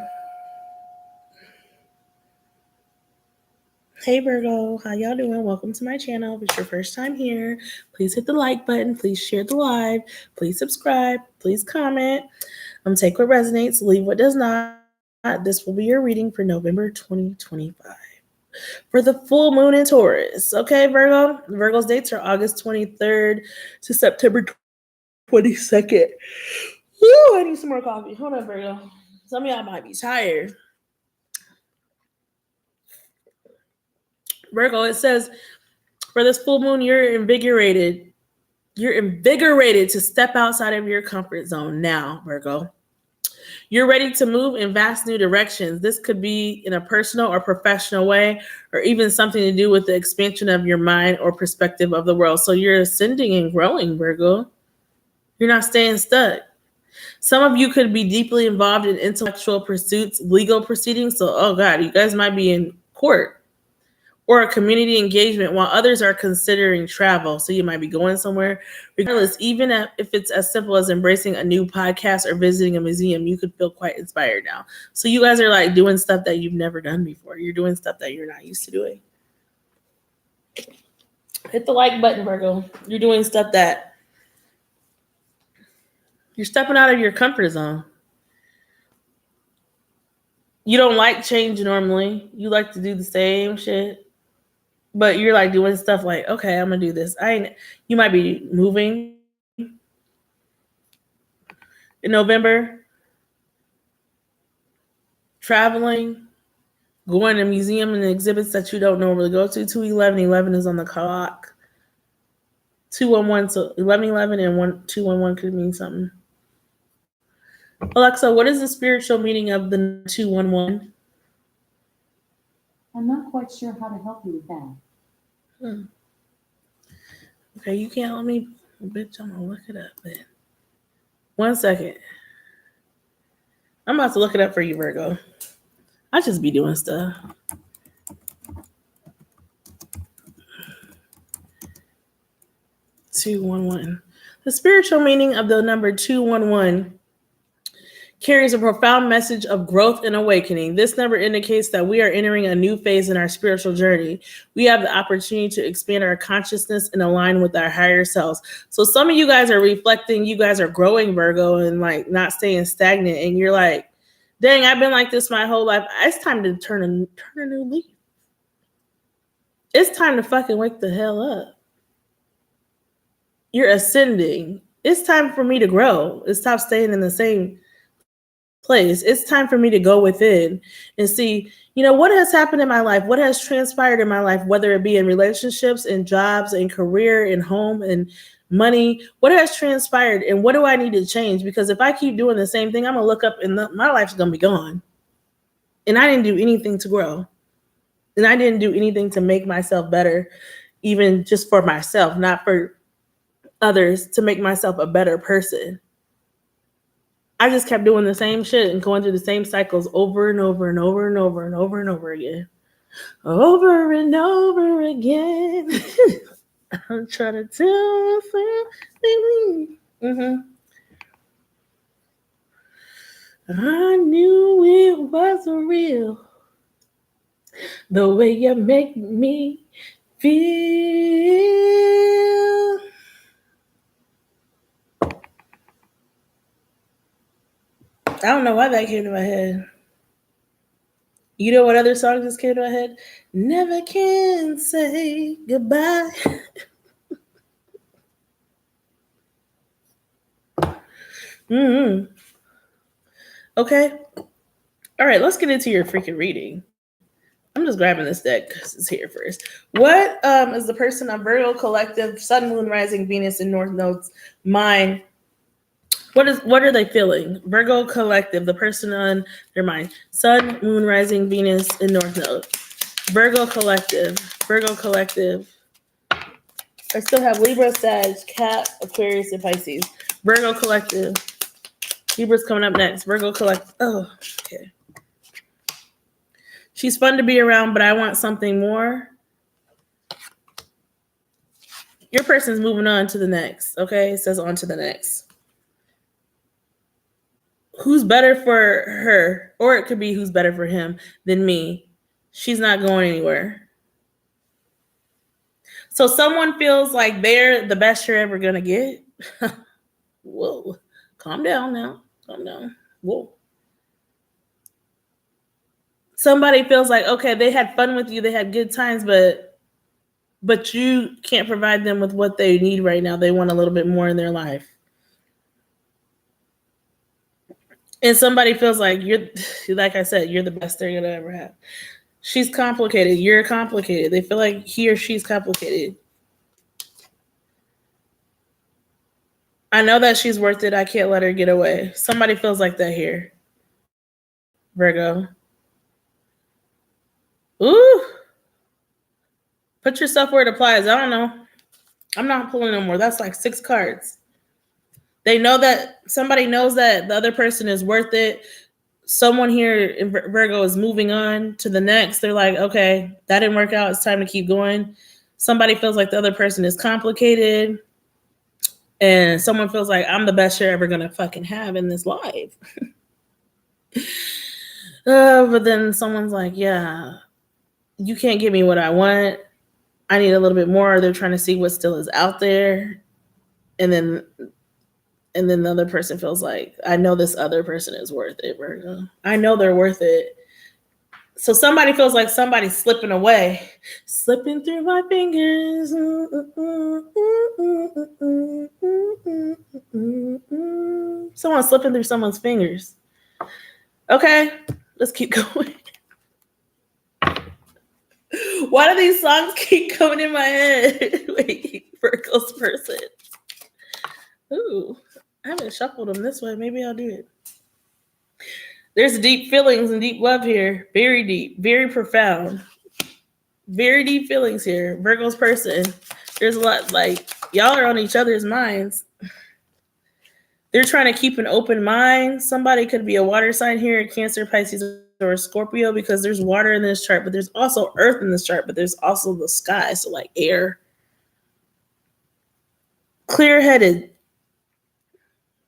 Hey Virgo, how y'all doing? Welcome to my channel. If it's your first time here, please hit the like button. Please share the live. Please subscribe. Please comment. Take what resonates, leave what does not. This will be your reading for November 2025. For the full moon in Taurus. Okay, Virgo? Virgo's dates are August 23rd to September 22nd. Woo, I need some more coffee. Hold on, Virgo. Some of y'all might be tired. Virgo, it says for this full moon, you're invigorated. You're invigorated to step outside of your comfort zone now, Virgo. You're ready to move in vast new directions. This could be in a personal or professional way, or even something to do with the expansion of your mind or perspective of the world. So you're ascending and growing, Virgo. You're not staying stuck. Some of you could be deeply involved in intellectual pursuits, legal proceedings. So, oh God, you guys might be in court or a community engagement, while others are considering travel. So you might be going somewhere. Regardless, even if it's as simple as embracing a new podcast or visiting a museum, you could feel quite inspired now. So you guys are like doing stuff that you've never done before. You're doing stuff that you're not used to doing. Hit the like button, Virgo. You're doing stuff that you're stepping out of your comfort zone. You don't like change normally. You like to do the same shit. But you're like doing stuff like, okay, I'm gonna do this. You might be moving in November, traveling, going to museum and exhibits that you don't normally go to. 211 is on the clock. 211, so 1111 and 211 could mean something. Alexa, what is the spiritual meaning of the 211? I'm not quite sure how to help you with that. Okay, you can't let me, bitch, I'm gonna look it up then. 1 second. I'm about to look it up for you, Virgo. I just be doing stuff. $211. The spiritual meaning of the number 211 carries a profound message of growth and awakening. This number indicates that we are entering a new phase in our spiritual journey. We have the opportunity to expand our consciousness and align with our higher selves. So some of you guys are reflecting, you guys are growing, Virgo, and like not staying stagnant. And you're like, dang, I've been like this my whole life. It's time to turn a new leaf. It's time to fucking wake the hell up. You're ascending. It's time for me to grow. It's stop staying in the same place. It's time for me to go within and see, what has happened in my life, what has transpired in my life, whether it be in relationships, in jobs, in career, in home, and money, what has transpired and what do I need to change? Because if I keep doing the same thing, I'm going to look up and my life's going to be gone. And I didn't do anything to grow. And I didn't do anything to make myself better, even just for myself, not for others, to make myself a better person. I just kept doing the same shit and going through the same cycles over and over and over and over and over and over again. Over and over again. I'm trying to tell something. I knew it was real. The way you make me feel. I don't know why that came to my head. You know what other song just came to my head? Never can say goodbye. Okay. All right, let's get into your freaking reading. I'm just grabbing this deck because it's here first. What is the person on Virgo Collective, Sun, Moon, Rising, Venus, and North Node's mind? What are they feeling? Virgo Collective, the person on their mind. Sun, Moon, Rising, Venus, and North Node. Virgo Collective. I still have Libra, Sag, Cat, Aquarius, and Pisces. Virgo Collective. Libra's coming up next. Virgo Collective. Oh, okay. She's fun to be around, but I want something more. Your person's moving on to the next, okay? It says on to the next. Who's better for her, or it could be who's better for him than me. She's not going anywhere. So someone feels like they're the best you're ever gonna get. Whoa, calm down now. Calm down. Whoa. Somebody feels like, okay, they had fun with you, they had good times, but you can't provide them with what they need right now. They want a little bit more in their life. And somebody feels like you're, like I said, you're the best they're gonna ever have. She's complicated. You're complicated. They feel like he or she's complicated. I know that she's worth it. I can't let her get away. Somebody feels like that here. Virgo. Ooh. Put yourself where it applies. I don't know. I'm not pulling no more. That's like 6 cards. They know that somebody knows that the other person is worth it. Someone here in Virgo is moving on to the next. They're like, okay, that didn't work out. It's time to keep going. Somebody feels like the other person is complicated. And someone feels like I'm the best you're ever going to fucking have in this life. But then someone's like, yeah, you can't give me what I want. I need a little bit more. They're trying to see what still is out there. And then the other person feels like, I know this other person is worth it, Virgo. I know they're worth it. So somebody feels like somebody's slipping away. Slipping through my fingers. Someone's slipping through someone's fingers. Okay, let's keep going. Why do these songs keep coming in my head? Wait, Virgo's person. Ooh, I haven't shuffled them this way. Maybe I'll do it. There's deep feelings and deep love here. Very deep, very profound. Very deep feelings here. Virgo's person. There's a lot, like, y'all are on each other's minds. They're trying to keep an open mind. Somebody could be a water sign here, Cancer, Pisces, or a Scorpio, because there's water in this chart, but there's also earth in this chart, but there's also the sky, so like air. Clear-headed,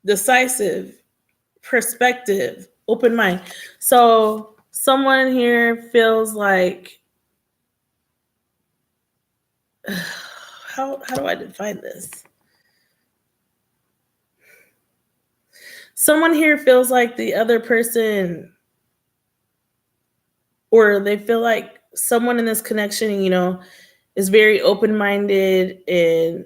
decisive, perspective, open mind. So someone here feels like, how do I define this? Someone here feels like the other person, or they feel like someone in this connection, you know, is very open-minded and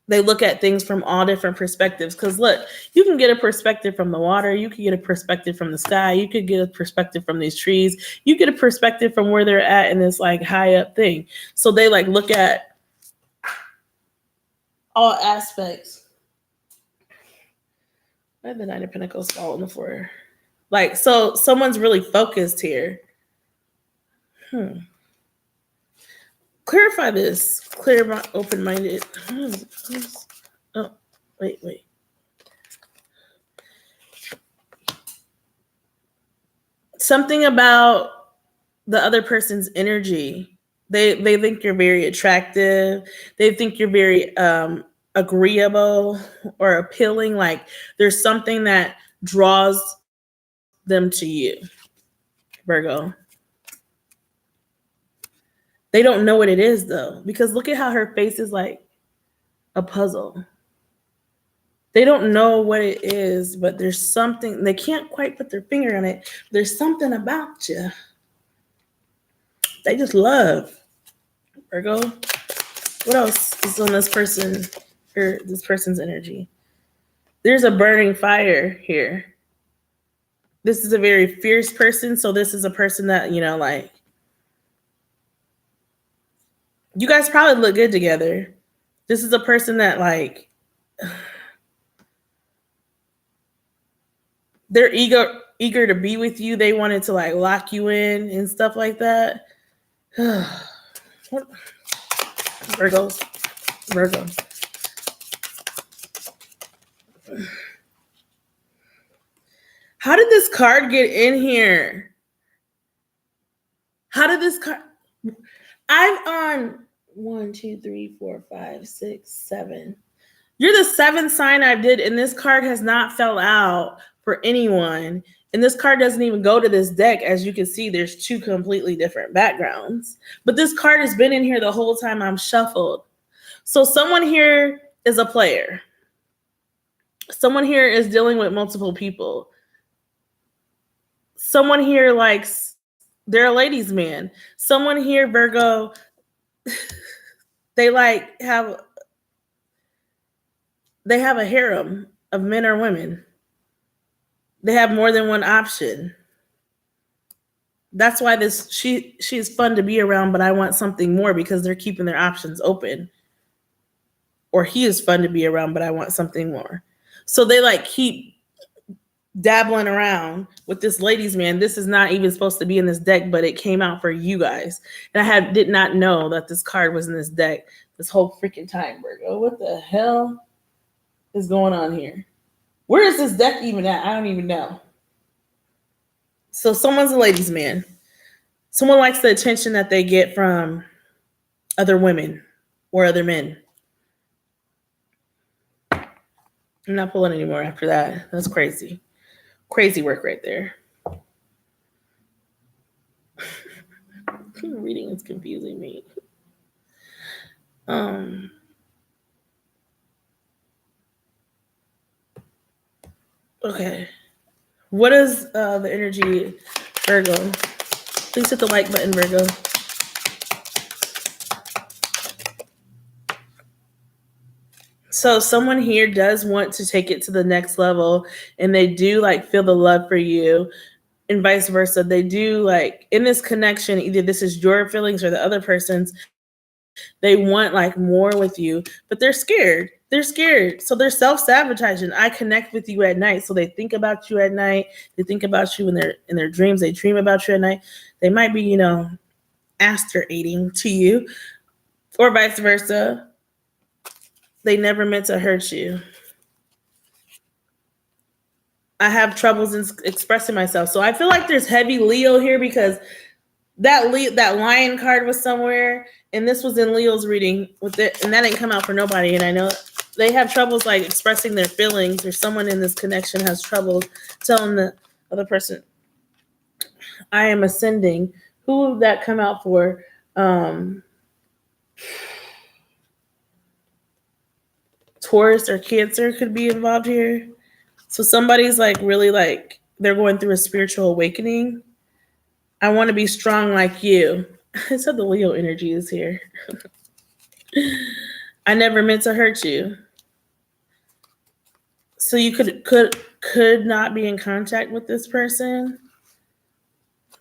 they look at things from all different perspectives. Because look, you can get a perspective from the water, you could get a perspective from the sky, you could get a perspective from these trees, you get a perspective from where they're at in this like high up thing. So they like look at all aspects. Why did the Nine of Pentacles fall on the floor? Like, so someone's really focused here. Clarify this. Clear, open-minded. Oh, wait. Something about the other person's energy. They think you're very attractive. They think you're very agreeable or appealing. Like there's something that draws them to you, Virgo. They don't know what it is though, because look at how her face is like a puzzle. They don't know what it is, but there's something, they can't quite put their finger on it. There's something about you. They just love. Virgo. What else is on this person or this person's energy? There's a burning fire here. This is a very fierce person. So this is a person that, you know, like, you guys probably look good together. This is a person that like, they're eager to be with you. They wanted to like lock you in and stuff like that. Virgo. How did this card get in here? How did this card? I'm on 1, 2, 3, 4, 5, 6, 7. You're the 7th sign I did, and this card has not fell out for anyone. And this card doesn't even go to this deck. As you can see, there's two completely different backgrounds. But this card has been in here the whole time I'm shuffled. So someone here is a player. Someone here is dealing with multiple people. Someone here likes, they're a ladies' man. Someone here, Virgo, they have a harem of men or women. They have more than one option. That's why she's fun to be around, but I want something more because they're keeping their options open. Or he is fun to be around, but I want something more. So they keep dabbling around with this ladies' man. This is not even supposed to be in this deck, but it came out for you guys. And I did not know that this card was in this deck this whole freaking time, Virgo. What the hell is going on here? Where is this deck even at? I don't even know. So someone's a ladies' man. Someone likes the attention that they get from other women or other men. I'm not pulling anymore after that. That's crazy. Crazy work right there. Reading is confusing me. Okay. What is the energy, Virgo? Please hit the like button, Virgo. So someone here does want to take it to the next level, and they do feel the love for you, and vice versa. They do in this connection, either this is your feelings or the other person's. They want more with you, but they're scared. They're scared. So they're self-sabotaging. I connect with you at night. So they think about you at night. They think about you in their dreams. They dream about you at night. They might be, aspirating to you, or vice versa. They never meant to hurt you. I have troubles in expressing myself. So I feel like there's heavy Leo here because that lion card was somewhere, and this was in Leo's reading with it, and that didn't come out for nobody. And I know they have troubles expressing their feelings, or someone in this connection has trouble telling the other person, I am ascending. Who would that come out for? Taurus or Cancer could be involved here. So somebody's really they're going through a spiritual awakening. I want to be strong like you. I said the Leo energy is here. I never meant to hurt you. So you could not be in contact with this person.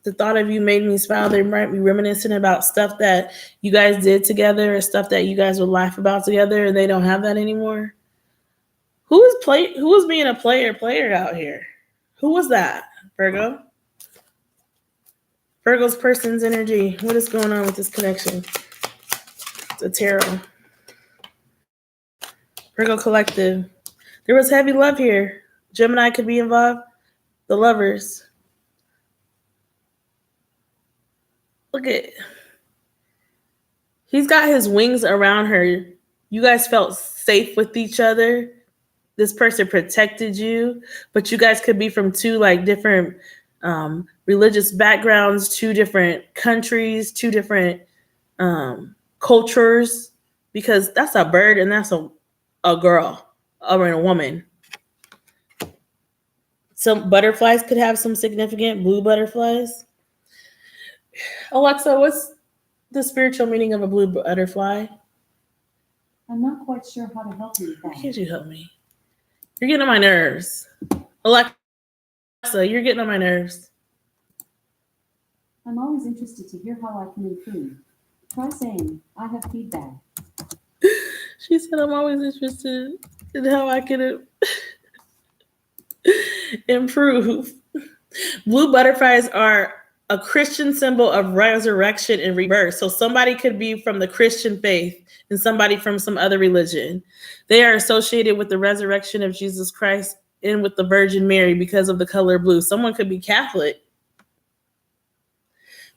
The thought of you made me smile. They might be reminiscent about stuff that you guys did together, or stuff that you guys would laugh about together, and they don't have that anymore. Who was being a player out here? Who was that, Virgo? Virgo's person's energy. What is going on with this connection? The tarot. Virgo collective. There was heavy love here. Gemini could be involved. The lovers. Look at. He's got his wings around her. You guys felt safe with each other. This person protected you, but you guys could be from two different religious backgrounds, two different countries, two different cultures, because that's a bird and that's a girl or a woman. Some butterflies could have some significant blue butterflies. Alexa, what's the spiritual meaning of a blue butterfly? I'm not quite sure how to help you with that. Why can't you help me? You're getting on my nerves. Alexa, you're getting on my nerves. I'm always interested to hear how I can improve. Try saying, I have feedback. She said, I'm always interested in how I can improve. Blue butterflies are a Christian symbol of resurrection and rebirth. So somebody could be from the Christian faith and somebody from some other religion. They are associated with the resurrection of Jesus Christ and with the Virgin Mary because of the color blue. Someone could be Catholic.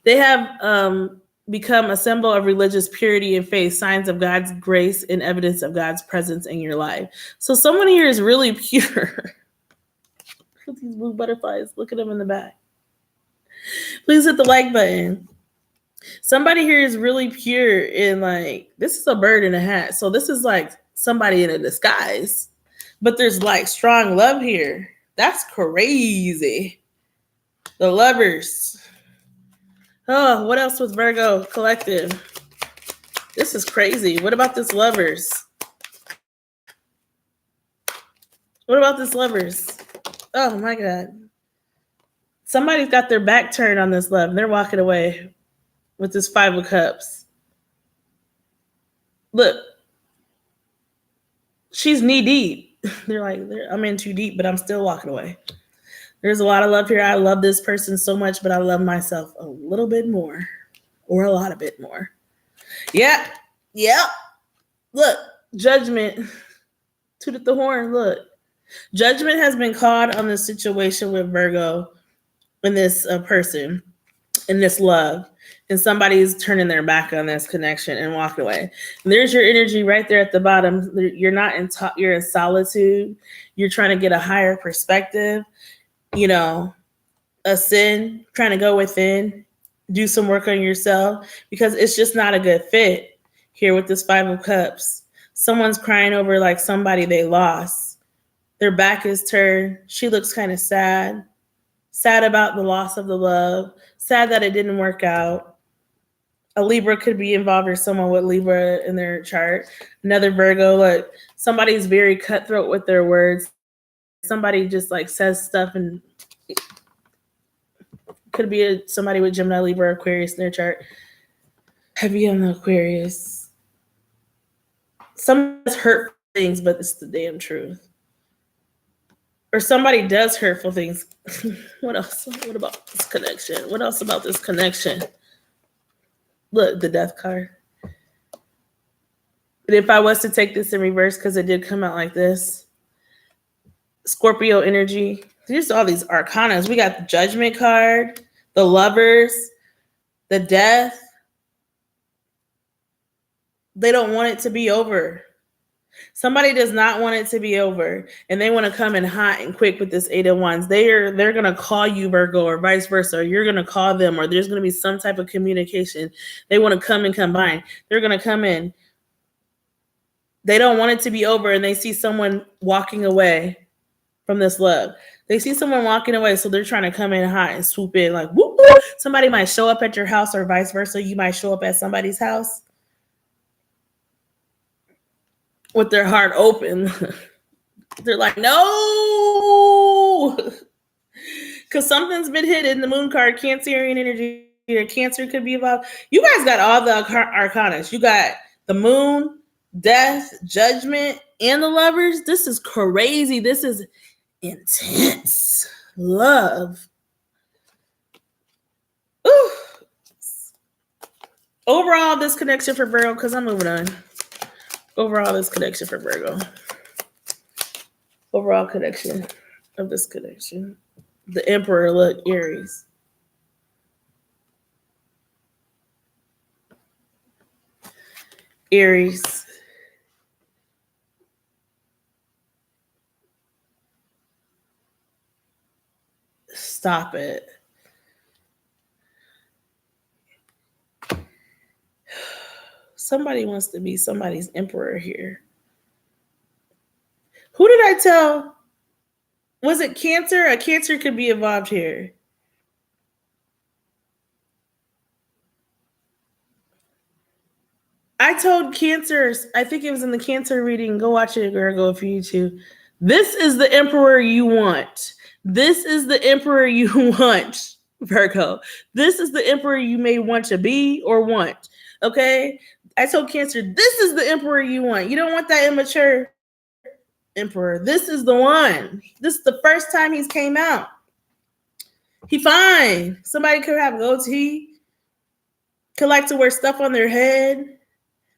They have become a symbol of religious purity and faith, signs of God's grace and evidence of God's presence in your life. So someone here is really pure. With these blue butterflies. Look at them in the back. Please hit the like button. Somebody here is really pure and like, this is a bird in a hat. So this is like somebody in a disguise. But there's like strong love here. That's crazy. The lovers. Oh, what else was Virgo collective? This is crazy. What about this lovers? What about this lovers? Oh my God. Somebody's got their back turned on this love and they're walking away with this 5 of Cups. Look, she's knee deep. They're like, I'm in too deep, but I'm still walking away. There's a lot of love here. I love this person so much, but I love myself a little bit more or a lot of bit more. Yep. Look, judgment. Tooted the horn. Look, judgment has been called on the situation with Virgo and this person and this love. And somebody's turning their back on this connection and walking away. And there's your energy right there at the bottom. You're not in you're in solitude. You're trying to get a higher perspective, ascend, trying to go within, do some work on yourself because it's just not a good fit here with this 5 of Cups. Someone's crying over like somebody they lost. Their back is turned. She looks kind of sad about the loss of the love, sad that it didn't work out. A Libra could be involved or someone with Libra in their chart. Another Virgo, like somebody's very cutthroat with their words. Somebody just like says stuff and could be somebody with Gemini, Libra, Aquarius in their chart. Heavy on the Aquarius. Some hurtful things, but it's the damn truth. Or somebody does hurtful things. What else? What about this connection? What else about this connection? Look, the Death card. And if I was to take this in reverse, because it did come out like this, Scorpio energy. There's all these arcanas. We got the Judgment card, the Lovers, the Death. They don't want it to be over. Somebody does not want it to be over, and they want to come in hot and quick with this 8 of Wands. They're going to call you, Virgo, or vice versa, or you're going to call them, or there's going to be some type of communication. They want to come and combine. They're going to come in. They don't want it to be over, and they see someone walking away from this love. They see someone walking away, so they're trying to come in hot and swoop in like, whoop, whoop. Somebody might show up at your house or vice versa. You might show up at somebody's house with their heart open. They're like, no, because something's been hidden. The Moon card, Cancerian energy, or Cancer could be involved. You guys got all the arcanas. You got the Moon, Death, Judgment, and the Lovers. This is crazy. This is intense love. Ooh. Overall, this connection for Virgo, because I'm moving on. Overall, this connection for Virgo. Overall connection of this connection. The Emperor, look, Aries. Aries. Stop it. Somebody wants to be somebody's emperor here. Who did I tell? Was it Cancer? A Cancer could be involved here. I told Cancer, I think it was in the Cancer reading. Go watch it, Virgo, if you need to. This is the emperor you want. This is the emperor you want, Virgo. This is the emperor you may want to be or want. Okay? I told Cancer, this is the emperor you want. You don't want that immature emperor. This is the one. This is the first time he's came out. He fine. Somebody could have a goatee, could like to wear stuff on their head.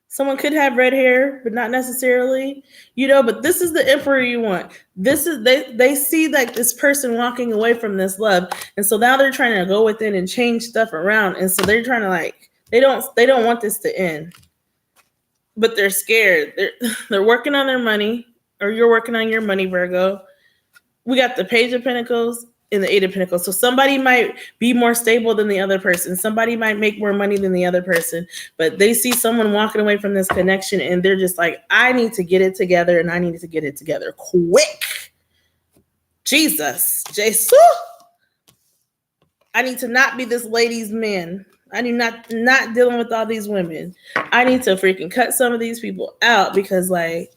Someone could have red hair, but not necessarily, but this is the emperor you want. This is they see like this person walking away from this love. And so now they're trying to go within and change stuff around. And so they're trying to they don't want this to end. But they're scared. They're working on their money, or you're working on your money, Virgo. we got the Page of Pentacles and the Eight of Pentacles. So somebody might be more stable than the other person. Somebody might make more money than the other person, but they see someone walking away from this connection and they're just like, I need to get it together and I need to get it together quick. Jesus. Jesus. I need to not be this lady's man. I need not dealing with all these women. I need to freaking cut some of these people out because like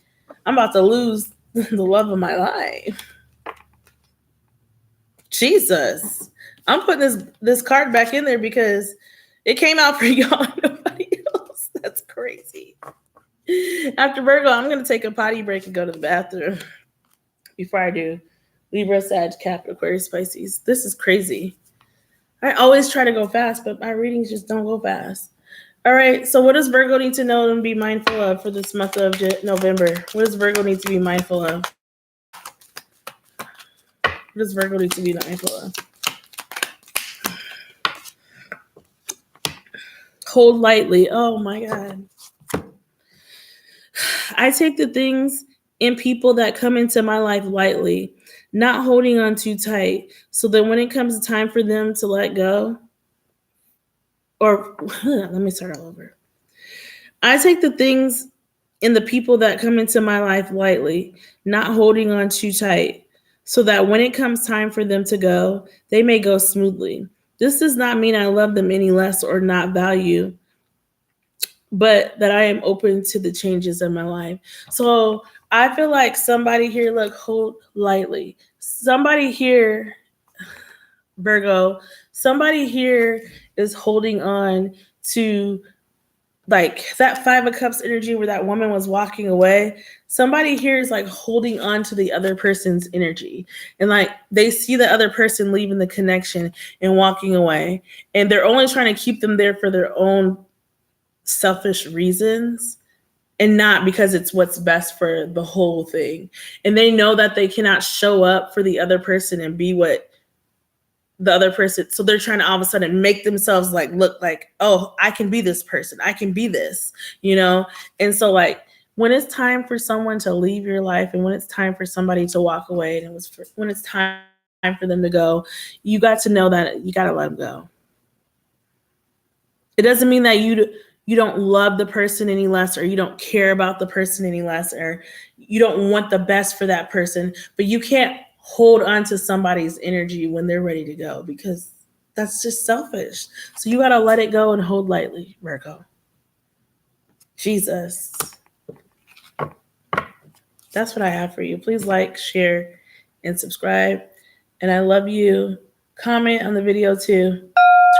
I'm about to lose the love of my life. Jesus. I'm putting this card back in there because it came out for y'all, nobody else. That's crazy. After Virgo, I'm going to take a potty break and go to the bathroom. Before I do, Libra, Sag, Capricorn, Aquarius, Pisces. This is crazy. I always try to go fast, but my readings just don't go fast. All right, so what does Virgo need to know and be mindful of for this month of November? What does Virgo need to be mindful of? What does Virgo need to be mindful of? Hold lightly. Oh my God. I take the things and people that come into my life lightly, not holding on too tight, so that when it comes time for them to let go, or let me start all over. I take the things and the people that come into my life lightly, not holding on too tight, so that when it comes time for them to go, they may go smoothly. This does not mean I love them any less or not value, but that I am open to the changes in my life. So I feel like somebody here, look, hold lightly. Somebody here, Virgo, somebody here is holding on to like that Five of Cups energy where that woman was walking away. Somebody here is like holding on to the other person's energy, and like they see the other person leaving the connection and walking away, and they're only trying to keep them there for their own selfish reasons and not because it's what's best for the whole thing. And they know that they cannot show up for the other person and be what the other person, so they're trying to all of a sudden make themselves like look like, oh, I can be this person, I can be this, you know. And so like when it's time for someone to leave your life and when it's time for somebody to walk away and when it's time for them to go, you got to know that you got to let them go. It doesn't mean that you don't love the person any less, or you don't care about the person any less, or you don't want the best for that person, but you can't hold on to somebody's energy when they're ready to go, because that's just selfish. So you got to let it go and hold lightly, Virgo. Jesus. That's what I have for you. Please like, share, and subscribe. And I love you. Comment on the video too.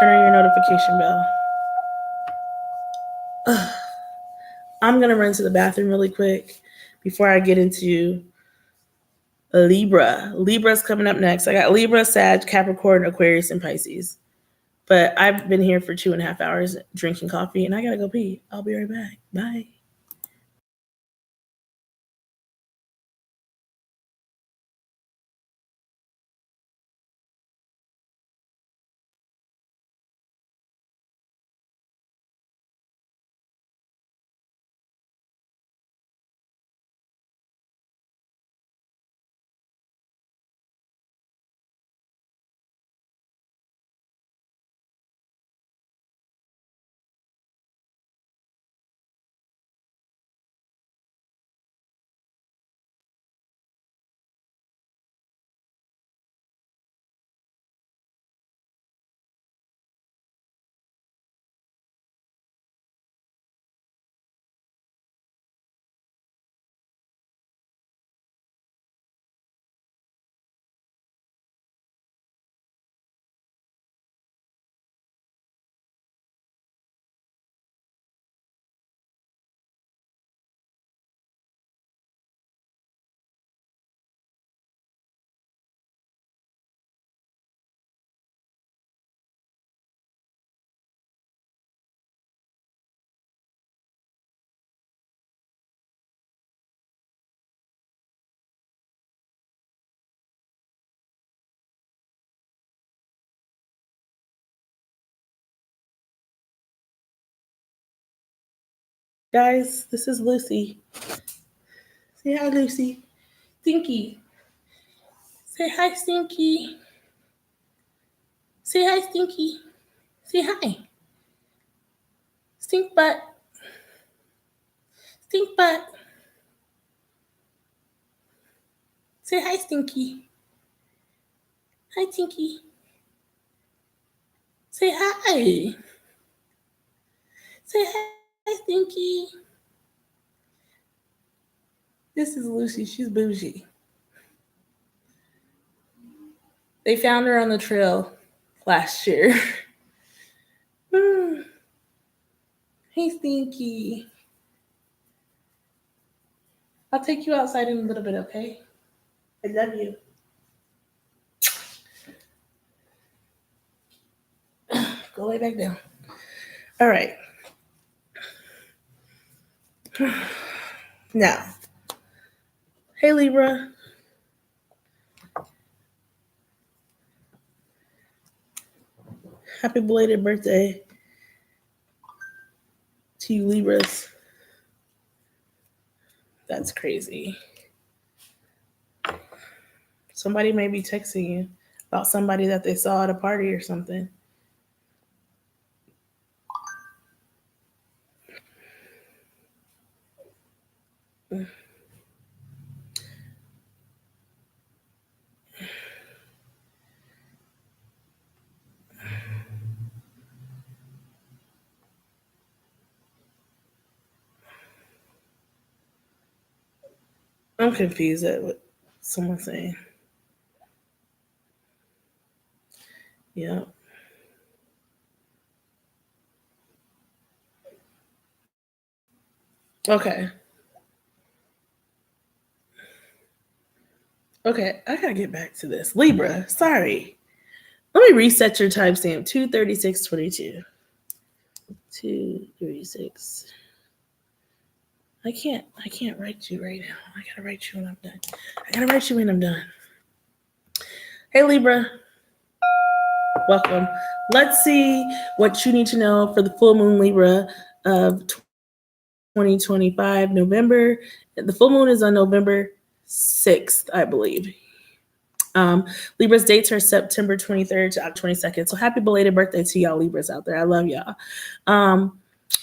Turn on your notification bell. I'm going to run to the bathroom really quick before I get into Libra. Libra's coming up next. I got Libra, Sag, Capricorn, Aquarius, and Pisces. But I've been here for 2.5 hours drinking coffee, and I got to go pee. I'll be right back. Bye. Guys, this is Lucy. Say hi, Lucy. Stinky. Say hi, Stinky. Say hi, Stinky. Say hi. Stink butt. Stink butt. Say hi, Stinky. Hi, Stinky. Say hi. Say hi, Stinky. This is Lucy. She's bougie. They found her on the trail last year. Hey, Stinky. I'll take you outside in a little bit, okay? I love you. Go lay back down. All right. Now, hey, Libra. Happy belated birthday to you, Libras. That's crazy. Somebody may be texting you about somebody that they saw at a party or something. I'm confused at what someone's saying. Yeah. Okay. Okay, I gotta get back to this. Libra, sorry. Let me reset your timestamp. 2:36:22. 2:36. I can't write you right now. I gotta write you when I'm done. I gotta write you when I'm done. Hey Libra, welcome. Let's see what you need to know for the full moon Libra of 2025 November. The full moon is on November 6th, I believe. Libra's dates are September 23rd to October 22nd. So happy belated birthday to y'all Libras out there. I love y'all.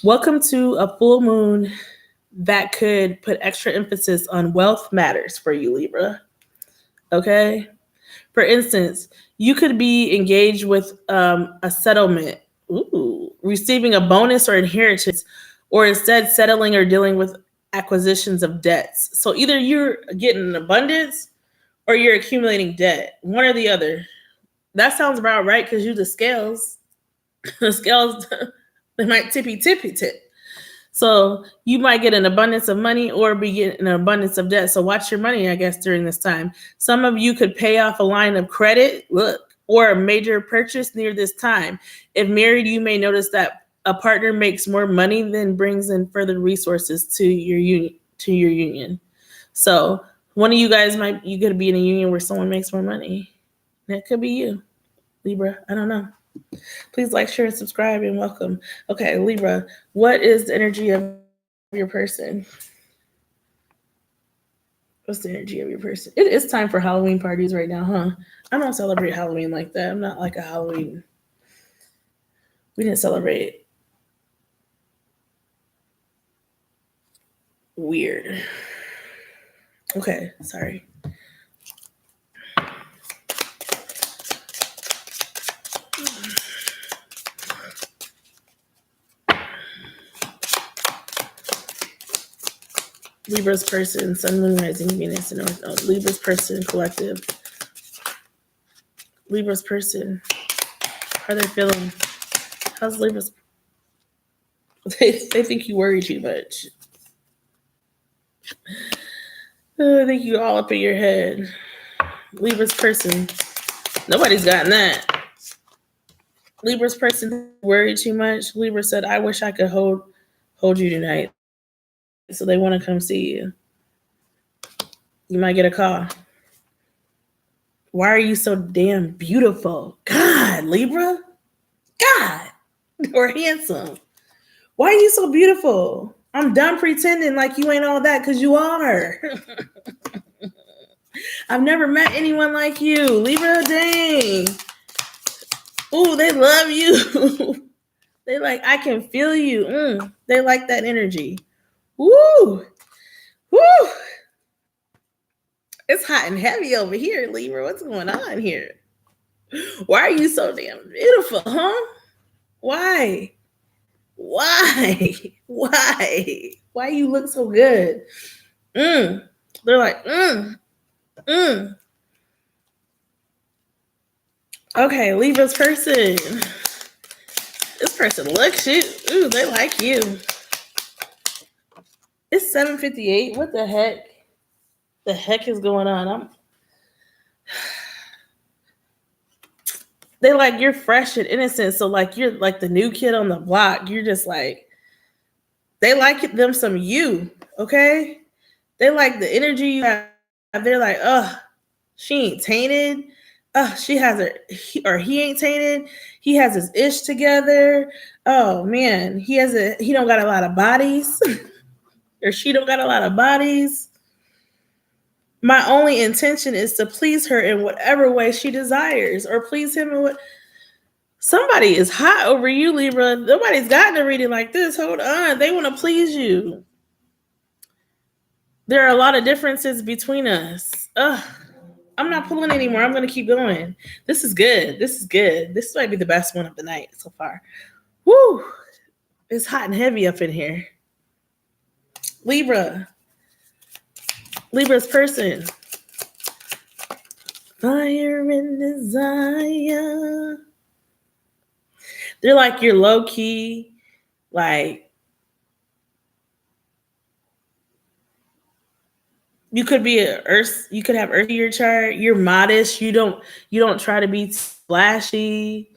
Welcome to a full moon that could put extra emphasis on wealth matters for you, Libra. Okay? For instance, you could be engaged with a settlement, receiving a bonus or inheritance, or instead settling or dealing with acquisitions of debts. So either you're getting an abundance or you're accumulating debt, one or the other. That sounds about right because you the scales. The scales, they might tippy tip. So you might get an abundance of money or be getting an abundance of debt. So watch your money, I guess, during this time. Some of you could pay off a line of credit, or a major purchase near this time. If married, you may notice that a partner makes more money than brings in further resources to your union. So one of you guys you could be in a union where someone makes more money. That could be you, Libra. I don't know. Please like, share, and subscribe, and welcome. Okay, Libra, what is the energy of your person? What's the energy of your person? It is time for Halloween parties right now, huh? I don't celebrate Halloween like that. I'm not like a Halloween. We didn't celebrate. Weird. Okay, sorry. Libra's person, Sun, Moon, Rising, Venus, and North Node. Libra's person, collective. Libra's person. How are they feeling? How's Libra's? They think you worry too much. I think you all up in your head. Libra's person. Nobody's gotten that. Libra's person worried too much. Libra said, I wish I could hold you tonight. So they want to come see you. You might get a call. Why are you so damn beautiful? God, Libra? God. Or handsome. Why are you so beautiful? I'm done pretending like you ain't all that because you are. I've never met anyone like you. Libra, dang. Ooh, they love you. They like, I can feel you. They like that energy. Woo! Woo! It's hot and heavy over here, Libra. What's going on here? Why are you so damn beautiful, huh? Why? Why? Why you look so good? They're like, mm. Okay, Libra's person. This person looks you. Ooh, they like you. It's 7:58. What the heck? The heck is going on? They like you're fresh and innocent. So like you're like the new kid on the block. You're just like they like them some you. Okay, they like the energy you have. They're like, she ain't tainted. She has her, he ain't tainted. He has his ish together. Oh man, he don't got a lot of bodies, or she don't got a lot of bodies. My only intention is to please her in whatever way she desires, or please him in what. Somebody is hot over you, Libra. Nobody's gotten a reading like this. Hold on, they want to please you. There are a lot of differences between us. I'm not pulling anymore. I'm going to keep going. This is good. This might be the best one of the night so far. Woo! It's hot and heavy up in here. Libra's person. Fire and desire. They're like you're low key, like you could be you could have earth in your chart. You're modest. You don't try to be flashy.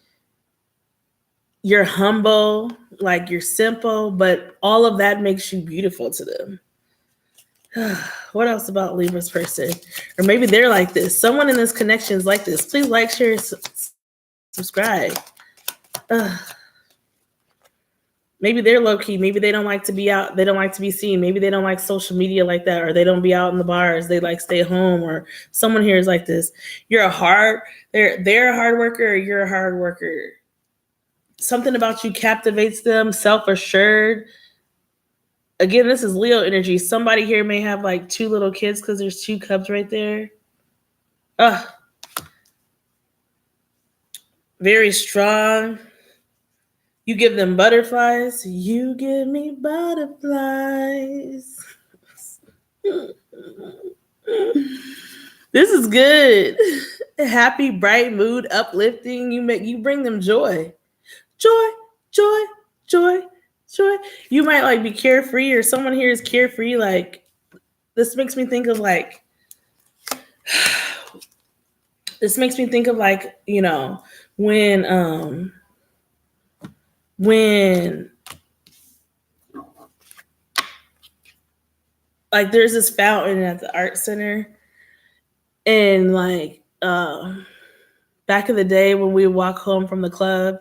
You're humble, like you're simple, but all of that makes you beautiful to them. What else about Libra's person? Or maybe they're like this. Someone in this connection is like this. Please like, share, subscribe. Maybe they're low key. Maybe they don't like to be out. They don't like to be seen. Maybe they don't like social media like that, or they don't be out in the bars. They like stay home. Or someone here is like this. They're a hard worker, or you're a hard worker. Something about you captivates them, self-assured. Again, this is Leo energy. Somebody here may have like 2 little kids because there's 2 cubs right there. Very strong. You give them butterflies. You give me butterflies. This is good. Happy, bright mood, uplifting. You bring them joy. Joy. You might like be carefree, or someone here is carefree. Like this makes me think of like when like there's this fountain at the art center, and like back in the day when we would walk home from the club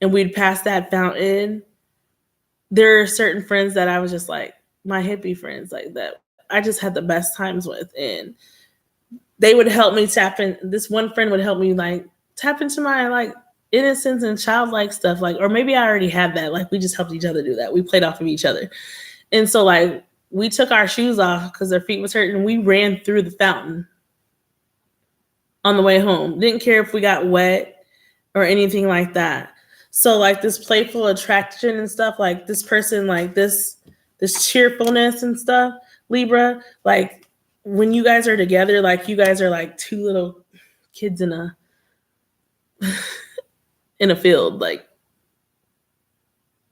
and we'd pass that fountain, there are certain friends that I was just like my hippie friends like that I just had the best times with, and they would help me tap in. This one friend would help me like tap into my like innocence and childlike stuff, like, or maybe I already had that. Like we just helped each other do that. We played off of each other. And so like we took our shoes off because their feet was hurting, and we ran through the fountain on the way home. Didn't care if we got wet or anything like that. So like this playful attraction and stuff, like this person, like this cheerfulness and stuff, Libra, like when you guys are together, like you guys are like 2 little kids in a field. Like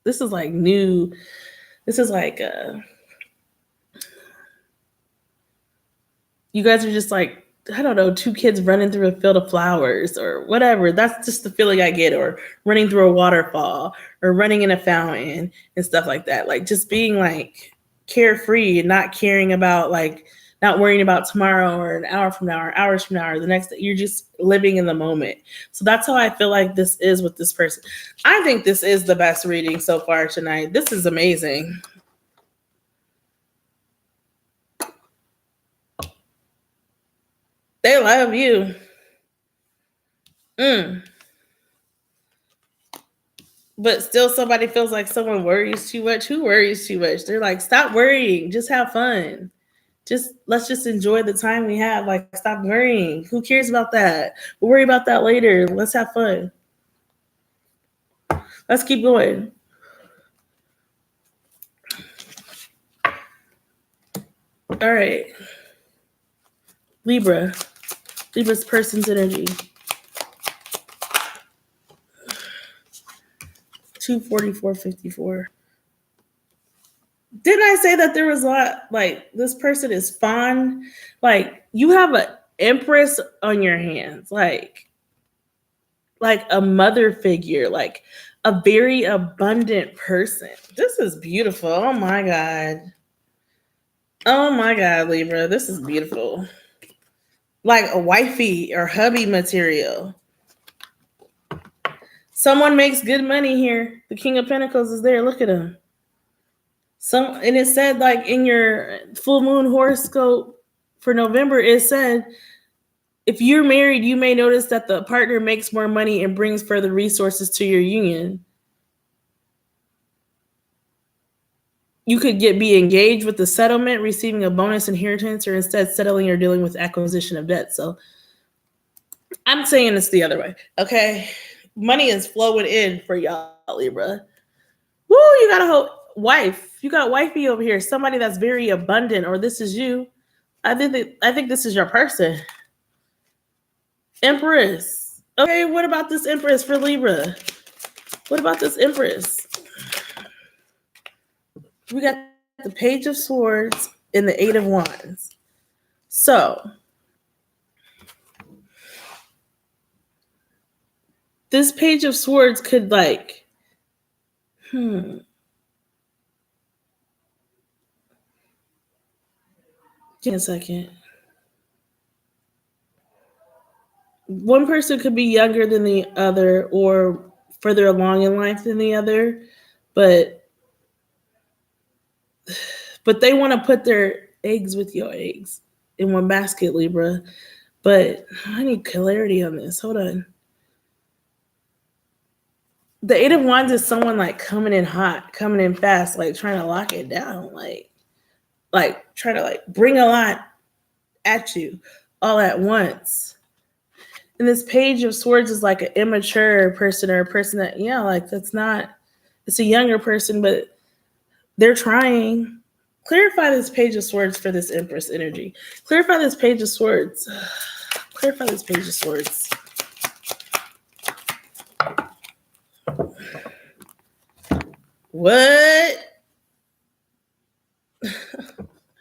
this is like new. This is like you guys are just like, I don't know, 2 kids running through a field of flowers or whatever. That's just the feeling I get. Or running through a waterfall, or running in a fountain and stuff like that. Like just being like carefree and not caring about like, not worrying about tomorrow or an hour from now or hours from now or the next day. You're just living in the moment. So that's how I feel like this is with this person. I think this is the best reading so far tonight. This is amazing. They love you. Mm. But still somebody feels like someone worries too much. Who worries too much? They're like, stop worrying. Just have fun. Let's just enjoy the time we have. Like, stop worrying. Who cares about that? We'll worry about that later. Let's have fun. Let's keep going. All right. Libra. Libra's person's energy. 244.54. Didn't I say that there was a lot, like, this person is fond? Like, you have an empress on your hands. Like a mother figure, like a very abundant person. This is beautiful. Oh my God. Oh my God, Libra. This is beautiful. Like a wifey or hubby material. Someone makes good money here. The King of Pentacles is there. Look at him. And it said, like, in your full moon horoscope for November, it said, if you're married, you may notice that the partner makes more money and brings further resources to your union. You could be engaged with the settlement, receiving a bonus inheritance, or instead settling or dealing with acquisition of debt. So I'm saying it's the other way. Okay. Money is flowing in for y'all, Libra. Woo, you got a wife. You got wifey over here. Somebody that's very abundant, or this is you. I think this is your person. Empress. Okay, what about this Empress for Libra? What about this Empress? We got the Page of Swords and the Eight of Wands. So this Page of Swords could, like, give me a second. One person could be younger than the other or further along in life than the other, but they want to put their eggs with your eggs in one basket, Libra. But I need clarity on this. Hold on. The Eight of Wands is someone, like, coming in hot, coming in fast, like trying to lock it down, like trying to, like, bring a lot at you all at once. And this Page of Swords is like an immature person, or a person that, like, that's not, it's a younger person, but they're trying. Clarify this Page of Swords for this Empress energy. Clarify this Page of Swords. Clarify this Page of Swords. What?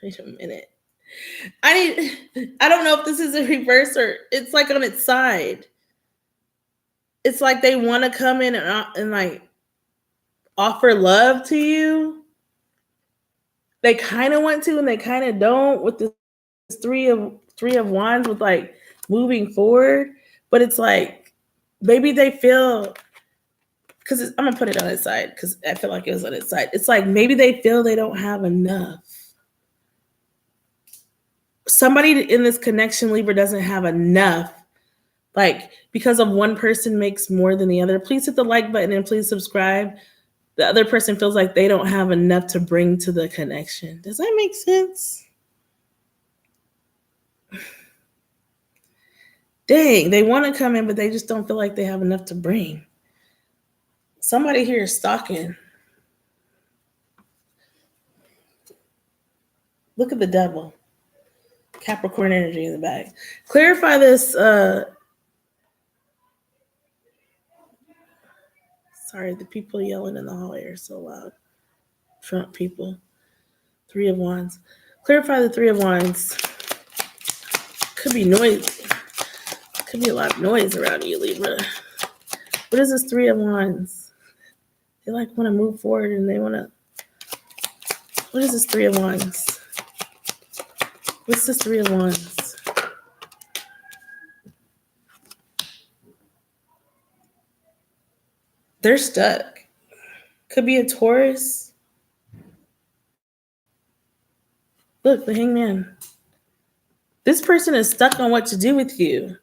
Wait a minute. I don't know if this is a reverse or it's like on its side. It's like they want to come in and like offer love to you. They kind of want to and they kind of don't, with this three of wands, with, like, moving forward. But it's like maybe they feel, because I'm gonna put it on its side because I feel like it was on its side. It's like maybe they feel they don't have enough. Somebody in this connection, Libra, doesn't have enough. Like, because of one person makes more than the other. Please hit the like button and please subscribe. The other person feels like they don't have enough to bring to the connection. Does that make sense? Dang, they want to come in, but they just don't feel like they have enough to bring. Somebody here is stalking. Look at the devil. Capricorn energy in the back. Clarify this. Sorry, the people yelling in the hallway are so loud. Trump people. Three of Wands. Clarify the Three of Wands. Could be noise. Could be a lot of noise around you, Libra. What is this Three of Wands? They, like, want to move forward and they want to. What is this Three of Wands? What's this Three of Wands? They're stuck. Could be a Taurus. Look, the Hangman. This person is stuck on what to do with you.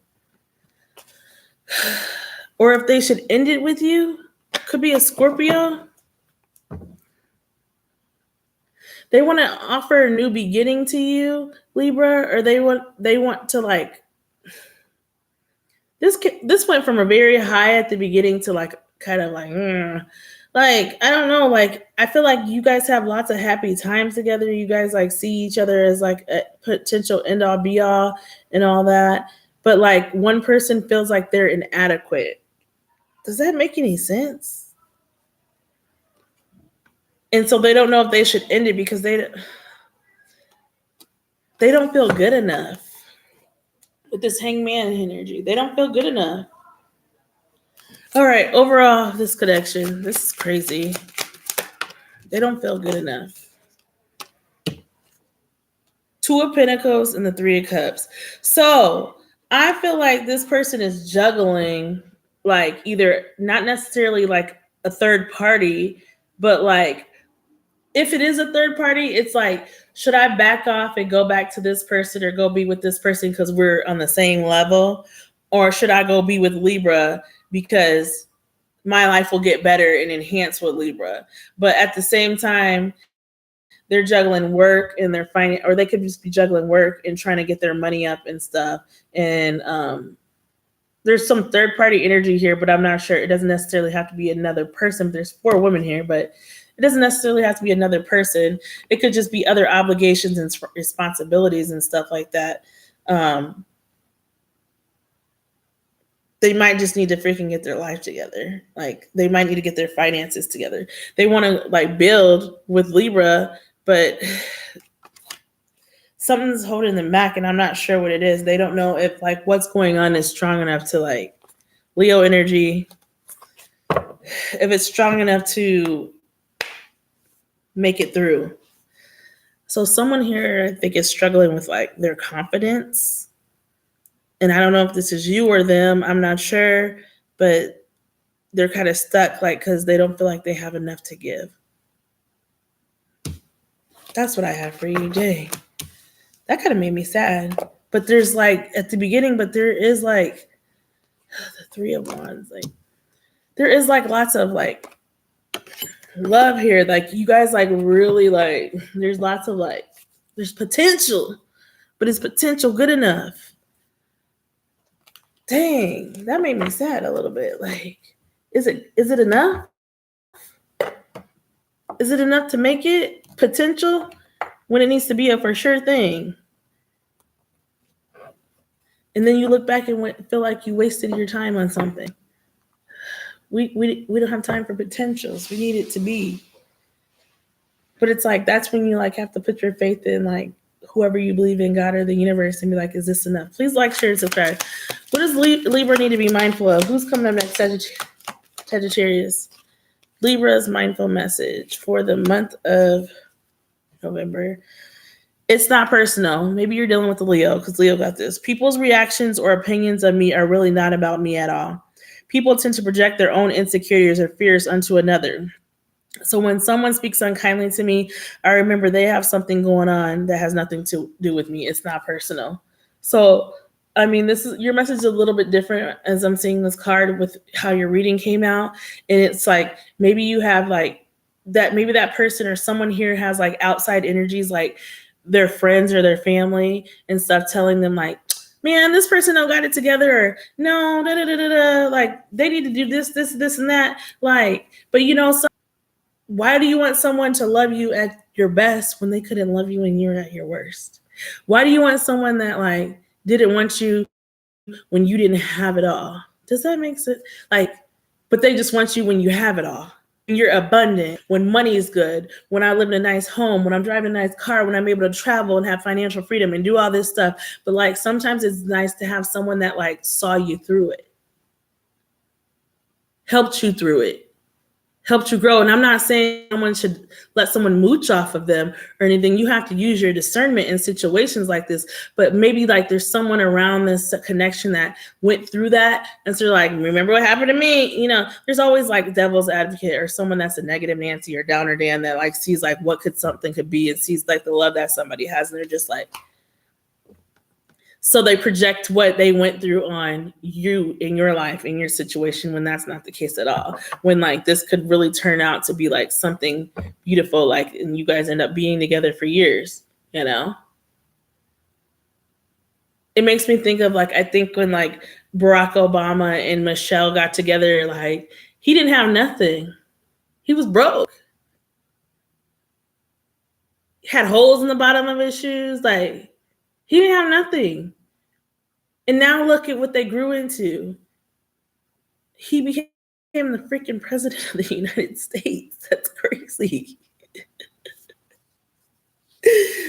Or if they should end it with you, could be a Scorpio. They want to offer a new beginning to you, Libra, or they want to like this went from a very high at the beginning to like kind of like like I don't know, like I feel like you guys have lots of happy times together. You guys like see each other as like a potential end all be all and all that. But like one person feels like they're inadequate. Does that make any sense? And so they don't know if they should end it because they don't feel good enough with this hangman energy. They don't feel good enough. All right, overall, this connection, this is crazy. They don't feel good enough. Two of Pentacles and the Three of Cups. So I feel like this person is juggling, like either not necessarily like a third party, but like if it is a third party, it's like, should I back off and go back to this person or go be with this person because we're on the same level? Or should I go be with Libra because my life will get better and enhance with Libra? But at the same time, they're juggling work and they're finding, or they could just be juggling work and trying to get their money up and stuff. And there's some third party energy here, but I'm not sure. It doesn't necessarily have to be another person. There's 4 women here, but it doesn't necessarily have to be another person. It could just be other obligations and responsibilities and stuff like that. They might just need to freaking get their life together. Like they might need to get their finances together. They want to like build with Libra, but something's holding them back and I'm not sure what it is. They don't know if like what's going on is strong enough to like Leo energy, if it's strong enough to make it through. So someone here, I think, is struggling with like their confidence. And I don't know if this is you or them. I'm not sure, but they're kind of stuck like because they don't feel like they have enough to give. That's what I have for you, Jay. That kind of made me sad. But there's like at the beginning, but there is like the Three of Wands. Like there is like lots of like love here. Like you guys like really like there's lots of like there's potential, but is potential good enough? Dang, that made me sad a little bit. Like, is it enough? Is it enough to make it potential when it needs to be a for sure thing? And then you look back and feel like you wasted your time on something. We don't have time for potentials. We need it to be. But it's like that's when you like have to put your faith in like whoever you believe in, God or the universe, and be like, is this enough? Please like, share, and subscribe. What does Libra need to be mindful of? Who's coming up next? Sagittarius. Libra's mindful message for the month of November. It's not personal. Maybe you're dealing with the Leo because Leo got this. People's reactions or opinions of me are really not about me at all. People tend to project their own insecurities or fears onto another. So when someone speaks unkindly to me, I remember they have something going on that has nothing to do with me. It's not personal. So, I mean, this is your message is a little bit different as I'm seeing this card with how your reading came out. And it's like, maybe you have like that, maybe that person or someone here has like outside energies, like their friends or their family and stuff telling them like, man, this person don't got it together, or no, like they need to do this, and that. Like, but you know, why do you want someone to love you at your best when they couldn't love you when you're at your worst? Why do you want someone that like didn't want you when you didn't have it all? Does that make sense? Like, but they just want you when you have it all. When you're abundant, when money is good, when I live in a nice home, when I'm driving a nice car, when I'm able to travel and have financial freedom and do all this stuff. But like sometimes it's nice to have someone that like saw you through it, helped you through it, helped you grow. And I'm not saying someone should let someone mooch off of them or anything. You have to use your discernment in situations like this. But maybe like there's someone around this connection that went through that. And so like, remember what happened to me? You know, there's always like devil's advocate or someone that's a negative Nancy or downer Dan that like sees like what something could be and sees like the love that somebody has. And they're just like, So they project what they went through on you in your life, in your situation, when that's not the case at all. When like this could really turn out to be like something beautiful, like, and you guys end up being together for years, you know? It makes me think of like, I think when like Barack Obama and Michelle got together, like he didn't have nothing. He was broke. He had holes in the bottom of his shoes. Like he didn't have nothing. And now look at what they grew into. He became the freaking president of the United States. That's crazy.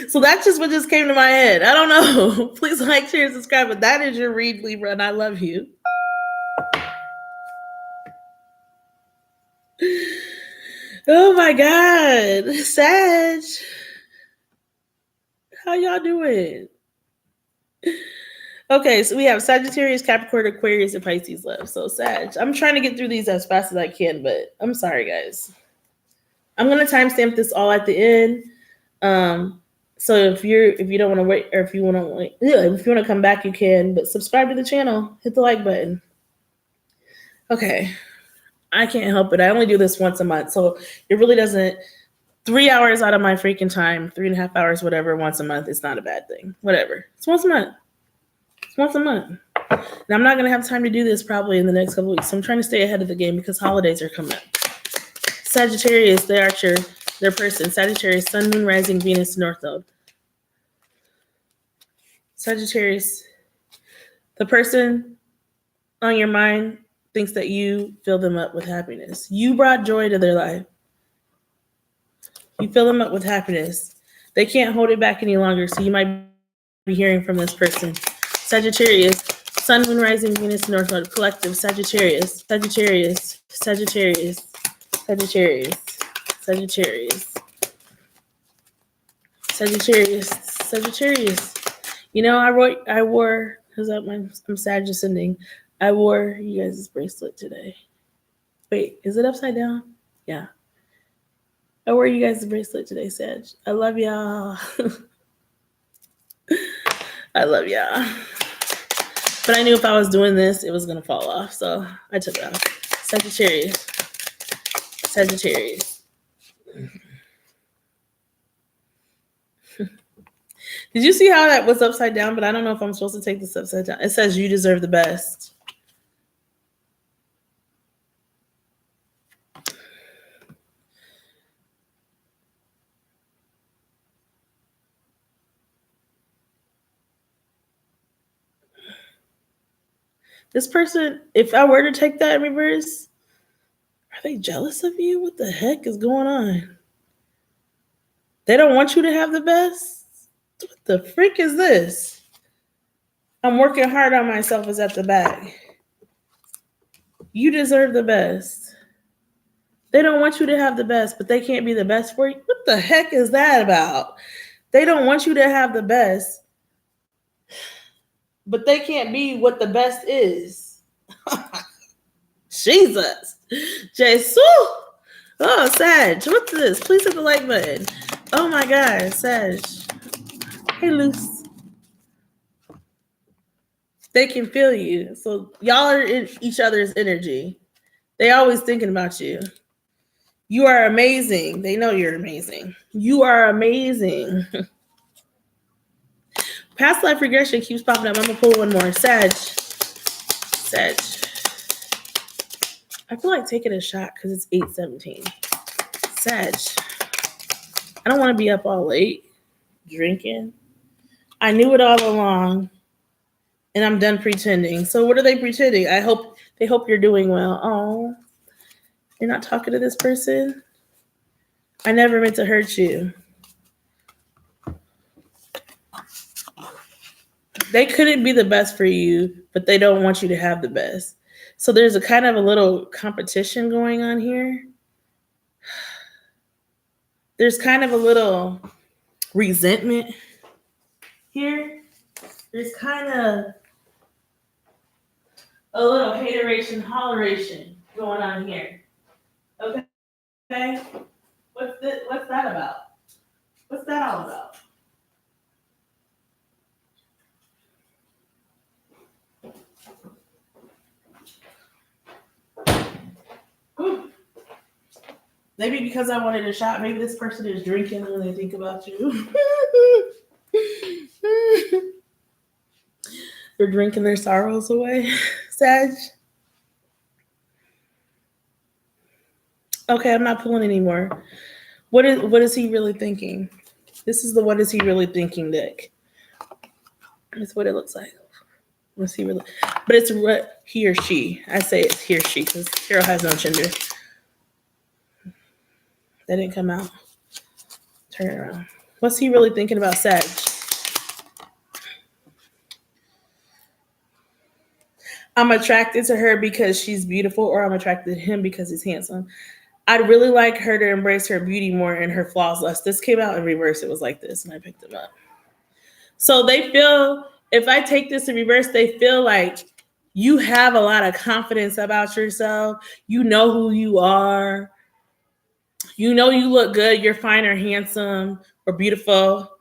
So that's just what just came to my head. I don't know. Please like, share, and subscribe. But that is your read, Libra, and I love you. Oh my God. Sag. How y'all doing? Okay, so we have Sagittarius, Capricorn, Aquarius, and Pisces left. So Sag. I'm trying to get through these as fast as I can, but I'm sorry, guys. I'm gonna timestamp this all at the end. So if you don't want to wait, or if you want to wait, if you want to come back, you can. But subscribe to the channel, hit the like button. Okay, I can't help it. I only do this once a month, so it really doesn't. 3 hours out of my freaking time, 3.5 hours, whatever, once a month, it's not a bad thing. Whatever, it's once a month. It's once a month. And I'm not gonna have time to do this probably in the next couple weeks. So I'm trying to stay ahead of the game because holidays are coming up. Sagittarius, the archer, their person. Sagittarius, Sun, Moon, Rising, Venus, North Node. Sagittarius, the person on your mind thinks that you fill them up with happiness. You brought joy to their life. You fill them up with happiness. They can't hold it back any longer, so you might be hearing from this person. Sagittarius, Sun, Moon, Rising, Venus, North Node, collective. Sagittarius, Sagittarius, Sagittarius, Sagittarius, Sagittarius, Sagittarius, Sagittarius. You know, I wore, because I'm Sag ascending. I wore you guys' bracelet today. Wait, is it upside down? Yeah. I wore you guys' bracelet today, Sag. I love y'all. I love y'all. But I knew if I was doing this, it was going to fall off. So I took it off. Sagittarius. Sagittarius. Did you see how that was upside down? But I don't know if I'm supposed to take this upside down. It says you deserve the best. This person, if I were to take that in reverse, are they jealous of you? What the heck is going on? They don't want you to have the best? What the frick is this? I'm working hard on myself is at the back. You deserve the best. They don't want you to have the best, but they can't be the best for you. What the heck is that about? They don't want you to have the best, but they can't be what the best is. Jesus. Jesus. Oh, Sag. What's this? Please hit the like button. Oh my God, Sag. Hey, Luce. They can feel you. So y'all are in each other's energy. They always thinking about you. You are amazing. They know you're amazing. You are amazing. Past life regression keeps popping up. I'm going to pull one more. Sag. Sag. I feel like taking a shot because it's 8:17. Sag. I don't want to be up all late drinking. I knew it all along. And I'm done pretending. So what are they pretending? They hope you're doing well. Oh, you're not talking to this person? I never meant to hurt you. They couldn't be the best for you, but they don't want you to have the best. So there's a kind of a little competition going on here. There's kind of a little resentment here. There's kind of a little hateration, holleration going on here. Okay? What's that about? What's that all about? Maybe because I wanted a shot. Maybe this person is drinking when they think about you. They're drinking their sorrows away. Sag. Okay, I'm not pulling anymore. What is he really thinking? This is the what is he really thinking deck. That's what it looks like. Let's see really, but it's what he or she. I say it's he or she because tarot has no gender. That didn't come out. Turn it around. What's he really thinking about Sag? I'm attracted to her because she's beautiful, or I'm attracted to him because he's handsome. I'd really like her to embrace her beauty more and her flaws less. This came out in reverse. It was like this, and I picked them up. So they feel, if I take this in reverse, they feel like you have a lot of confidence about yourself. You know who you are. You know you look good. You're fine or handsome or beautiful.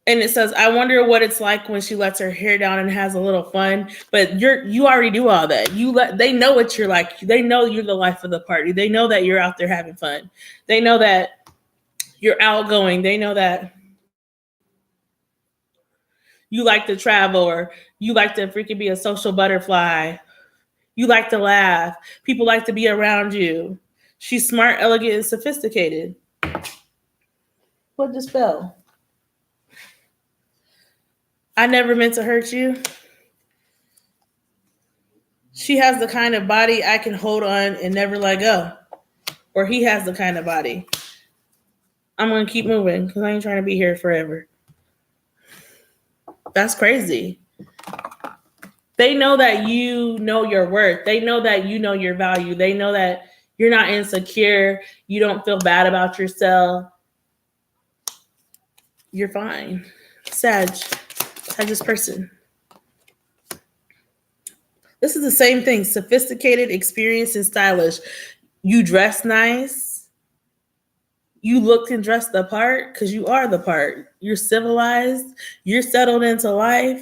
And it says, I wonder what it's like when she lets her hair down and has a little fun. But you already do all that. They know what you're like. They know you're the life of the party. They know that you're out there having fun. They know that you're outgoing. They know that you like to travel, or you like to freaking be a social butterfly. You like to laugh. People like to be around you. She's smart, elegant, and sophisticated. What just fell? I never meant to hurt you. She has the kind of body I can hold on and never let go. Or he has the kind of body. I'm going to keep moving because I ain't trying to be here forever. That's crazy. They know that you know your worth. They know that you know your value. They know that you're not insecure. You don't feel bad about yourself. You're fine. Sagittarius person. This is the same thing. Sophisticated, experienced, and stylish. You dress nice. You look and dress the part because you are the part. You're civilized. You're settled into life.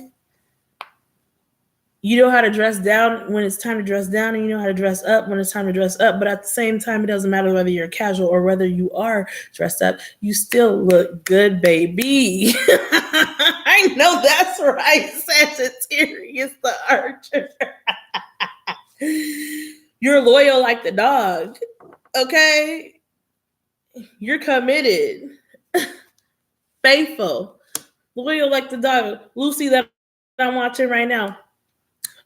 You know how to dress down when it's time to dress down, and you know how to dress up when it's time to dress up. But at the same time, it doesn't matter whether you're casual or whether you are dressed up. You still look good, baby. I know that's right, Sagittarius the Archer. You're loyal like the dog, okay? You're committed, faithful, loyal like the dog. Lucy that I'm watching right now.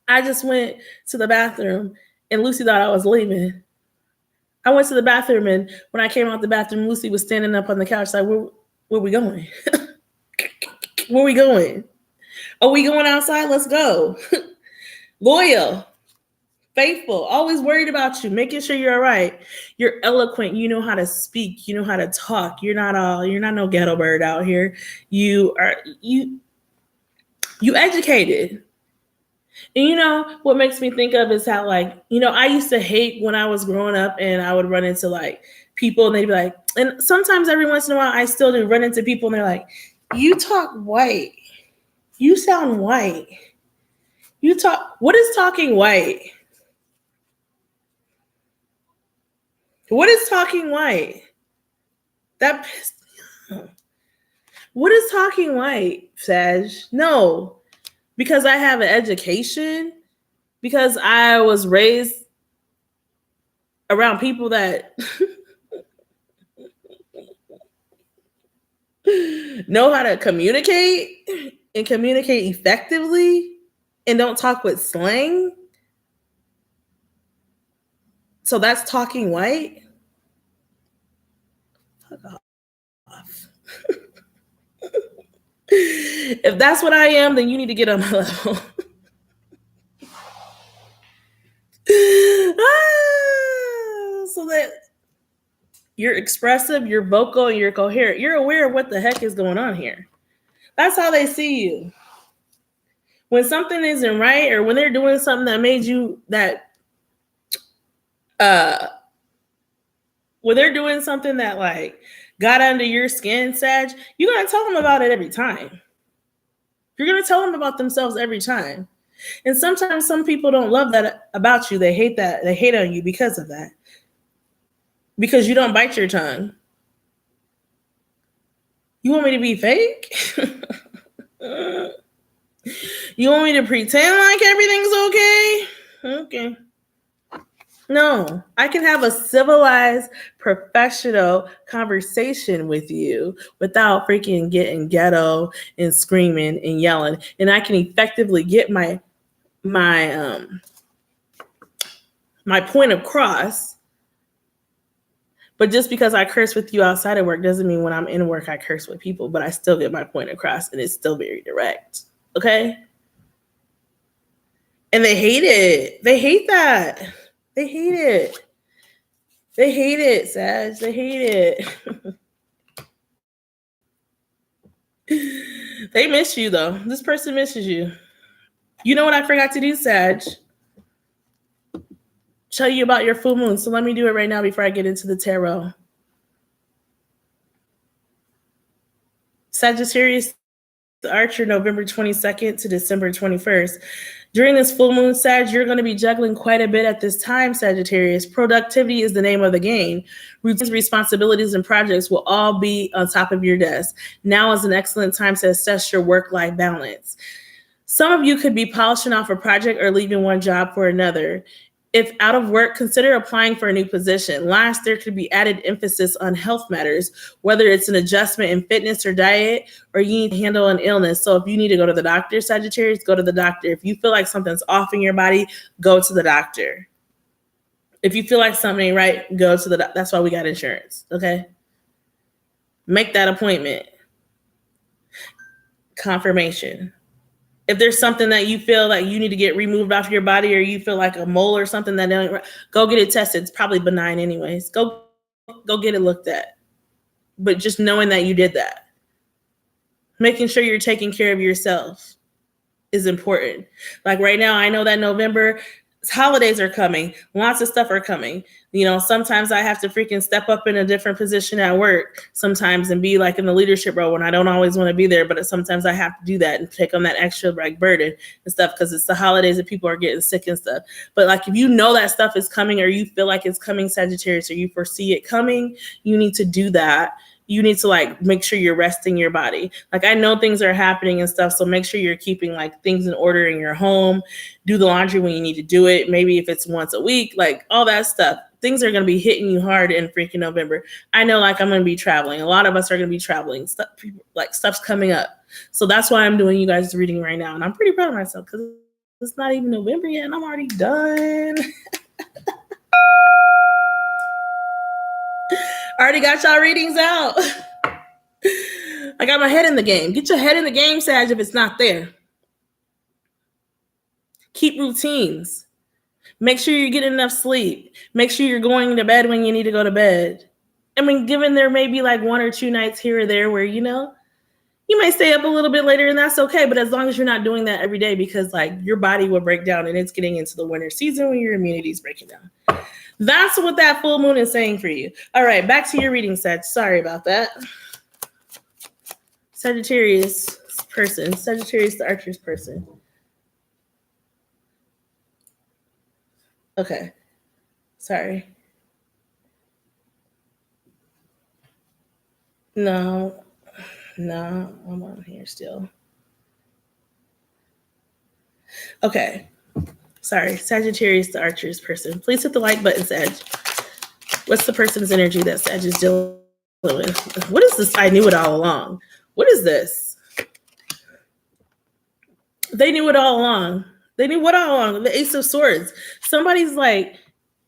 I just went to the bathroom and Lucy thought I was leaving. I went to the bathroom, and when I came out the bathroom, Lucy was standing up on the couch like, where we going? Where we going? Are we going outside? Let's go. Loyal, faithful, always worried about you, making sure you're all right. You're eloquent. You know how to speak. You know how to talk. You're not no ghetto bird out here. You educated. And you know, what makes me think of is how, like, you know, I used to hate when I was growing up and I would run into like people and they'd be like, and sometimes every once in a while I still do run into people and they're like, you talk white. You sound white. What is talking white? What is talking white? That pissed me off. What is talking white, Sag? No, because I have an education, because I was raised around people that know how to communicate and communicate effectively and don't talk with slang. So that's talking white? Fuck off. If that's what I am, then you need to get on my level. So that you're expressive, you're vocal, and you're coherent. You're aware of what the heck is going on here. That's how they see you. When something isn't right, or when they're doing something that made you when they're doing something that like got under your skin, Sag, you're gonna tell them about it every time. You're gonna tell them about themselves every time. And sometimes some people don't love that about you. They hate that. They hate on you because of that. because you don't bite your tongue. You want me to be fake? You want me to pretend like everything's okay? Okay. No, I can have a civilized, professional conversation with you without freaking getting ghetto and screaming and yelling, and I can effectively get my my point across. But just because I curse with you outside of work doesn't mean when I'm in work I curse with people, but I still get my point across, and it's still very direct. Okay? And they hate it. They hate that. They hate it. They hate it, Sag. They hate it. They miss you, though. This person misses you. You know what I forgot to do, Sag? Tell you about your full moon. So let me do it right now before I get into the tarot. Sagittarius Archer, November 22nd to December 21st. During this full moon, Sag, you're going to be juggling quite a bit at this time, Sagittarius. Productivity is the name of the game. Routines, responsibilities, and projects will all be on top of your desk. Now is an excellent time to assess your work-life balance. Some of you could be polishing off a project or leaving one job for another. If out of work, consider applying for a new position. Last, there could be added emphasis on health matters, whether it's an adjustment in fitness or diet, or you need to handle an illness. So if you need to go to the doctor, Sagittarius, go to the doctor. If you feel like something's off in your body, go to the doctor. If you feel like something ain't right, go to the doctor. That's why we got insurance, okay? Make that appointment. Confirmation. If there's something that you feel like you need to get removed off your body, or you feel like a mole or something that don't, go get it tested. It's probably benign anyways. Go get it looked at. But just knowing that you did that, making sure you're taking care of yourself is important. Like right now, I know that November, holidays are coming. Lots of stuff are coming. You know, sometimes I have to freaking step up in a different position at work sometimes and be like in the leadership role when I don't always want to be there, but sometimes I have to do that and take on that extra like burden and stuff because it's the holidays and people are getting sick and stuff. But like if you know that stuff is coming or you feel like it's coming, Sagittarius, or you foresee it coming, you need to do that. You need to like make sure you're resting your body. Like I know things are happening and stuff, so make sure you're keeping like things in order in your home. Do the laundry when you need to do it. Maybe if it's once a week, like all that stuff. Things are going to be hitting you hard in freaking November. I know like I'm going to be traveling. A lot of us are going to be traveling. Stuff's coming up. So that's why I'm doing you guys' reading right now. And I'm pretty proud of myself because it's not even November yet and I'm already done. I already got y'all readings out. I got my head in the game. Get your head in the game, Sag, if it's not there. Keep routines. Make sure you're getting enough sleep. Make sure you're going to bed when you need to go to bed. I mean, given there may be like 1 or 2 nights here or there where, you know, you may stay up a little bit later and that's okay. But as long as you're not doing that every day, because like your body will break down and it's getting into the winter season when your immunity is breaking down. That's what that full moon is saying for you. All right, back to your reading, Sag. Sorry about that. Sagittarius person. Sagittarius the Archer's person. Okay. Sorry. No, I'm on here still. Okay. Sorry. Sagittarius the Archer's person. Please hit the like button, Sag. What's the person's energy that Sag is dealing with? What is this? I knew it all along. What is this? They knew it all along. They knew what all along? The Ace of Swords. Somebody's like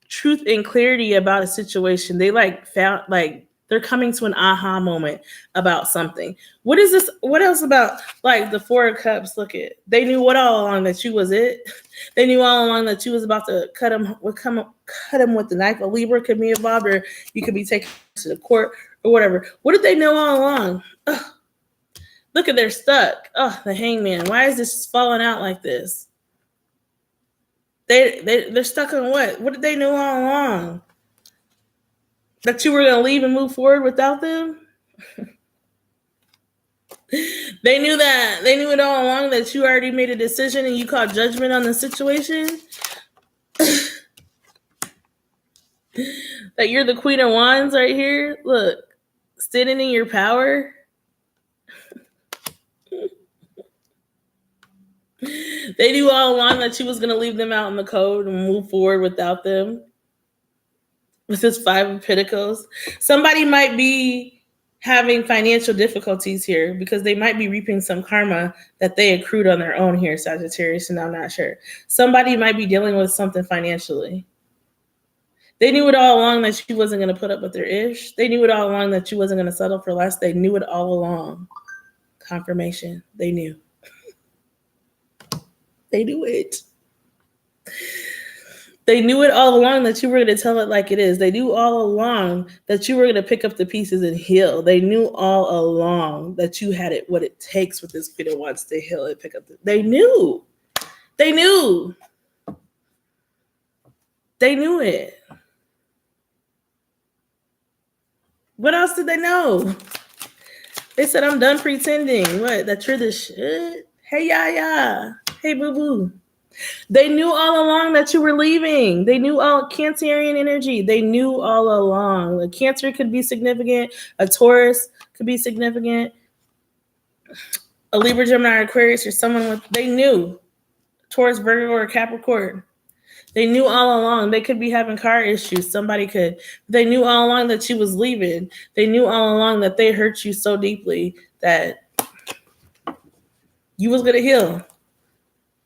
truth and clarity about a situation. They like found like they're coming to an aha moment about something. What is this? What else about like the Four of Cups? Look at they knew what all along that you was it. They knew all along that you was about to cut him with the knife. A Libra could be involved, or you could be taken to the court or whatever. What did they know all along? Ugh. Look at they're stuck. Oh, the Hangman. Why is this falling out like this? They're stuck on what? What did they know all along? That you were going to leave and move forward without them? They knew that. They knew it all along that you already made a decision and you called judgment on the situation. That you're the Queen of Wands right here. Look, standing in your power. They knew all along that she was going to leave them out in the cold and move forward without them. With this Five of Pentacles, somebody might be having financial difficulties here because they might be reaping some karma that they accrued on their own here, Sagittarius, and I'm not sure. Somebody might be dealing with something financially. They knew it all along that she wasn't going to put up with their ish. They knew it all along that she wasn't going to settle for less. They knew it all along. Confirmation. They knew. They knew it. They knew it all along that you were going to tell it like it is. They knew all along that you were going to pick up the pieces and heal. They knew all along that you had it, what it takes with this Queen of Wands to heal and pick up. They knew. They knew. They knew it. What else did they know? They said, I'm done pretending. What? That you're the shit? Hey, Yaya. Hey, boo-boo. They knew all along that you were leaving. They knew all Cancerian energy. They knew all along. A Cancer could be significant. A Taurus could be significant. A Libra, Gemini, or Aquarius, or someone with, they knew. Taurus, Virgo, or Capricorn. They knew all along. They could be having car issues. Somebody could. They knew all along that she was leaving. They knew all along that they hurt you so deeply that you was going to heal.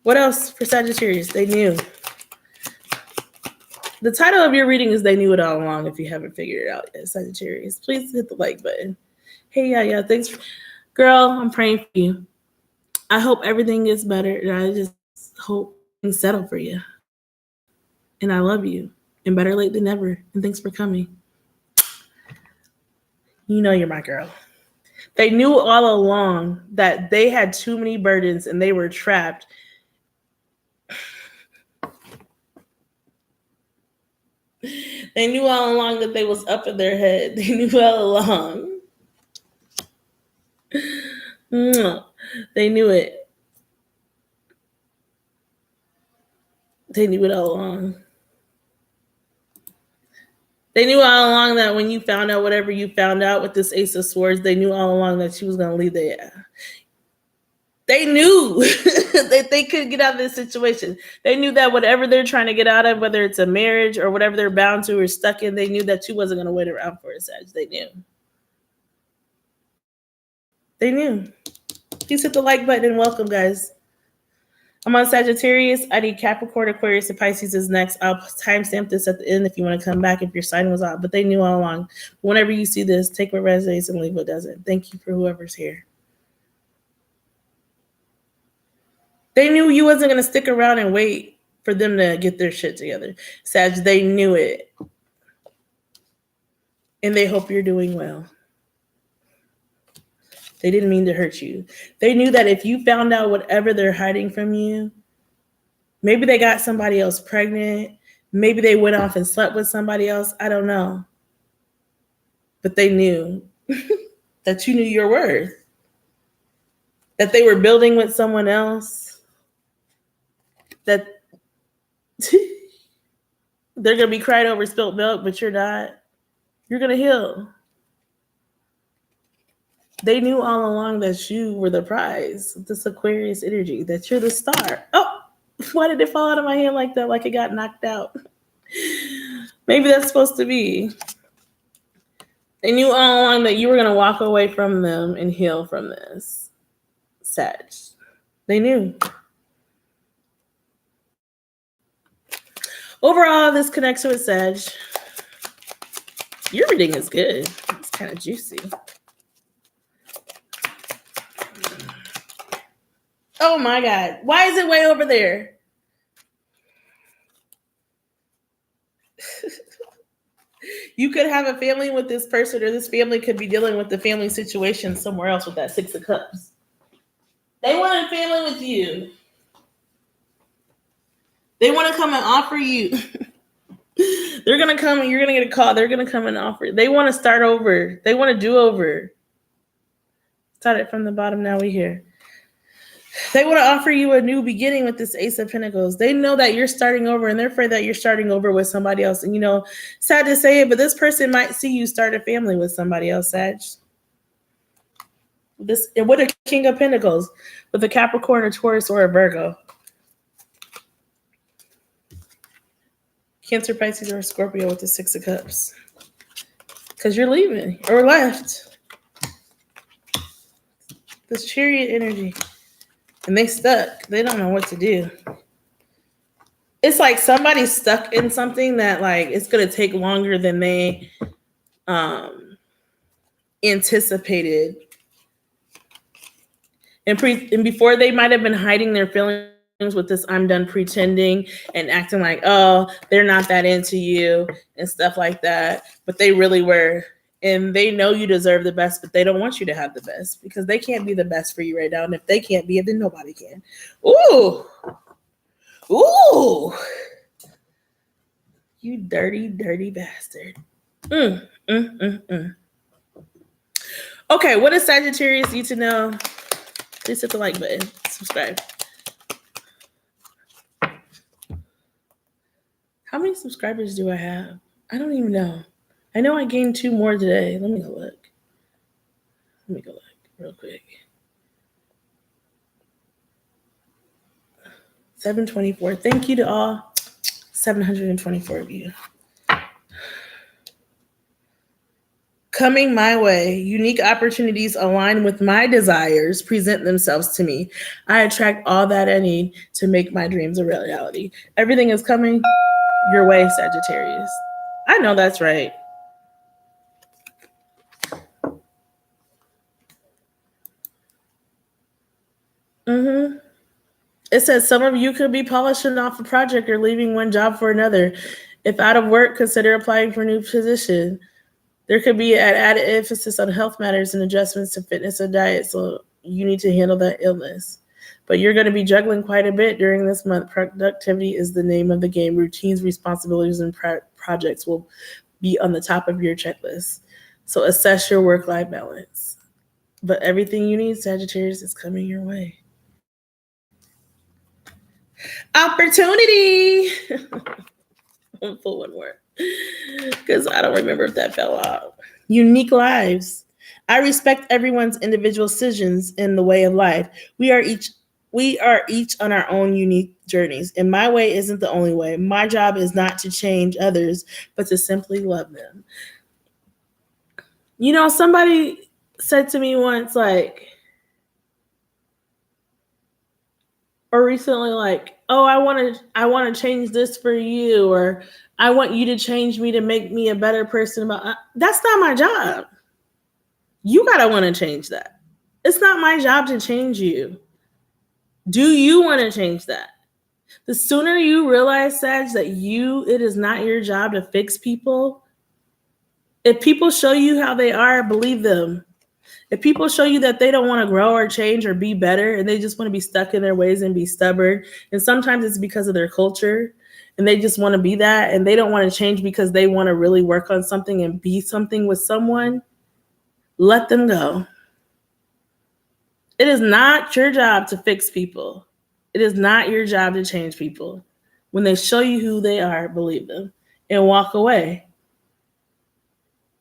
What else for Sagittarius? They knew. The title of your reading is They Knew It All Along, if you haven't figured it out yet, Sagittarius. Please hit the like button. Hey, yeah, thanks. Girl, I'm praying for you. I hope everything gets better, and I just hope things settle for you. And I love you. And better late than never. And thanks for coming. You know you're my girl. They knew all along that they had too many burdens and they were trapped. They knew all along that they was up in their head. They knew all along. They knew it. They knew it all along. They knew all along that when you found out whatever you found out with this Ace of Swords, they knew all along that she was going to leave there. They knew that they couldn't get out of this situation. They knew that whatever they're trying to get out of, whether it's a marriage or whatever they're bound to or stuck in, they knew that you wasn't going to wait around for it, Sag. They knew. They knew. Please hit the like button and welcome, guys. I'm on Sagittarius. I need Capricorn, Aquarius, and Pisces is next. I'll timestamp this at the end if you want to come back if your sign was out. But they knew all along. Whenever you see this, take what resonates and leave what doesn't. Thank you for whoever's here. They knew you wasn't going to stick around and wait for them to get their shit together. Sag, they knew it. And they hope you're doing well. They didn't mean to hurt you. They knew that if you found out whatever they're hiding from you, maybe they got somebody else pregnant. Maybe they went off and slept with somebody else. I don't know. But they knew that you knew your worth. That they were building with someone else. That they're going to be crying over spilt milk, but you're not. You're going to heal. They knew all along that you were the prize, this Aquarius energy, that you're the star. Oh, why did it fall out of my hand like that, like it got knocked out? Maybe that's supposed to be. They knew all along that you were going to walk away from them and heal from this. Sag. They knew. Overall, this connects with Sag. Your reading is good. It's kind of juicy. Oh my God. Why is it way over there? You could have a family with this person, or this family could be dealing with the family situation somewhere else with that Six of Cups. They want a family with you. They want to come and offer you. They're going to come and you're going to get a call. They're going to come and offer. They want to start over. They want to do over. Start it from the bottom. Now we here. They want to offer you a new beginning with this Ace of Pentacles. They know that you're starting over and they're afraid that you're starting over with somebody else. And, sad to say it, but this person might see you start a family with somebody else, Sag. And what a King of Pentacles with a Capricorn, a Taurus, or a Virgo. Cancer, Pisces, or a Scorpio with the Six of Cups. Because you're leaving or left. This Chariot energy. And they stuck. They don't know what to do. It's like somebody's stuck in something that like it's going to take longer than they anticipated. And before they might have been hiding their feelings with this I'm done pretending and acting like, oh, they're not that into you and stuff like that. But they really were. And they know you deserve the best, but they don't want you to have the best because they can't be the best for you right now. And if they can't be it, then nobody can. Ooh. Ooh. You dirty, dirty bastard. Okay, what does Sagittarius need to know? Please hit the like button. Subscribe. How many subscribers do I have? I don't even know. I know I gained 2 more today. Let me go look real quick. 724. Thank you to all 724 of you. Coming my way, unique opportunities align with my desires, present themselves to me. I attract all that I need to make my dreams a reality. Everything is coming your way, Sagittarius. I know that's right. It says some of you could be polishing off a project or leaving one job for another. If out of work, consider applying for a new position. There could be an added emphasis on health matters and adjustments to fitness and diet, so you need to handle that illness. But you're going to be juggling quite a bit during this month. Productivity is the name of the game. Routines, responsibilities, and projects will be on the top of your checklist. So assess your work-life balance. But everything you need, Sagittarius, is coming your way. Opportunity! I'll pull one more because I don't remember if that fell out. Unique lives. I respect everyone's individual decisions in the way of life. We are each on our own unique journeys, and my way isn't the only way. My job is not to change others, but to simply love them. Somebody said to me once, or recently, oh, I want to change this for you, or I want you to change me to make me a better person. That's not my job. You gotta want to change that. It's not my job to change you. Do you want to change that? The sooner you realize, Sag, that it is not your job to fix people. If people show you how they are, believe them. If people show you that they don't want to grow or change or be better and they just want to be stuck in their ways and be stubborn, and sometimes it's because of their culture and they just want to be that and they don't want to change because they want to really work on something and be something with someone, let them go. It is not your job to fix people. It is not your job to change people. When they show you who they are, believe them and walk away.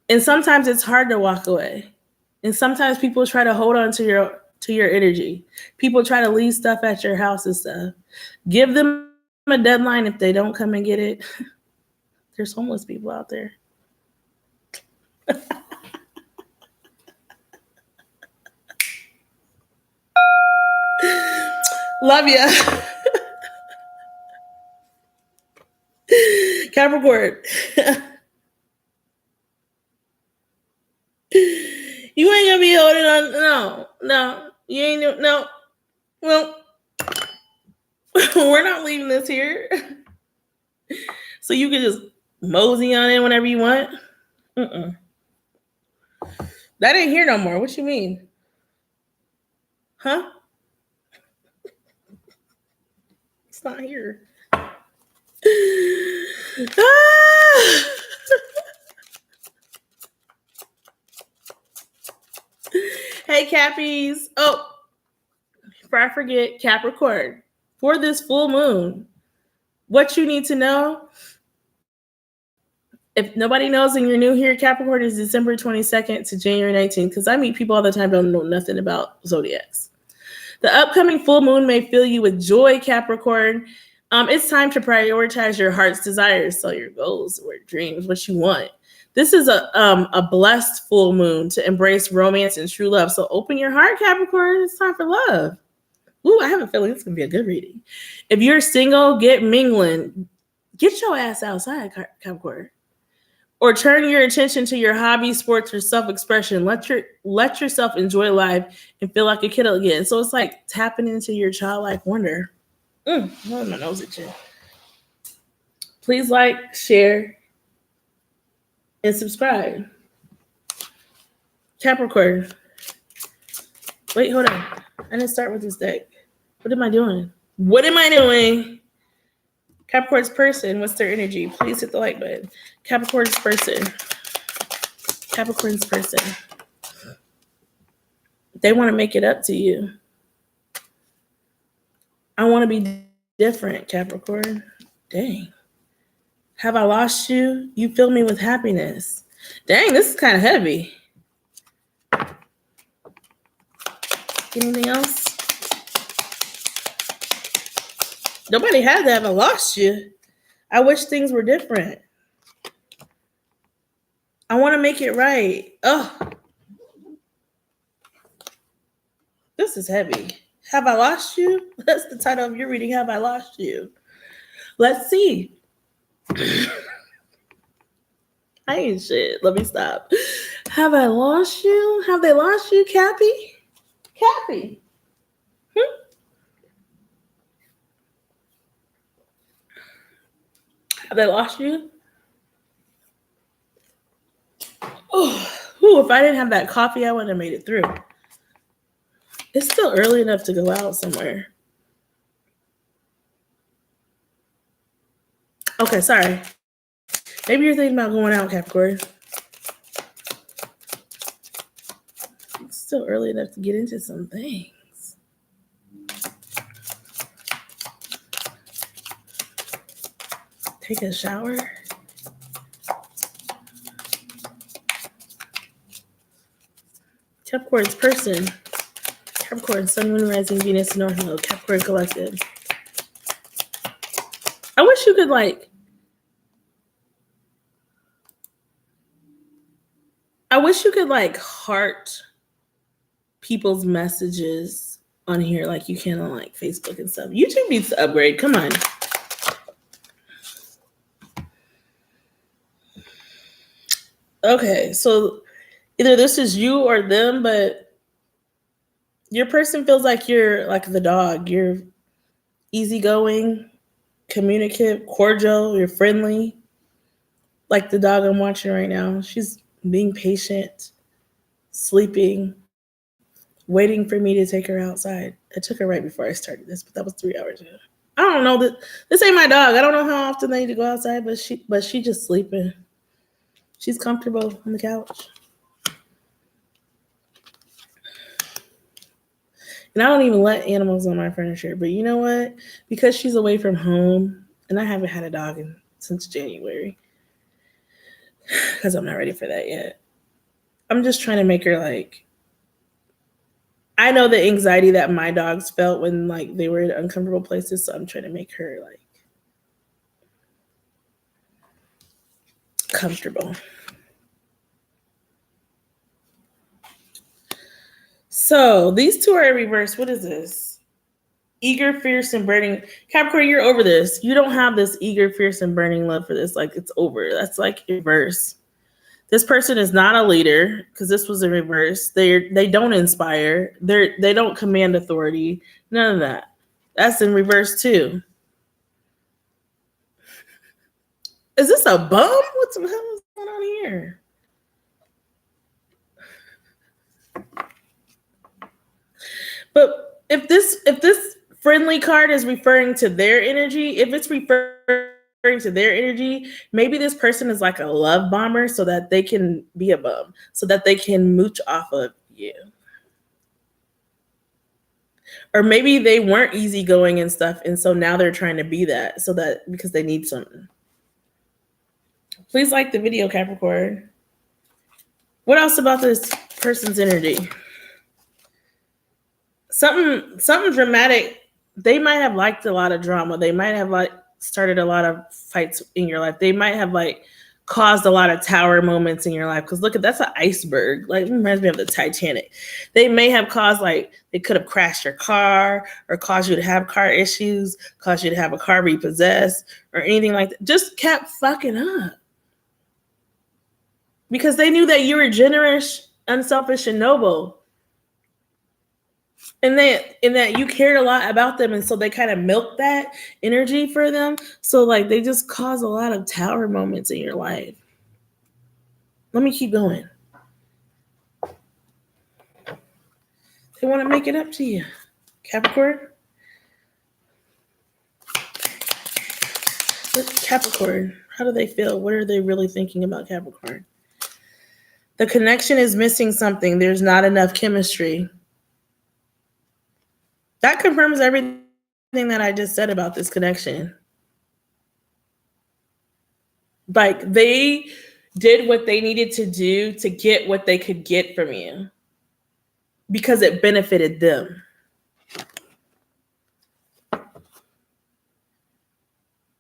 And sometimes it's hard to walk away. And sometimes people try to hold on to your energy. People try to leave stuff at your house and stuff. Give them a deadline if they don't come and get it. There's homeless people out there. Love ya. Capricorn. You ain't gonna be holding on. No. You ain't. No. Well, we're not leaving this here. So you can just mosey on in whenever you want. That ain't here no more. What you mean? Huh? It's not here. Hey, Cappies. Oh, before I forget, Capricorn, for this full moon, what you need to know, if nobody knows and you're new here, Capricorn is December 22nd to January 19th, because I meet people all the time who don't know nothing about zodiacs. The upcoming full moon may fill you with joy, Capricorn. It's time to prioritize your heart's desires, so your goals or dreams, what you want. This is a blessed full moon to embrace romance and true love. So open your heart, Capricorn. It's time for love. Ooh, I have a feeling it's going to be a good reading. If you're single, get mingling. Get your ass outside, Capricorn. Or turn your attention to your hobby, sports, or self-expression. Let yourself enjoy life and feel like a kid again. So it's like tapping into your childlike wonder. Oh, my nose itching. Please like, share, and subscribe. Capricorn. Wait, hold on. I didn't start with this deck. What am I doing? Capricorn's person, what's their energy? Please hit the like button. Capricorn's person. They want to make it up to you. I want to be different, Capricorn. Dang. Have I lost you? You fill me with happiness. Dang, this is kind of heavy. Anything else? Nobody had that. I lost you. I wish things were different. I want to make it right. Oh, this is heavy. Have I lost you? That's the title of your reading. Have I lost you? Let's see. I ain't shit. Let me stop. Have I lost you? Have they lost you, Cappy? Cappy. Have they lost you? Oh, if I didn't have that coffee, I wouldn't have made it through. It's still early enough to go out somewhere. Okay, sorry. Maybe you're thinking about going out, Capricorn. It's still early enough to get into some things. Take a shower. Capricorn's person. Capricorn, Sun, Moon, Rising, Venus, North Node. Capricorn Collective. I wish you could heart people's messages on here like you can on like Facebook and stuff. YouTube needs to upgrade. Come on. Okay, so either this is you or them, but your person feels like you're like the dog. You're easygoing, communicative, cordial, you're friendly. Like the dog I'm watching right now. She's being patient, sleeping, waiting for me to take her outside. I took her right before I started this, but that was 3 hours ago. I don't know that this ain't my dog. I don't know how often they need to go outside, but she just sleeping. She's comfortable on the couch. And I don't even let animals on my furniture. But you know what? Because she's away from home, and I haven't had a dog since January, because I'm not ready for that yet. I'm just trying to make her like, I know the anxiety that my dogs felt when like they were in uncomfortable places, so I'm trying to make her like comfortable. So these two are in reverse. What is this? Eager, fierce, and burning. Capricorn, you're over this. You don't have this eager, fierce, and burning love for this. Like it's over. That's like reverse. This person is not a leader because this was in reverse. They don't inspire. They don't command authority. None of that. That's in reverse too. Is this a bum? What the hell is going on here? But if this friendly card is referring to their energy, if it's referring to their energy, maybe this person is like a love bomber so that they can be a bum, so that they can mooch off of you. Or maybe they weren't easygoing and stuff, and so now they're trying to be that, so that because they need something. Please like the video, Capricorn. What else about this person's energy? Something dramatic. They might have liked a lot of drama. They might have like started a lot of fights in your life. They might have like caused a lot of tower moments in your life. Because look at that's an iceberg. Like it reminds me of the Titanic. They may have caused like they could have crashed your car or caused you to have car issues, caused you to have a car repossessed or anything like that. Just kept fucking up. Because they knew that you were generous, unselfish, and noble. And that you cared a lot about them, and so they kind of milked that energy for them. So like they just cause a lot of tower moments in your life. Let me keep going. They want to make it up to you, Capricorn. Capricorn, how do they feel? What are they really thinking about Capricorn? The connection is missing something. There's not enough chemistry. That confirms everything that I just said about this connection. Like they did what they needed to do to get what they could get from you because it benefited them.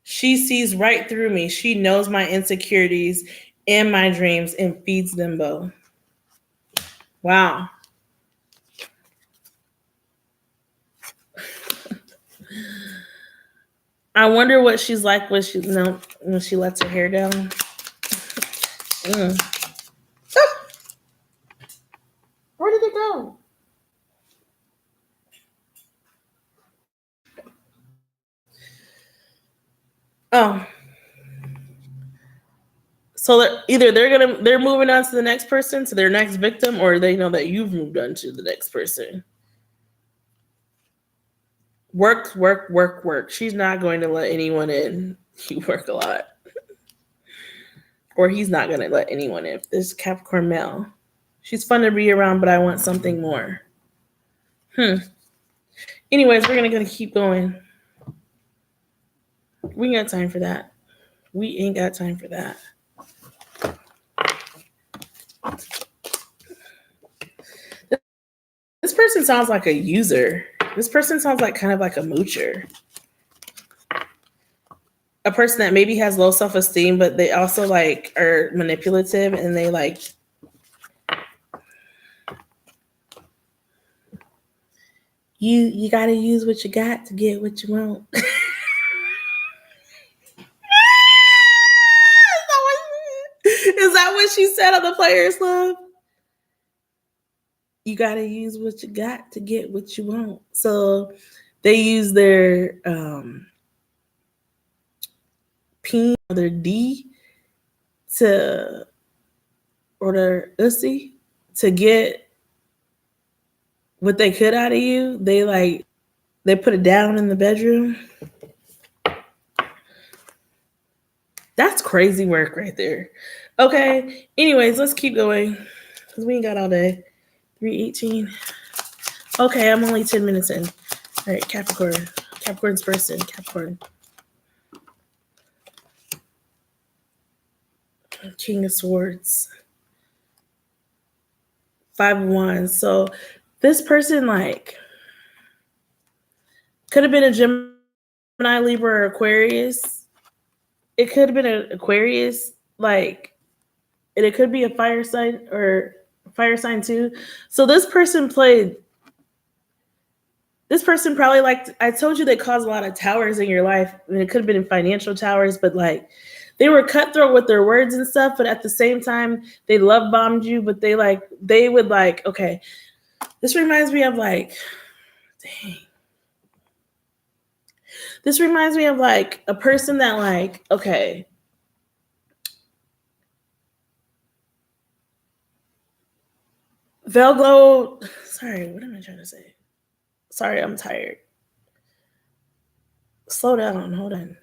She sees right through me. She knows my insecurities and my dreams and feeds them both. Wow. I wonder what she's like when she lets her hair down. Ah! Where did it go? Oh. So either they're moving on to the next person, to their next victim, or they know that you've moved on to the next person. Work, work, work, work. She's not going to let anyone in. You work a lot. Or he's not going to let anyone in. This Capricorn male. She's fun to be around, but I want something more. Anyways, we're going to keep going. We ain't got time for that. We ain't got time for that. This person sounds like a user. This person sounds like kind of like a moocher. A person that maybe has low self-esteem, but they also like are manipulative and they like you got to use what you got to get what you want. Is that what she said on the Players Club? You got to use what you got to get what you want. So they use their P or their D to, or their ussy to get what they could out of you. They put it down in the bedroom. That's crazy work right there. Okay. Anyways, let's keep going because we ain't got all day. 3:18. Okay, I'm only 10 minutes in. All right, Capricorn. Capricorn's person. Capricorn. King of Swords. 5 of Wands. So this person like could have been a Gemini, Libra, or Aquarius. It could have been an Aquarius, like, and it could be a fire sign or fire sign too. So this person probably like, I told you they caused a lot of towers in your life. I mean, it could have been financial towers, but like they were cutthroat with their words and stuff, but at the same time, they love bombed you, but they would like, okay, this reminds me of like, dang. This reminds me of like a person that like, okay, they'll go, sorry, what am I trying to say? Sorry, I'm tired. Slow down, hold on.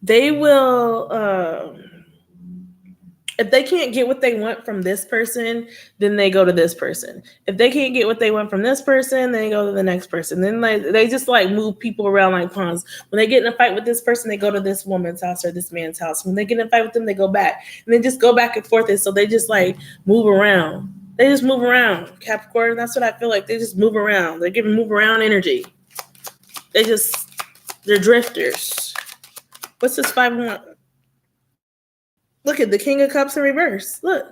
They will, If they can't get what they want from this person, then they go to this person. If they can't get what they want from this person, they go to the next person. Then they just like move people around like pawns. When they get in a fight with this person, they go to this woman's house or this man's house. When they get in a fight with them, they go back. And they just go back and forth. And so they just like move around. They just move around, Capricorn. That's what I feel like. They just move around. They're giving move around energy. They're drifters. What's this 5-1? Look at the King of Cups in reverse. Look.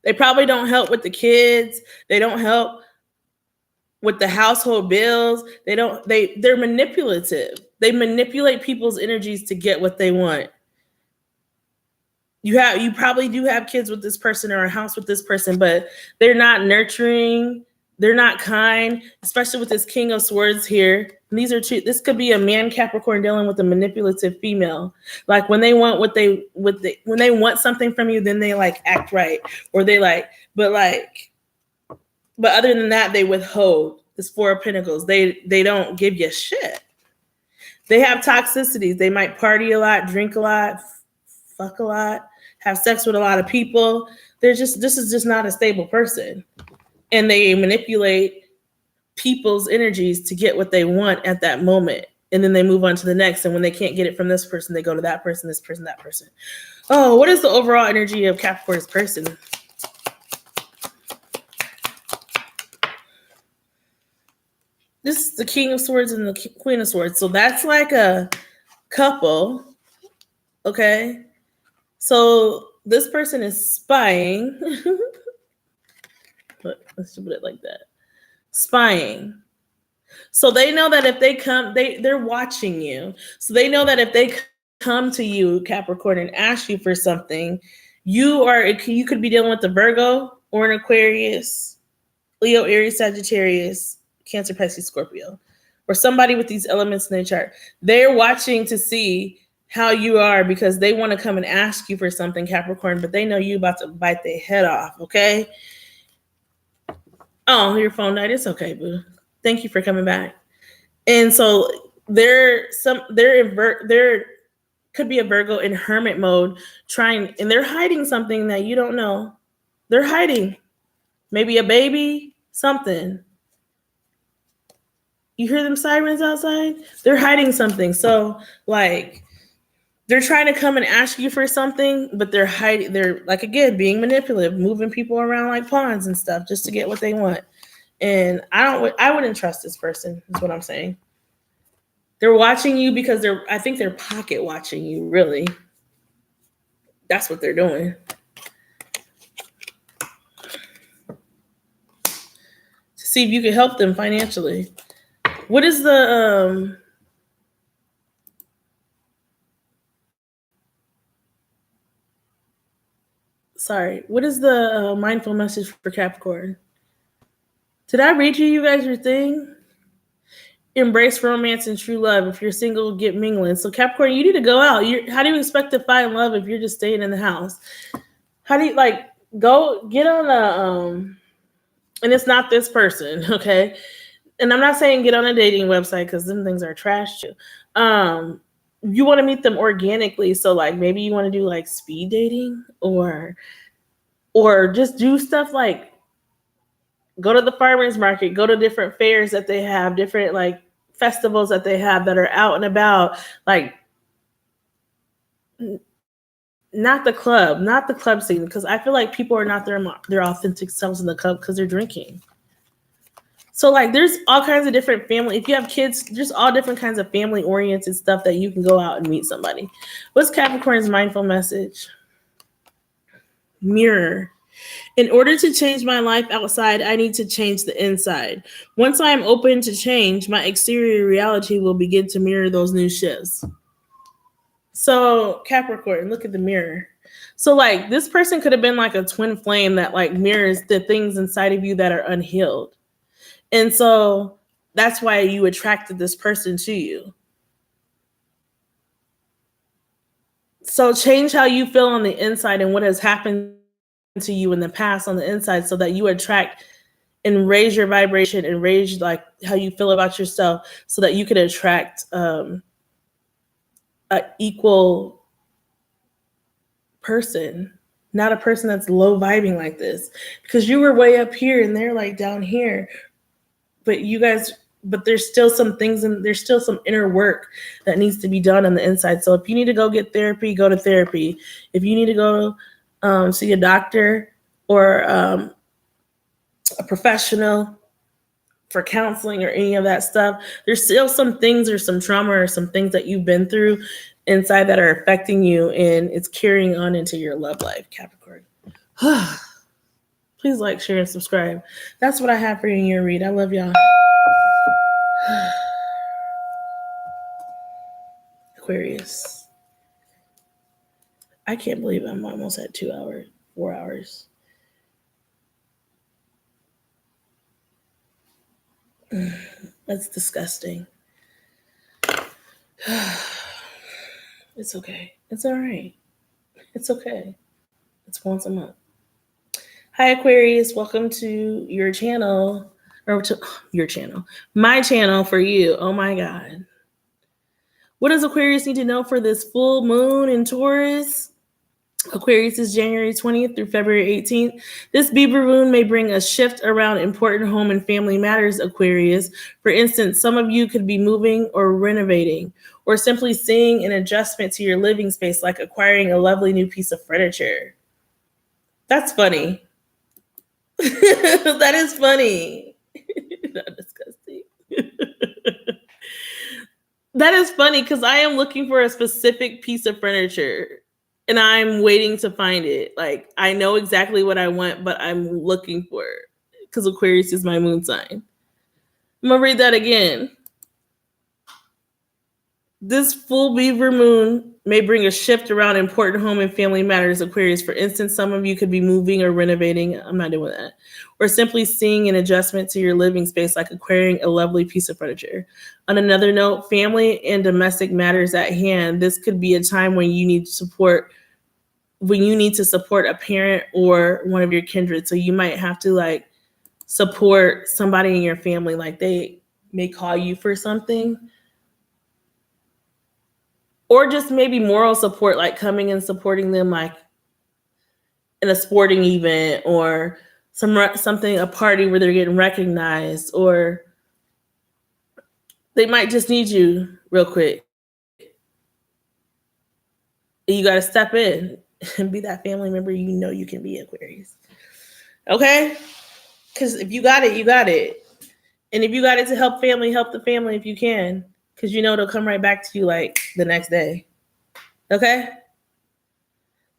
They probably don't help with the kids. They don't help with the household bills. They're manipulative. They manipulate people's energies to get what they want. You probably do have kids with this person or a house with this person, but they're not nurturing. They're not kind, especially with this King of Swords here. And this could be a man Capricorn dealing with a manipulative female. Like when they want when they want something from you, then they like act right, or they like, but other than that, they withhold. This 4 of Pentacles, they don't give you shit. They have toxicities. They might party a lot, drink a lot, fuck a lot, have sex with a lot of people. This is just not a stable person. And they manipulate people's energies to get what they want at that moment. And then they move on to the next. And when they can't get it from this person, they go to that person, this person, that person. Oh, what is the overall energy of Capricorn's person? This is the King of Swords and the Queen of Swords. So that's like a couple. Okay. So this person is spying. Let's put it like that. Spying. So they know that if they come, they're watching you. So they know that if they come to you, Capricorn, and ask you for something, you could be dealing with a Virgo or an Aquarius, Leo, Aries, Sagittarius, Cancer, Pisces, Scorpio, or somebody with these elements in their chart. They're watching to see how you are because they want to come and ask you for something, Capricorn, but they know you about to bite their head off, okay? Oh, your phone died. It's okay, boo. Thank you for coming back. And so there could be a Virgo in hermit mode and they're hiding something that you don't know. They're hiding. Maybe a baby, something. You hear them sirens outside? They're hiding something. So like they're trying to come and ask you for something, but they're hiding. They're like, again, being manipulative, moving people around like pawns and stuff just to get what they want. And I wouldn't trust this person, is what I'm saying. They're watching you because I think they're pocket watching you, really. That's what they're doing. To see if you can help them financially. What is the what is the mindful message for Capricorn? Did I read you guys your thing? Embrace romance and true love. If you're single, get mingling. So Capricorn, you need to go out. How do you expect to find love if you're just staying in the house? How do you go get on and it's not this person, okay? And I'm not saying get on a dating website because them things are trash too. You want to meet them organically. So like maybe you want to do like speed dating or just do stuff like go to the farmers market, go to different fairs that they have, different like festivals that they have that are out and about, like not the club scene, because I feel like people are not their authentic selves in the club because they're drinking. So like there's all kinds of different family. If you have kids, there's all different kinds of family oriented stuff that you can go out and meet somebody. What's Capricorn's mindful message? Mirror. In order to change my life outside, I need to change the inside. Once I am open to change, my exterior reality will begin to mirror those new shifts. So Capricorn, look at the mirror. So like this person could have been like a twin flame that like mirrors the things inside of you that are unhealed. And so that's why you attracted this person to you. So change how you feel on the inside and what has happened to you in the past on the inside so that you attract and raise your vibration and raise like how you feel about yourself so that you can attract a equal person, not a person that's low vibing like this, because you were way up here and they're like down here. But you guys, but there's still some things and there's still some inner work that needs to be done on the inside. So if you need to go get therapy, go to therapy. If you need to go see a doctor or a professional for counseling or any of that stuff, there's still some things or some trauma or some things that you've been through inside that are affecting you, and it's carrying on into your love life, Capricorn. Please like, share, and subscribe. That's what I have for you in your read. I love y'all. Aquarius. I can't believe I'm almost at 2 hours, 4 hours. That's disgusting. It's okay. It's all right. It's okay. It's once a month. Hi, Aquarius. Welcome to your channel. Or to your channel. My channel for you. Oh my God. What does Aquarius need to know for this full moon in Taurus? Aquarius is January 20th through February 18th. This Beaver Moon may bring a shift around important home and family matters, Aquarius. For instance, some of you could be moving or renovating, or simply seeing an adjustment to your living space, like acquiring a lovely new piece of furniture. That's funny. That is funny. Not disgusting. That is funny because I am looking for a specific piece of furniture and I'm waiting to find it. Like, I know exactly what I want, but I'm looking for it because Aquarius is my moon sign. I'm going to read that again. This full Beaver Moon may bring a shift around important home and family matters, Aquarius. For instance, some of you could be moving or renovating. I'm not doing that. Or simply seeing an adjustment to your living space, like acquiring a lovely piece of furniture. On another note, family and domestic matters at hand. This could be a time when you need support, when you need to support a parent or one of your kindred. So you might have to like support somebody in your family. Like they may call you for something. Or just maybe moral support, like coming and supporting them, like in a sporting event or something, a party where they're getting recognized, or they might just need you real quick. You got to step in and be that family member you know you can be, Aquarius. Okay? Because if you got it, you got it. And if you got it to help family, help the family if you can. Because you know it'll come right back to you like the next day. Okay?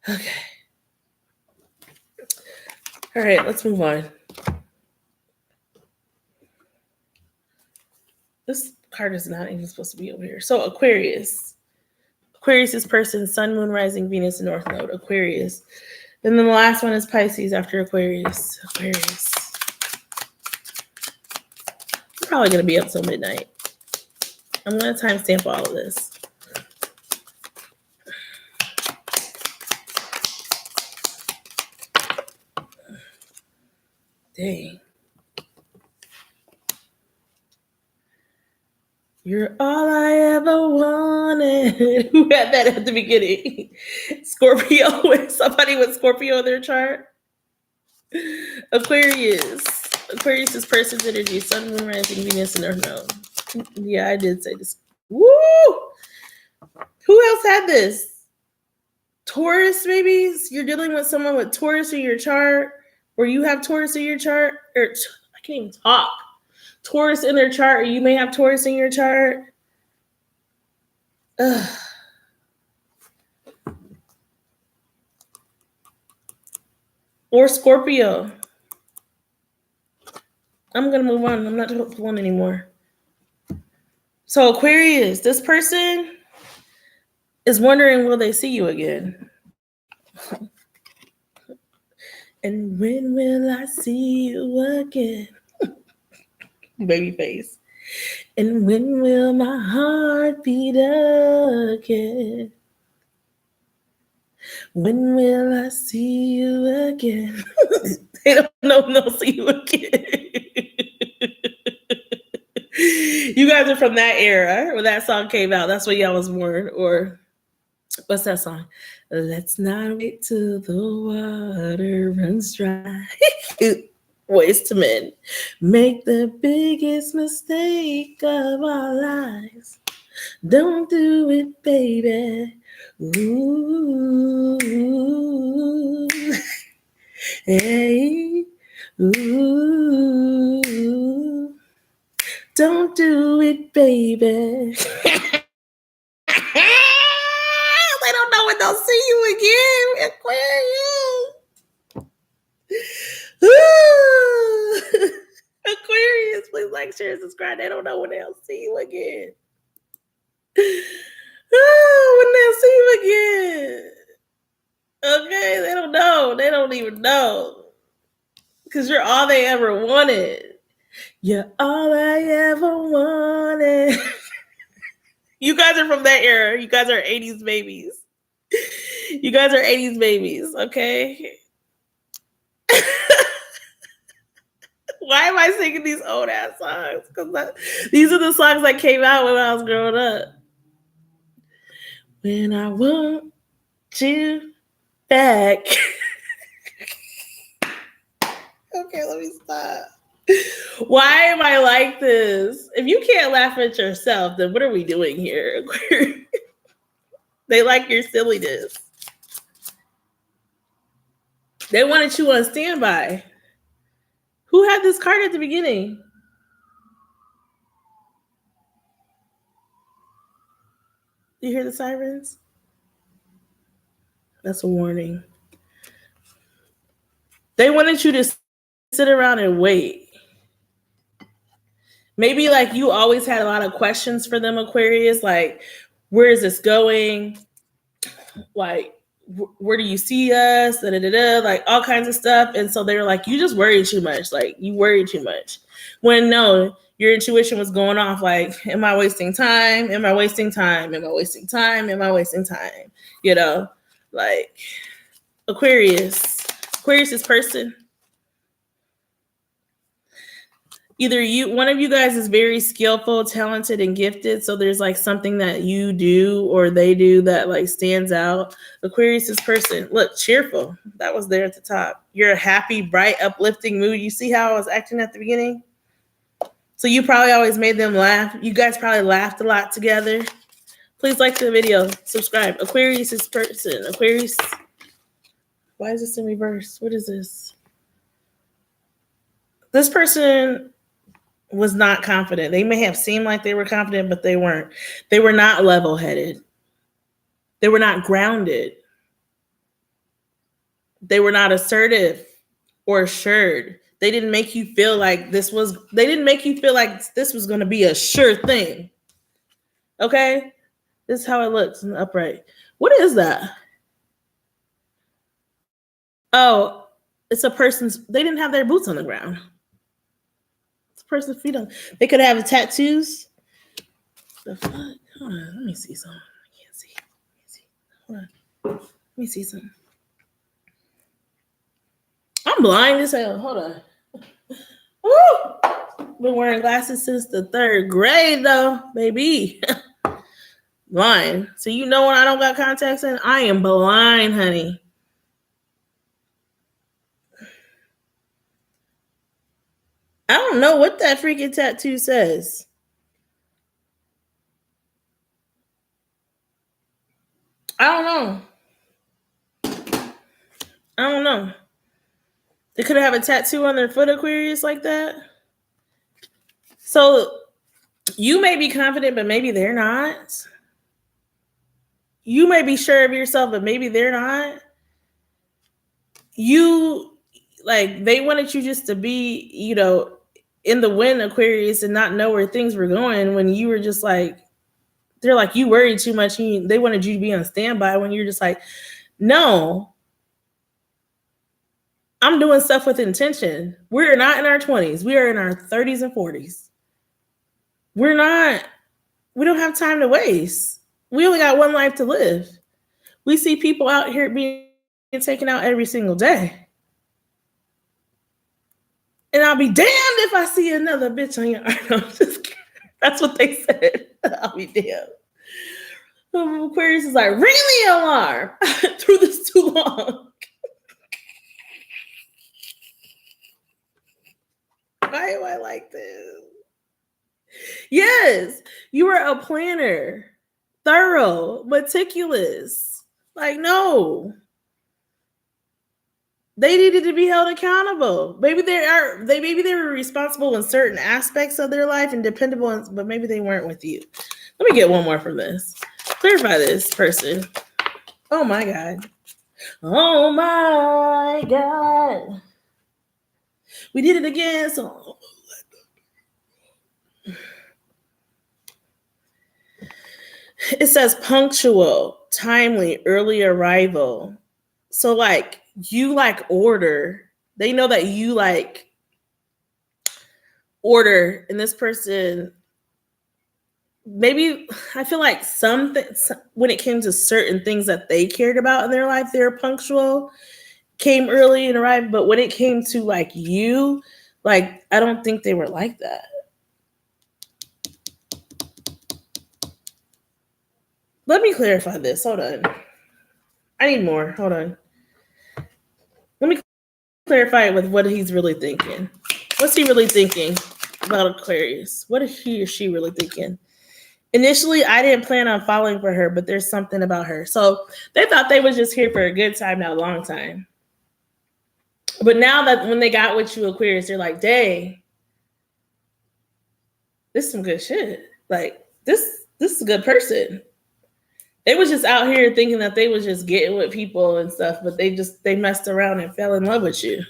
Okay. All right, let's move on. This card is not even supposed to be over here. So Aquarius. Aquarius is person, sun, moon, rising, Venus, and North Node. Aquarius. And then the last one is Pisces after Aquarius. Aquarius. I'm probably going to be up till midnight. I'm going to timestamp all of this. Dang. You're all I ever wanted. Who had that at the beginning? Scorpio. Somebody with Scorpio in their chart. Aquarius. Aquarius is person's energy. Sun, moon, rising, Venus, and Earth node. Yeah, I did say this. Woo! Who else had this? Taurus, maybe? You're dealing with someone with Taurus in your chart, or you have Taurus in your chart, or I can't even talk. Taurus in their chart, or you may have Taurus in your chart. Ugh. Or Scorpio. I'm going to move on. I'm not pulling anymore. So Aquarius, this person is wondering, will they see you again? And when will I see you again? Baby face. And when will my heart beat again? When will I see you again? They don't know when they'll see you again. You guys are from that era where that song came out. That's when y'all was born. Or What's that song? Let's not wait till the water runs dry. Ways to men make the biggest mistake of our lives. Don't do it, baby. Ooh, hey, ooh, don't do it, baby. They don't know when they'll see you again, Aquarius. Aquarius, please like, share, and subscribe. They don't know when they'll see you again. When they'll see you again. Okay, they don't know. They don't even know. Because you're all they ever wanted. You're all I ever wanted. You guys are from that era. You guys are 80s babies. You guys are 80s babies, okay? Why am I singing these old ass songs? Because these are the songs that came out when I was growing up. When I want you back. Okay, let me stop. Why am I like this? If you can't laugh at yourself, then what are we doing here? They like your silliness. They wanted you on standby. Who had this card at the beginning? You hear the sirens? That's a warning. They wanted you to sit around and wait. Maybe like you always had a lot of questions for them, Aquarius, like, where is this going? Like, where do you see us? Da-da-da-da, like all kinds of stuff. And so they were like, you just worry too much. Like, you worry too much. When no, your intuition was going off like, am I wasting time? Am I wasting time? Am I wasting time? Am I wasting time? You know, like Aquarius. Aquarius is person. Either one of you guys is very skillful, talented, and gifted. So there's like something that you do or they do that like stands out. Aquarius is person. Look, cheerful. That was there at the top. You're a happy, bright, uplifting mood. You see how I was acting at the beginning? So you probably always made them laugh. You guys probably laughed a lot together. Please like the video. Subscribe. Aquarius is person. Aquarius. Why is this in reverse? What is this? This person was not confident. They may have seemed like they were confident, but they weren't. They were not level-headed. They were not grounded. They were not assertive or assured. They didn't make you feel like this was going to be a sure thing. Okay? This is how it looks in the upright. What is that? Oh, it's a person's, they didn't have their boots on the ground. Person's feet on. They could have tattoos. The fuck? Hold on. Let me see something. I can't see. Hold on. Let me see something. I'm blind as hell. Hold on. Woo! Been wearing glasses since the 3rd grade, though, baby. Blind. So you know when I don't got contacts in, I am blind, honey. I don't know what that freaking tattoo says. I don't know. They could have a tattoo on their foot, Aquarius, like that. So you may be confident, but maybe they're not. You may be sure of yourself, but maybe they're not. They wanted you just to be, in the wind, Aquarius, and not know where things were going when you were just like, they're like, you worried too much. They wanted you to be on standby when you're just like, no, I'm doing stuff with intention. We're not in our 20s. We are in our 30s and 40s. We don't have time to waste. We only got one life to live. We see people out here being taken out every single day. And I'll be damned if I see another bitch on your arm. That's what they said. I'll be damned. Aquarius is like, ring the alarm. Through this too long. Why am I like this? Yes, you are a planner. Thorough, meticulous. Like, no. They needed to be held accountable. Maybe they were responsible in certain aspects of their life and dependable, but maybe they weren't with you. Let me get one more from this. Clarify this person. Oh my God. Oh my God. We did it again. So it says punctual, timely, early arrival. So like you like order. They know that you like order, and this person, maybe I feel like when it came to certain things that they cared about in their life, they were punctual, came early and arrived. But when it came to like you, like I don't think they were like that. Let me clarify this. Hold on. I need more. Hold on. Let me clarify it with what he's really thinking. What's he really thinking about Aquarius? What is he or she really thinking? Initially, I didn't plan on falling for her, but there's something about her. So they thought they was just here for a good time, not a long time. But now that when they got with you, Aquarius, they're like, dang, this is some good shit. Like, this is a good person. They was just out here thinking that they was just getting with people and stuff, but they messed around and fell in love with you.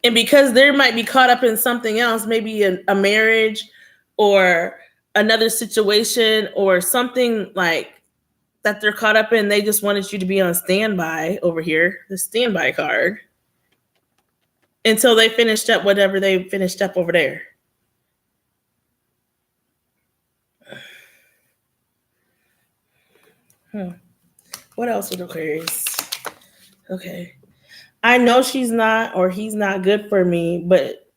And because they might be caught up in something else, maybe a marriage or another situation or something like that they're caught up in, they just wanted you to be on standby over here, the standby card, until they finished up whatever they finished up over there. What else with Aquarius? Okay. I know she's not or he's not good for me, but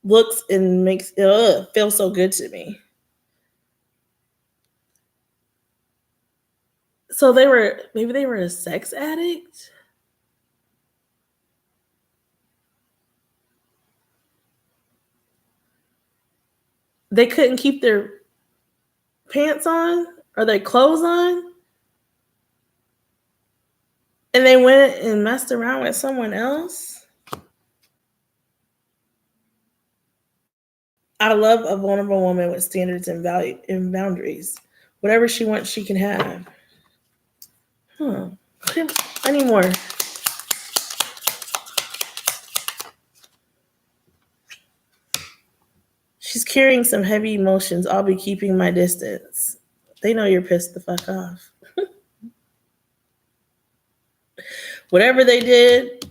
looks and makes it feel so good to me. So maybe they were a sex addict. They couldn't keep their pants on or their clothes on. And they went and messed around with someone else. I love a vulnerable woman with standards and value and boundaries. Whatever she wants, she can have. I need more. She's carrying some heavy emotions. I'll be keeping my distance. They know you're pissed the fuck off. Whatever they did,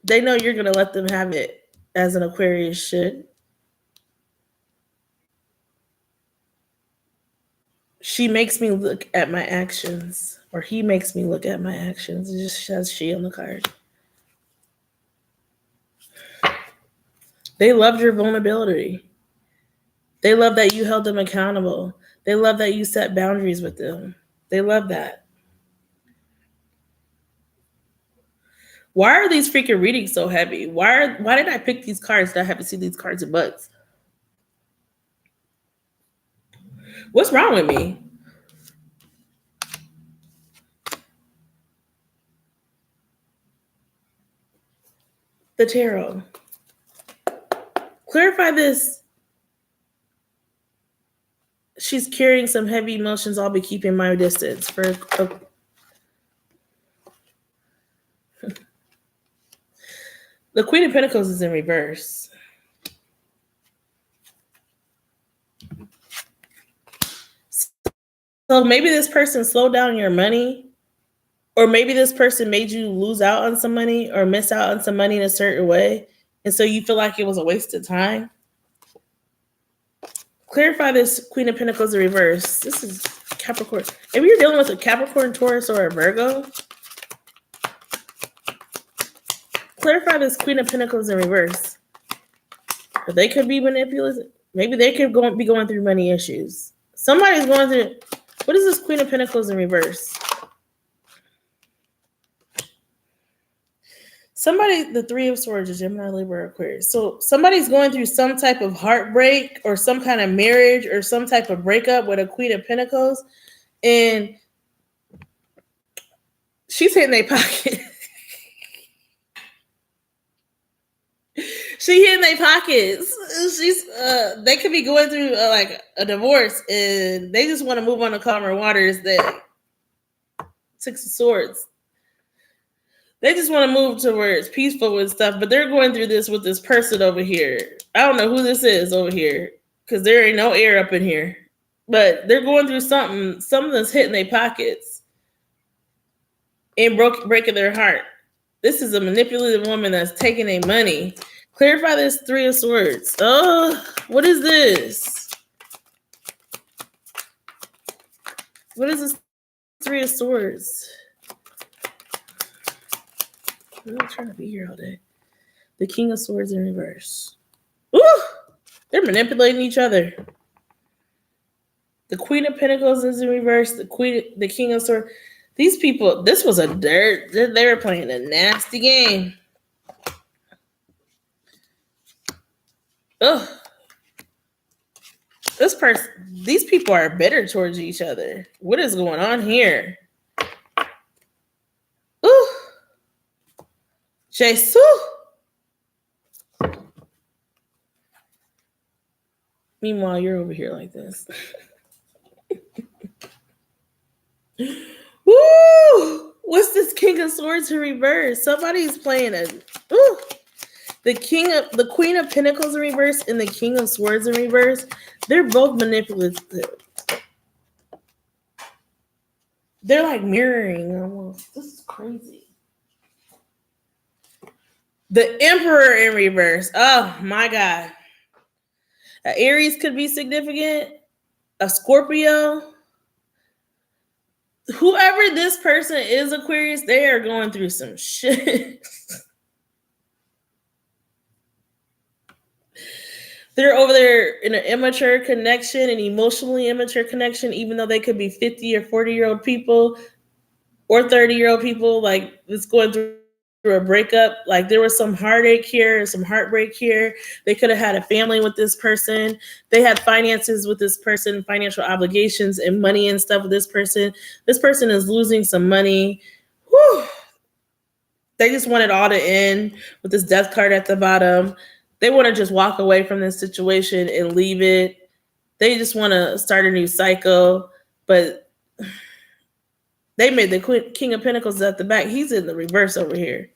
they know you're going to let them have it, as an Aquarius should. She makes me look at my actions, or he makes me look at my actions. It just says she on the card. They loved your vulnerability. They love that you held them accountable. They love that you set boundaries with them. They love that. Why are these freaking readings so heavy? Why did I pick these cards that I haven't seen these cards in months? What's wrong with me? The tarot. Clarify this. She's carrying some heavy emotions. I'll be keeping my distance. The Queen of Pentacles is in reverse. So maybe this person slowed down your money, or maybe this person made you lose out on some money or miss out on some money in a certain way. And so you feel like it was a waste of time. Clarify this Queen of Pentacles in reverse. This is Capricorn. If you're dealing with a Capricorn, Taurus, or a Virgo, clarify this Queen of Pentacles in reverse. But they could be manipulative. Maybe they could be going through money issues. Somebody's going through. What is this Queen of Pentacles in reverse? Somebody, the Three of Swords, is Gemini, Libra, Aquarius. So somebody's going through some type of heartbreak or some kind of marriage or some type of breakup with a Queen of Pentacles. And she's hitting their pocket. She hitting their pockets. They could be going through like a divorce and they just want to move on to calmer waters. That Six of Swords. They just want to move to where it's peaceful and stuff, but they're going through this with this person over here. I don't know who this is over here because there ain't no air up in here. But they're going through something that's hitting their pockets and breaking their heart. This is a manipulative woman that's taking their money. Clarify this Three of Swords. Oh, what is this? What is this Three of Swords? I'm not trying to be here all day. The King of Swords in reverse. Ooh! They're manipulating each other. The Queen of Pentacles is in reverse. The King of Swords. These people, this was a dirt. They were playing a nasty game. Ugh. These people are bitter towards each other. What is going on here? Ooh. Jesus. Meanwhile, you're over here like this. Woo! What's this King of Swords in reverse? Somebody's playing a. Ooh. The Queen of Pentacles in reverse and the King of Swords in reverse, they're both manipulative. They're like mirroring almost. This is crazy. The Emperor in reverse. Oh my God. An Aries could be significant. A Scorpio. Whoever this person is, Aquarius, they are going through some shit. They're over there in an immature connection, an emotionally immature connection, even though they could be 50 or 40-year-old people or 30-year-old people, like it's going through a breakup. Like there was some heartache here, some heartbreak here. They could have had a family with this person. They had finances with this person, financial obligations and money and stuff with this person. This person is losing some money. Whew. They just want it all to end with this death card at the bottom. They want to just walk away from this situation and leave it. They just want to start a new cycle. But they made the King of Pentacles at the back. He's in the reverse over here.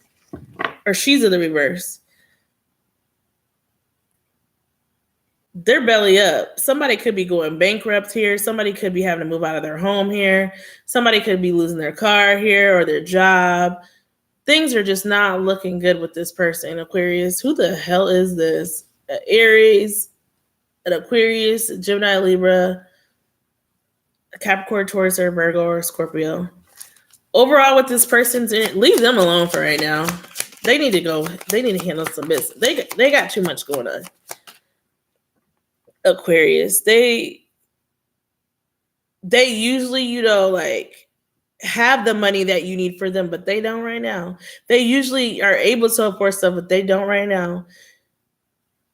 Or she's in the reverse. They're belly up. Somebody could be going bankrupt here. Somebody could be having to move out of their home here. Somebody could be losing their car here or their job. Things are just not looking good with this person, Aquarius. Who the hell is this? An Aries, an Aquarius, a Gemini, Libra, a Capricorn, Taurus, or Virgo, or Scorpio. Overall, with this person's in it, leave them alone for right now. They need to go. They need to handle some business. They got too much going on. Aquarius. They usually, like, have the money that you need for them, but they don't right now. They usually are able to afford stuff, but they don't right now.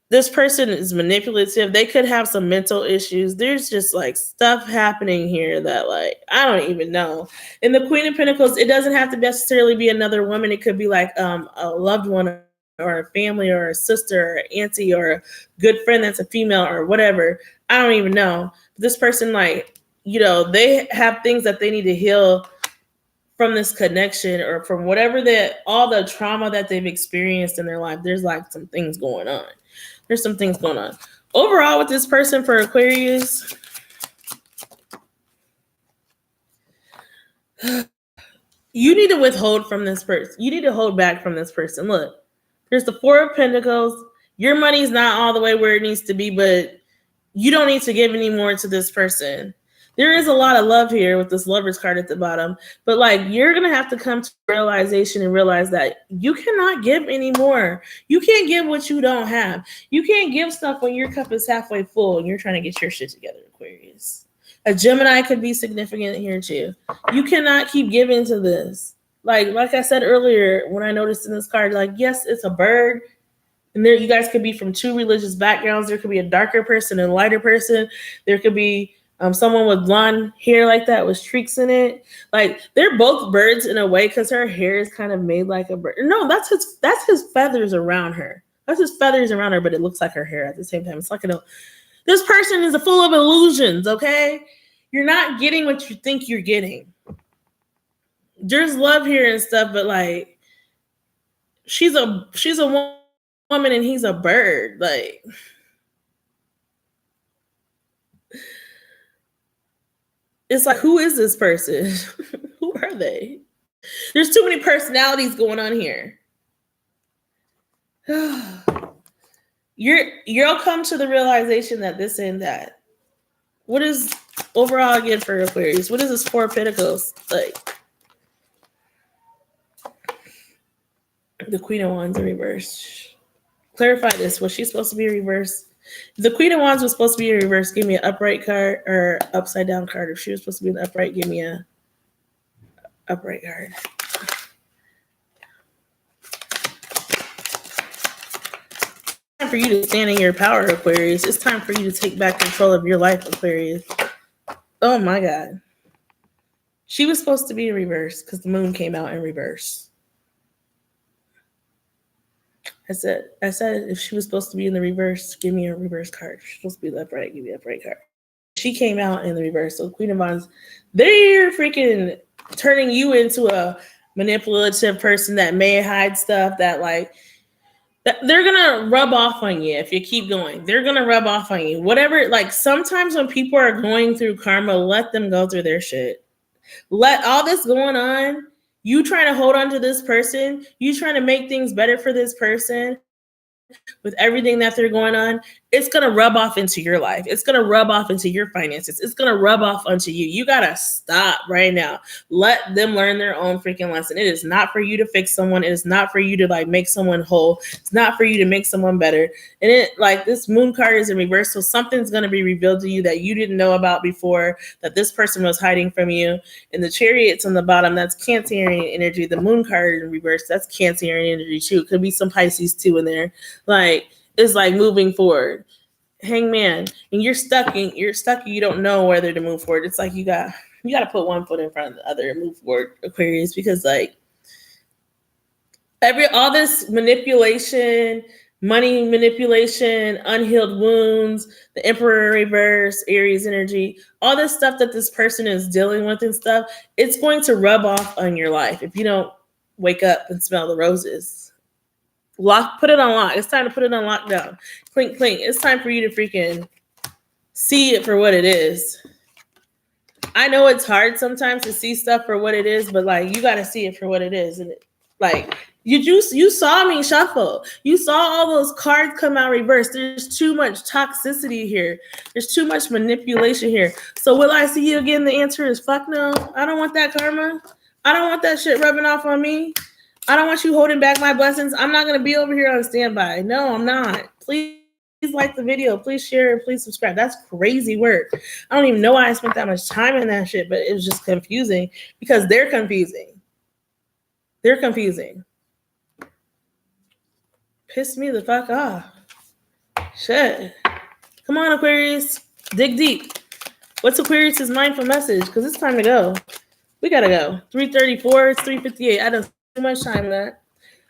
This person is manipulative. They could have some mental issues. There's just like stuff happening here that like, I don't even know. And the Queen of Pentacles, it doesn't have to necessarily be another woman. It could be like a loved one or a family or a sister or auntie or a good friend that's a female or whatever. I don't even know. This person, like, they have things that they need to heal from this connection or from whatever all the trauma that they've experienced in their life. There's like some things going on. There's some things going on. Overall, with this person for Aquarius, you need to withhold from this person. You need to hold back from this person. Look, there's the Four of Pentacles. Your money's not all the way where it needs to be, but you don't need to give any more to this person. There is a lot of love here with this Lover's card at the bottom, but like you're going to have to come to realization and realize that you cannot give anymore. You can't give what you don't have. You can't give stuff when your cup is halfway full and you're trying to get your shit together, Aquarius. A Gemini could be significant here too. You cannot keep giving to this. Like I said earlier, when I noticed in this card, like, yes, it's a bird. And there, you guys could be from two religious backgrounds. There could be a darker person and a lighter person. There could be someone with blonde hair like that with streaks in it. Like, they're both birds in a way because her hair is kind of made like a bird. No, that's his feathers around her. That's his feathers around her, but it looks like her hair at the same time. It's like this person is full of illusions. Okay, you're not getting what you think you're getting. There's love here and stuff, but like, she's a woman and he's a bird. Like, it's like, who is this person? Who are they? There's too many personalities going on here. You'll come to the realization that this and that. What is overall again for Aquarius? What is this Four of Pentacles like? The Queen of Wands in reverse. Clarify this. Was she supposed to be reversed? If the Queen of Wands was supposed to be in reverse, give me an upright card or upside down card. If she was supposed to be in the upright, give me a upright card. It's time for you to stand in your power, Aquarius. It's time for you to take back control of your life, Aquarius. Oh my God. She was supposed to be in reverse because the moon came out in reverse. I said, if she was supposed to be in the reverse, give me a reverse card. If she's supposed to be the upright, give me an upright card. She came out in the reverse. So Queen of Wands, they're freaking turning you into a manipulative person that may hide stuff that like, they're going to rub off on you if you keep going. They're going to rub off on you. Whatever, like sometimes when people are going through karma, let them go through their shit. Let all this going on, you trying to hold on to this person, you trying to make things better for this person with everything that they're going on, it's going to rub off into your life. It's going to rub off into your finances. It's going to rub off onto you. You got to stop right now. Let them learn their own freaking lesson. It is not for you to fix someone. It is not for you to like make someone whole. It's not for you to make someone better. And it like this moon card is in reverse. So something's going to be revealed to you that you didn't know about before, that this person was hiding from you. And the Chariot's on the bottom, that's Cancerian energy. The moon card in reverse, that's Cancerian energy too. Could be some Pisces too in there. Like, it's like moving forward. Hangman, and you're stuck. You don't know whether to move forward. It's like you got to put one foot in front of the other and move forward, Aquarius, because like all this manipulation, money manipulation, unhealed wounds, the Emperor reverse, Aries energy, all this stuff that this person is dealing with and stuff, it's going to rub off on your life if you don't wake up and smell the roses. Put it on lock. It's time to put it on lockdown. Clink, clink. It's time for you to freaking see it for what it is. I know it's hard sometimes to see stuff for what it is, but like you got to see it for what it is. And like you saw me shuffle. You saw all those cards come out reversed. There's too much toxicity here. There's too much manipulation here. So will I see you again? The answer is fuck no. I don't want that karma. I don't want that shit rubbing off on me. I don't want you holding back my blessings. I'm not going to be over here on standby. No, I'm not. Please like the video. Please share and please subscribe. That's crazy work. I don't even know why I spent that much time in that shit, but it was just confusing because they're confusing. They're confusing. Piss me the fuck off. Shit. Come on, Aquarius. Dig deep. What's Aquarius's mindful message? Because it's time to go. We got to go. 3:34. It's 3:58. I don't too much time in that.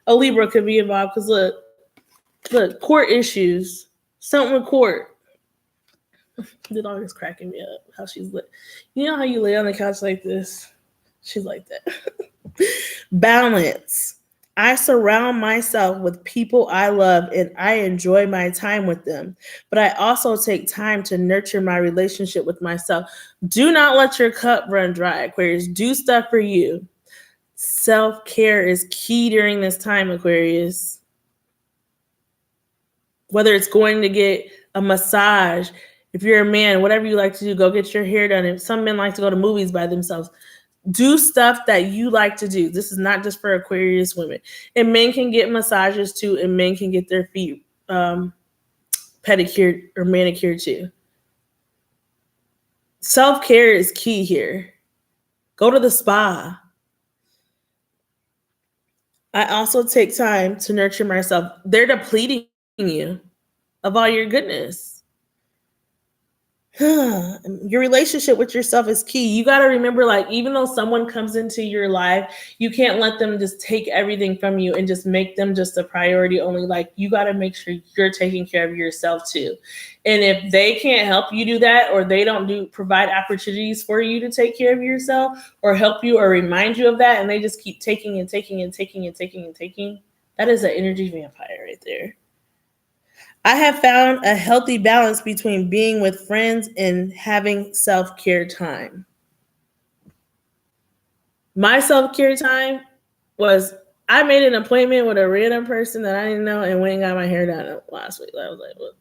A Libra could be involved because look, court issues, something with court. The dog is cracking me up. How she's lit. You know how you lay on the couch like this? She's like that. Balance. I surround myself with people I love and I enjoy my time with them. But I also take time to nurture my relationship with myself. Do not let your cup run dry, Aquarius. Do stuff for you. Self-care is key during this time, Aquarius. Whether it's going to get a massage, if you're a man, whatever you like to do, go get your hair done. If some men like to go to movies by themselves, do stuff that you like to do. This is not just for Aquarius women. And men can get massages too, and men can get their feet pedicured or manicured too. Self-care is key here. Go to the spa. I also take time to nurture myself. They're depleting you of all your goodness. Your relationship with yourself is key. You got to remember, like, even though someone comes into your life, you can't let them just take everything from you and just make them just a priority only. Like, you got to make sure you're taking care of yourself too. And if they can't help you do that, or they don't provide opportunities for you to take care of yourself or help you or remind you of that, and they just keep taking and taking and taking and taking and taking, that is an energy vampire right there. I have found a healthy balance between being with friends and having self care time. My self care time was, I made an appointment with a random person that I didn't know and went and got my hair done last week. I was like, what?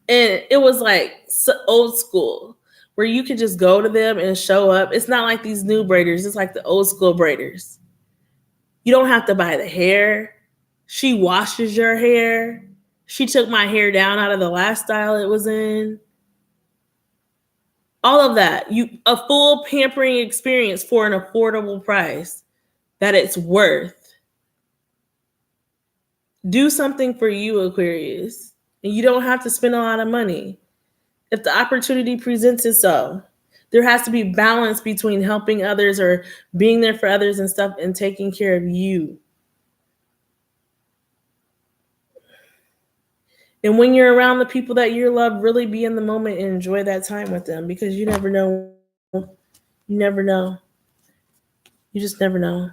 And it was like old school where you could just go to them and show up. It's not like these new braiders, it's like the old school braiders. You don't have to buy the hair. She washes your hair. She took my hair down out of the last style it was in. All of that. A full pampering experience for an affordable price that it's worth. Do something for you, Aquarius. And you don't have to spend a lot of money. If the opportunity presents itself, there has to be balance between helping others or being there for others and stuff and taking care of you. And when you're around the people that you love, really be in the moment and enjoy that time with them, because you never know. You never know. You just never know.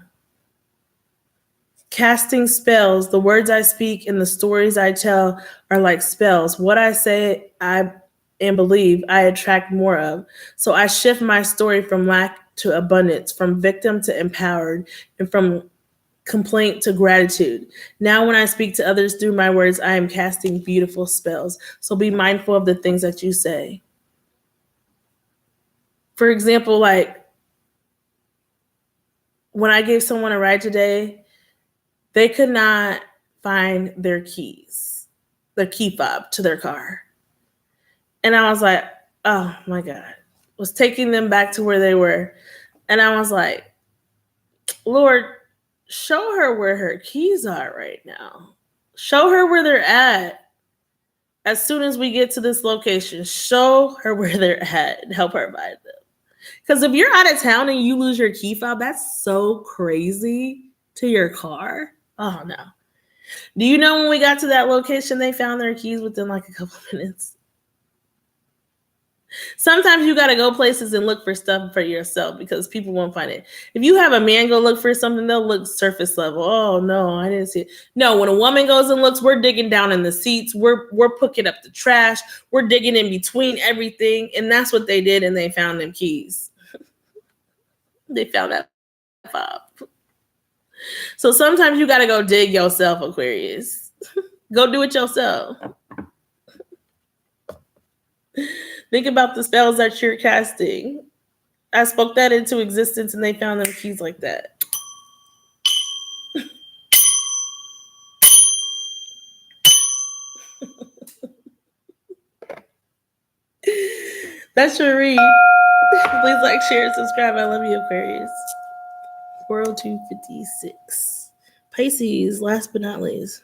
Casting spells, the words I speak and the stories I tell are like spells. What I say, I and believe, I attract more of. So I shift my story from lack to abundance, from victim to empowered, and from complaint to gratitude. Now, when I speak to others through my words, I am casting beautiful spells. So be mindful of the things that you say. For example, like when I gave someone a ride today, they could not find their keys, their key fob to their car. And I was like, oh my God. Was taking them back to where they were. And I was like, Lord, show her where her keys are right now. Show her where they're at. As soon as we get to this location, show her where they're at and help her find them. Because if you're out of town and you lose your key fob, that's so crazy to your car. Oh no. Do you know when we got to that location, they found their keys within like a couple minutes? Sometimes you got to go places and look for stuff for yourself because people won't find it. If you have a man go look for something, they'll look surface level. Oh no, I didn't see it. No, when a woman goes and looks, we're digging down in the seats. We're picking up the trash. We're digging in between everything. And that's what they did. And they found them keys. They found that fob. So sometimes you got to go dig yourself, Aquarius. Go do it yourself. Think about the spells that you're casting. I spoke that into existence and they found them keys like that. That's your read. Please like, share, and subscribe. I love you, Aquarius. 40256. Pisces, last but not least.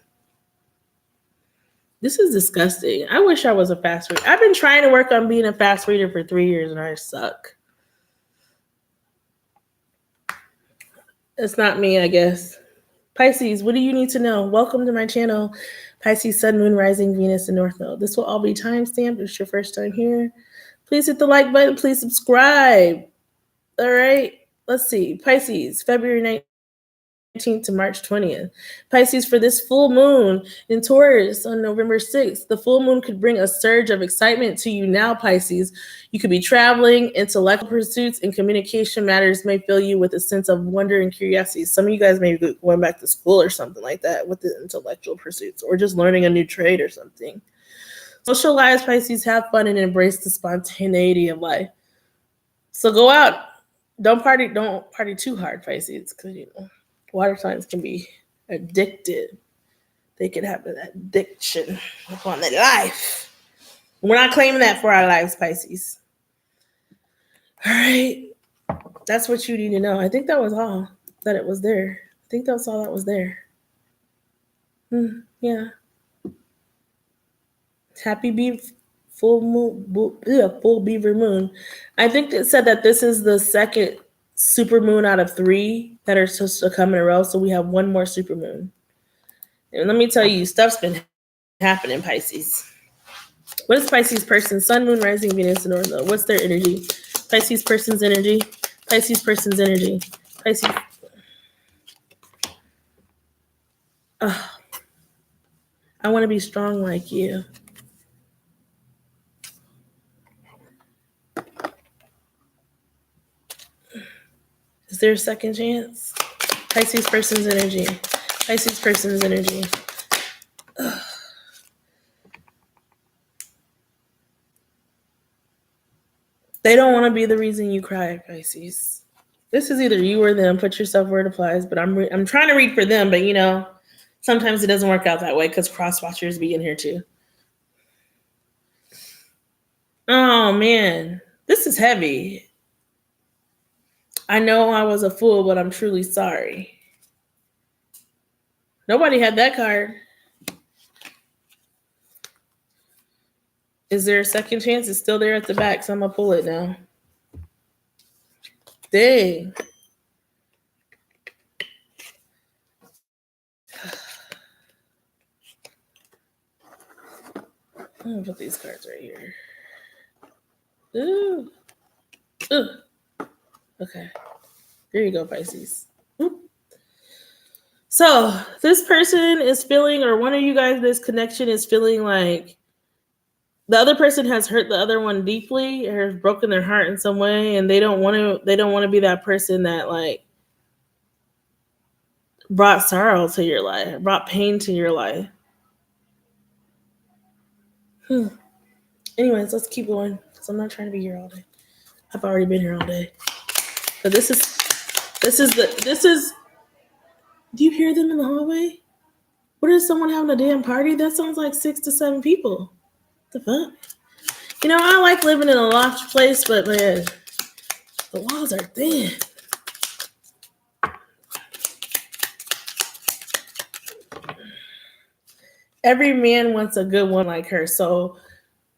This is disgusting. I wish I was a fast reader. I've been trying to work on being a fast reader for 3 years and I suck. It's not me, I guess. Pisces, what do you need to know? Welcome to my channel. Pisces, Sun, Moon, Rising, Venus, and North Node. This will all be timestamped. If it's your first time here, please hit the like button. Please subscribe. All right. Let's see. Pisces, February 19th to March 20th. Pisces, for this full moon in Taurus on November 6th, the full moon could bring a surge of excitement to you now, Pisces. You could be traveling, intellectual pursuits, and communication matters may fill you with a sense of wonder and curiosity. Some of you guys may be going back to school or something like that with the intellectual pursuits, or just learning a new trade or something. Socialize, Pisces, have fun, and embrace the spontaneity of life. So go out. Don't party too hard, Pisces, because water signs can be addicted. They could have an addiction upon their life. We're not claiming that for our lives, Pisces. All right. That's what you need to know. I think that was all that it was there. I think that's all that was there. Yeah. Happy full moon, full Beaver Moon. I think it said that this is the second super moon out of 3 that are supposed to come in a row. So we have one more super moon. And let me tell you, stuff's been happening, Pisces. What is Pisces person? Sun, moon, rising, Venus, and North Node. What's their energy? Pisces person's energy. Pisces person's energy. Pisces. I want to be strong like you. Is there a second chance? Pisces person's energy. Pisces person's energy. They don't want to be the reason you cry, Pisces. This is either you or them. Put yourself where it applies. But I'm trying to read for them, but sometimes it doesn't work out that way because cross watchers be in here too. Oh man, this is heavy. I know I was a fool, but I'm truly sorry. Nobody had that card. Is there a second chance? It's still there at the back, so I'm gonna pull it now. Dang. I'm gonna put these cards right here. Ooh. Ooh. Okay. There you go, Pisces. Oop. So this person is feeling, or one of you guys, this connection is feeling like the other person has hurt the other one deeply or has broken their heart in some way, and they don't want to be that person that like brought sorrow to your life, brought pain to your life. Anyways, let's keep going because I'm not trying to be here all day. I've already been here all day. But this is. Do you hear them in the hallway? What is someone having a damn party? That sounds like 6 to 7 people. The fuck? I like living in a loft place, but man, the walls are thin. Every man wants a good one like her. So,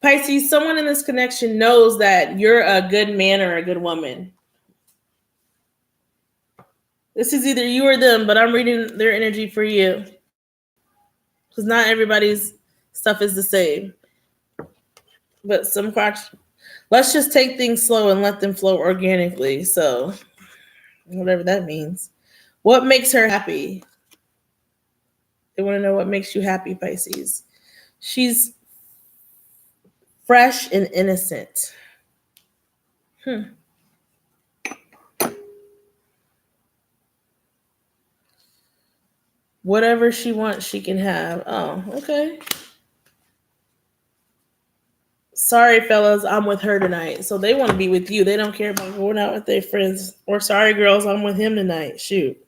Pisces, someone in this connection knows that you're a good man or a good woman. This is either you or them, but I'm reading their energy for you. Because not everybody's stuff is the same. But let's just take things slow and let them flow organically. So, whatever that means. What makes her happy? They want to know what makes you happy, Pisces. She's fresh and innocent. Whatever she wants, she can have. Oh, okay. Sorry, fellas, I'm with her tonight. So they want to be with you. They don't care about going out with their friends. Or sorry, girls, I'm with him tonight. Shoot.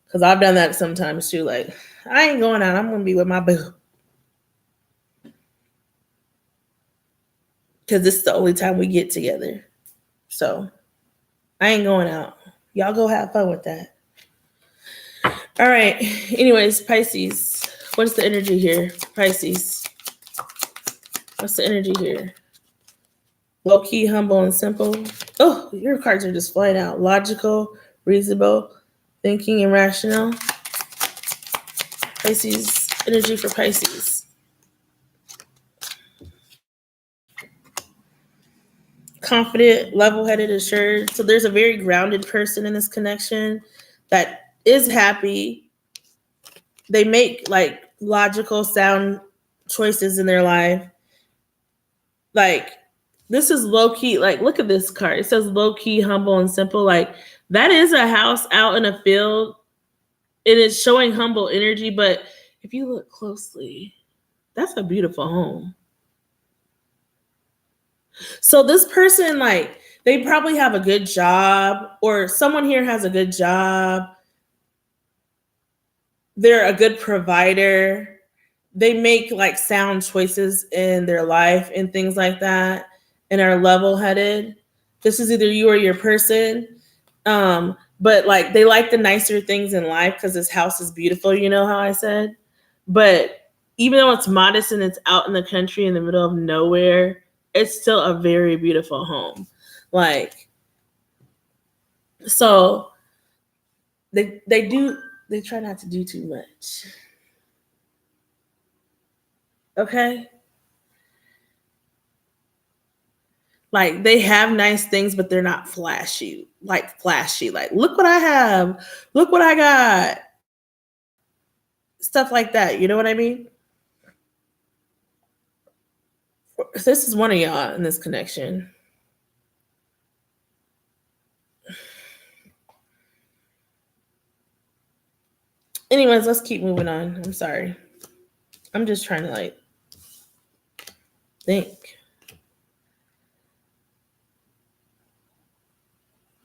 Because I've done that sometimes too. Like, I ain't going out. I'm going to be with my boo. Because this is the only time we get together. So, I ain't going out. Y'all go have fun with that. All right. Anyways, Pisces. What's the energy here? Pisces. What's the energy here? Low key, humble, and simple. Oh, your cards are just flying out. Logical, reasonable, thinking, and rational. Pisces. Energy for Pisces. Confident, level-headed, assured. So there's a very grounded person in this connection that is happy. They make like logical, sound choices in their life. Like, this is low-key. Like, look at this card. It says low-key, humble, and simple. Like, that is a house out in a field. And it's showing humble energy. But if you look closely, that's a beautiful home. So this person, like, they probably have a good job, or someone here has a good job. They're a good provider. They make like sound choices in their life and things like that. and are level headed. This is either you or your person. But like they like the nicer things in life because this house is beautiful, you know how I said? But even though it's modest and it's out in the country in the middle of nowhere, it's still a very beautiful home. Like, so they try not to do too much. Okay? Like they have nice things, but they're not flashy. Like flashy. Like, look what I have. Look what I got. Stuff like that. You know what I mean? This is one of y'all in this connection. Anyways, let's keep moving on. I'm sorry. I'm just trying to like think.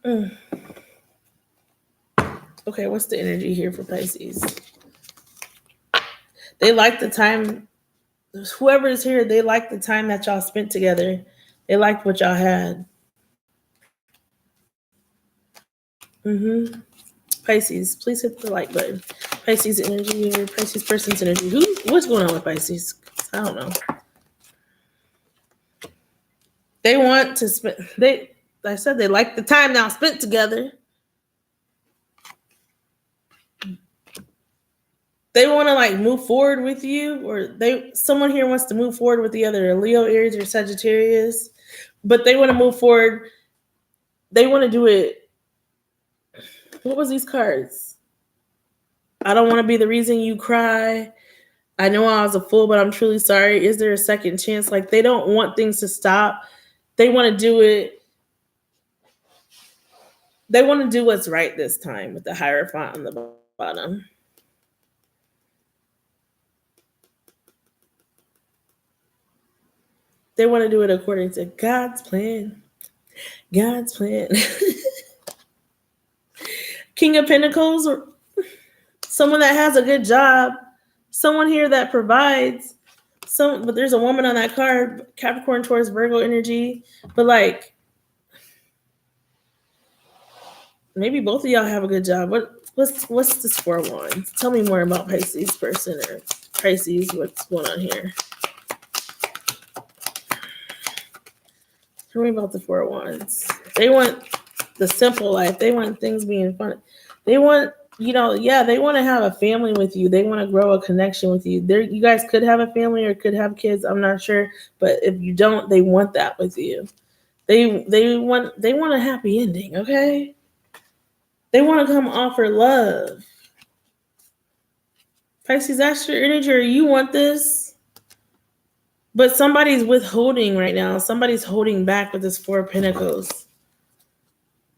Mm. Okay, what's the energy here for Pisces? They like the time. Whoever is here, they like the time that y'all spent together. They liked what y'all had. Pisces, please hit the like button. Pisces energy or Pisces person's energy. What's going on with Pisces? I don't know. They want to spend. I said they like the time now spent together. They want to like move forward with you, or someone here wants to move forward with the other, Leo, Aries, or Sagittarius, but they want to move forward. They want to do it. What was these cards? I don't want to be the reason you cry. I know I was a fool, but I'm truly sorry. Is there a second chance? Like they don't want things to stop. They want to do it. They want to do what's right this time with the Hierophant on the bottom. They want to do it according to God's plan. God's plan. King of Pentacles, or someone that has a good job, someone here that provides. But there's a woman on that card, Capricorn, Taurus, Virgo energy. But like, maybe both of y'all have a good job. What's this 4 of Wands? Tell me more about Pisces person or Pisces. What's going on here? Tell me about the 4 of Wands. They want the simple life. They want things being fun. They want, they want to have a family with you. They want to grow a connection with you. You guys could have a family or could have kids. I'm not sure, but if you don't, they want that with you. They want a happy ending. Okay. They want to come offer love. Pisces, that's your energy, or you want this. But somebody's withholding right now. Somebody's holding back with this 4 of Pentacles.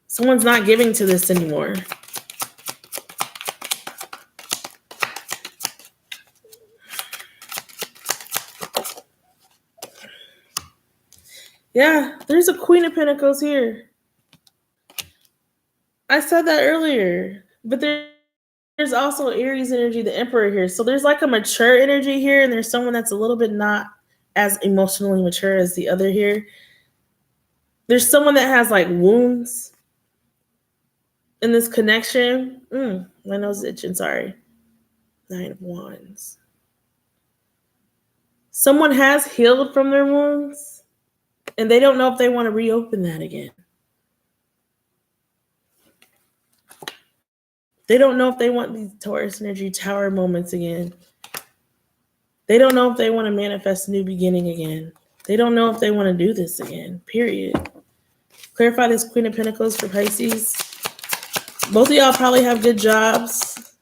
Someone's not giving to this anymore. Yeah, there's a Queen of Pentacles here. I said that earlier. But there's also Aries energy, the Emperor here. So there's like a mature energy here, and there's someone that's a little bit not as emotionally mature as the other here. There's someone that has like wounds in this connection. My nose is itching, sorry. 9 of Wands. Someone has healed from their wounds, and they don't know if they want to reopen that again. They don't know if they want these Taurus energy tower moments again. They don't know if they want to manifest a new beginning again. They don't know if they want to do this again, period. Clarify this Queen of Pentacles for Pisces. Both of y'all probably have good jobs.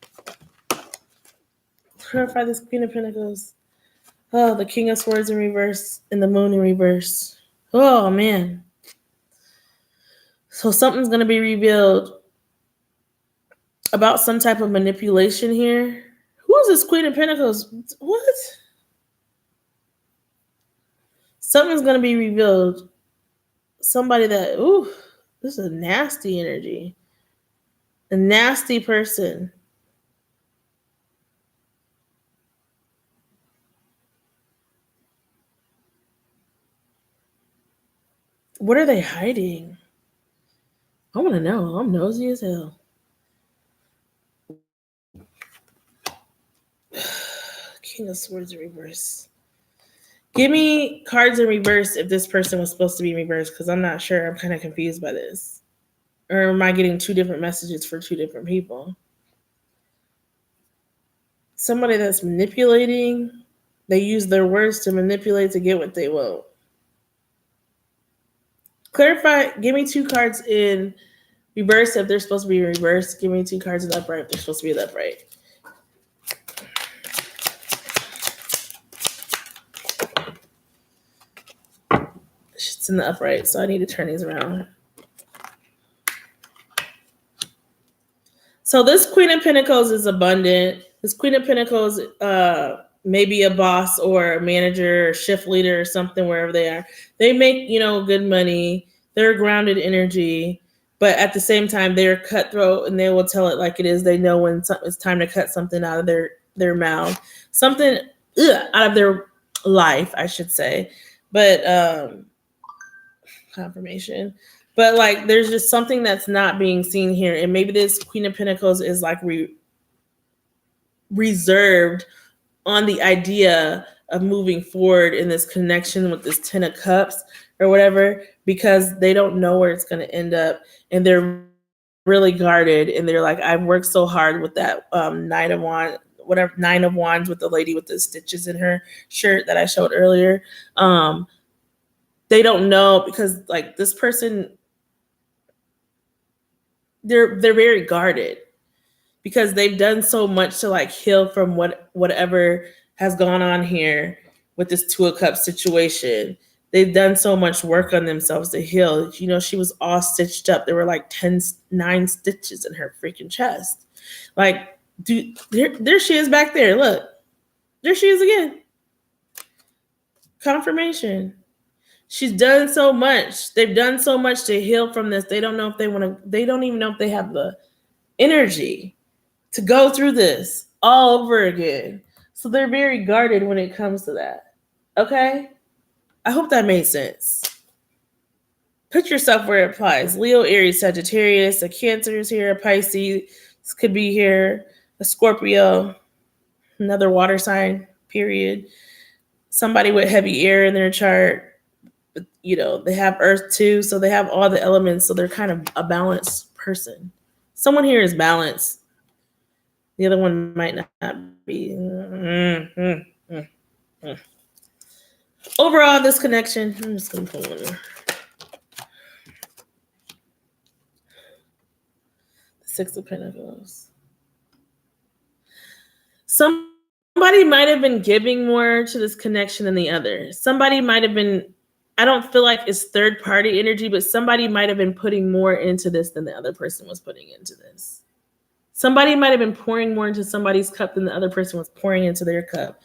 Clarify this Queen of Pentacles. Oh, the King of Swords in reverse and the Moon in reverse. Oh, man. So something's going to be revealed about some type of manipulation here. Who is this Queen of Pentacles? What? Something's going to be revealed. Somebody that, this is a nasty energy. A nasty person. What are they hiding? I want to know. I'm nosy as hell. King of Swords in reverse. Give me cards in reverse if this person was supposed to be in reverse, because I'm not sure. I'm kind of confused by this. Or am I getting two different messages for two different people? Somebody that's manipulating, they use their words to manipulate to get what they want. Clarify, give me two cards in reverse if they're supposed to be in reverse. Give me two cards in the upright if they're supposed to be in the upright. It's in the upright, so I need to turn these around. So this Queen of Pentacles is abundant. This Queen of Pentacles maybe a boss or a manager or shift leader or something wherever they are. They make, good money. They're grounded energy, but at the same time, they're cutthroat and they will tell it like it is. They know when it's time to cut something out of their mouth, something out of their life, I should say. But confirmation. But like, there's just something that's not being seen here. And maybe this Queen of Pentacles is like reserved on the idea of moving forward in this connection with this 10 of Cups or whatever, because they don't know where it's going to end up. And they're really guarded. And they're like, I've worked so hard with that Nine of Wands with the lady with the stitches in her shirt that I showed earlier. They don't know because like this person, they're very guarded because they've done so much to like heal from whatever has gone on here with this Two of Cups situation. They've done so much work on themselves to heal. She was all stitched up. There were like 9 stitches in her freaking chest. Like, dude, there she is back there. Look, there she is again. Confirmation. She's done so much. They've done so much to heal from this. They don't know if they want to, they don't even know if they have the energy to go through this all over again. So they're very guarded when it comes to that. Okay? I hope that made sense. Put yourself where it applies. Leo, Aries, Sagittarius, a Cancer is here, a Pisces could be here, a Scorpio, another water sign, period. Somebody with heavy air in their chart. They have earth too, so they have all the elements, so they're kind of a balanced person. Someone here is balanced. The other one might not be. Overall, this connection, I'm just going to pull one more. Six of Pentacles. Somebody might have been giving more to this connection than the other. Somebody might have been, I don't feel like it's third party energy, but somebody might have been putting more into this than the other person was putting into this. Somebody might have been pouring more into somebody's cup than the other person was pouring into their cup.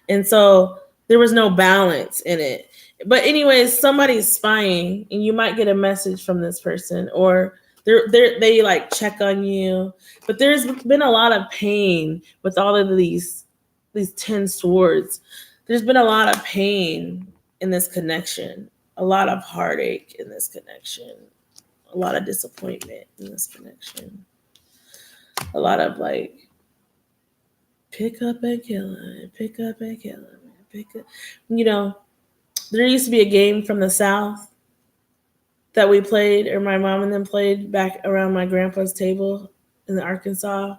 And so there was no balance in it. But anyways, somebody's spying and you might get a message from this person or they like check on you. But there's been a lot of pain with all of these 10 swords. There's been a lot of pain in this connection, a lot of heartache in this connection, a lot of disappointment in this connection, a lot of like, pick up and kill him, pick up and kill him, pick up. There used to be a game from the South that we played, or my mom and them played back around my grandpa's table in Arkansas.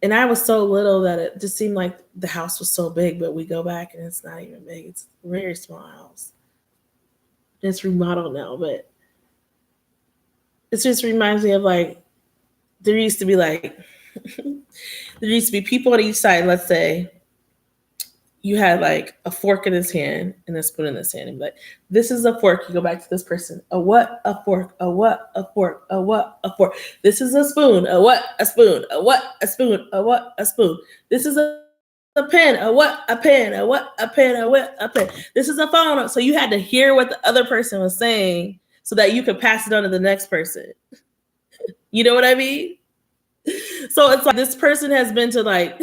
And I was so little that it just seemed like the house was so big, but we go back and it's not even big. It's a very small house. It's remodeled now, but it just reminds me of like, there used to be people on each side. Let's say you had like a fork in his hand and a spoon in his hand. And be like, this is a fork. You go back to this person. A what? A fork. A what? A fork. A what? A fork. This is a spoon. A what? A spoon. A what? A spoon. A what? A spoon. This is a pen. A what? A pen. A what? A pen. A what? A pen. This is a phone. So you had to hear what the other person was saying so that you could pass it on to the next person. You know what I mean? So it's like this person has been to like,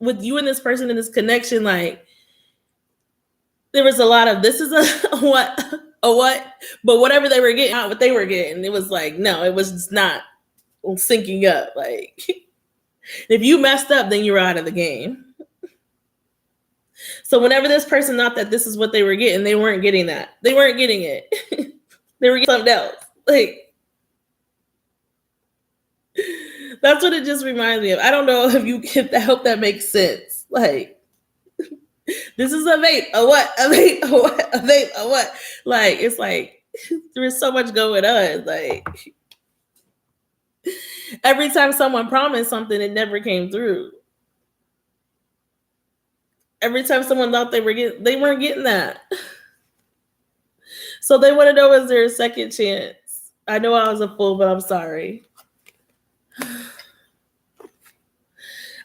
with you and this person in this connection, like there was a lot of this is a what Oh, what? But whatever they were getting, not what they were getting. It was like, no, it was just not syncing up. Like, if you messed up, then you're out of the game. So whenever this person thought that this is what they were getting, they weren't getting that. They weren't getting it. They were getting something else. Like, that's what it just reminds me of. I don't know I hope that makes sense. Like, this is a vape. A what? A vape. A what? A vape. A what? Like, it's like there's so much going on. Like, every time someone promised something, it never came through. Every time someone thought they weren't getting that. So they want to know, is there a second chance? I know I was a fool, but I'm sorry.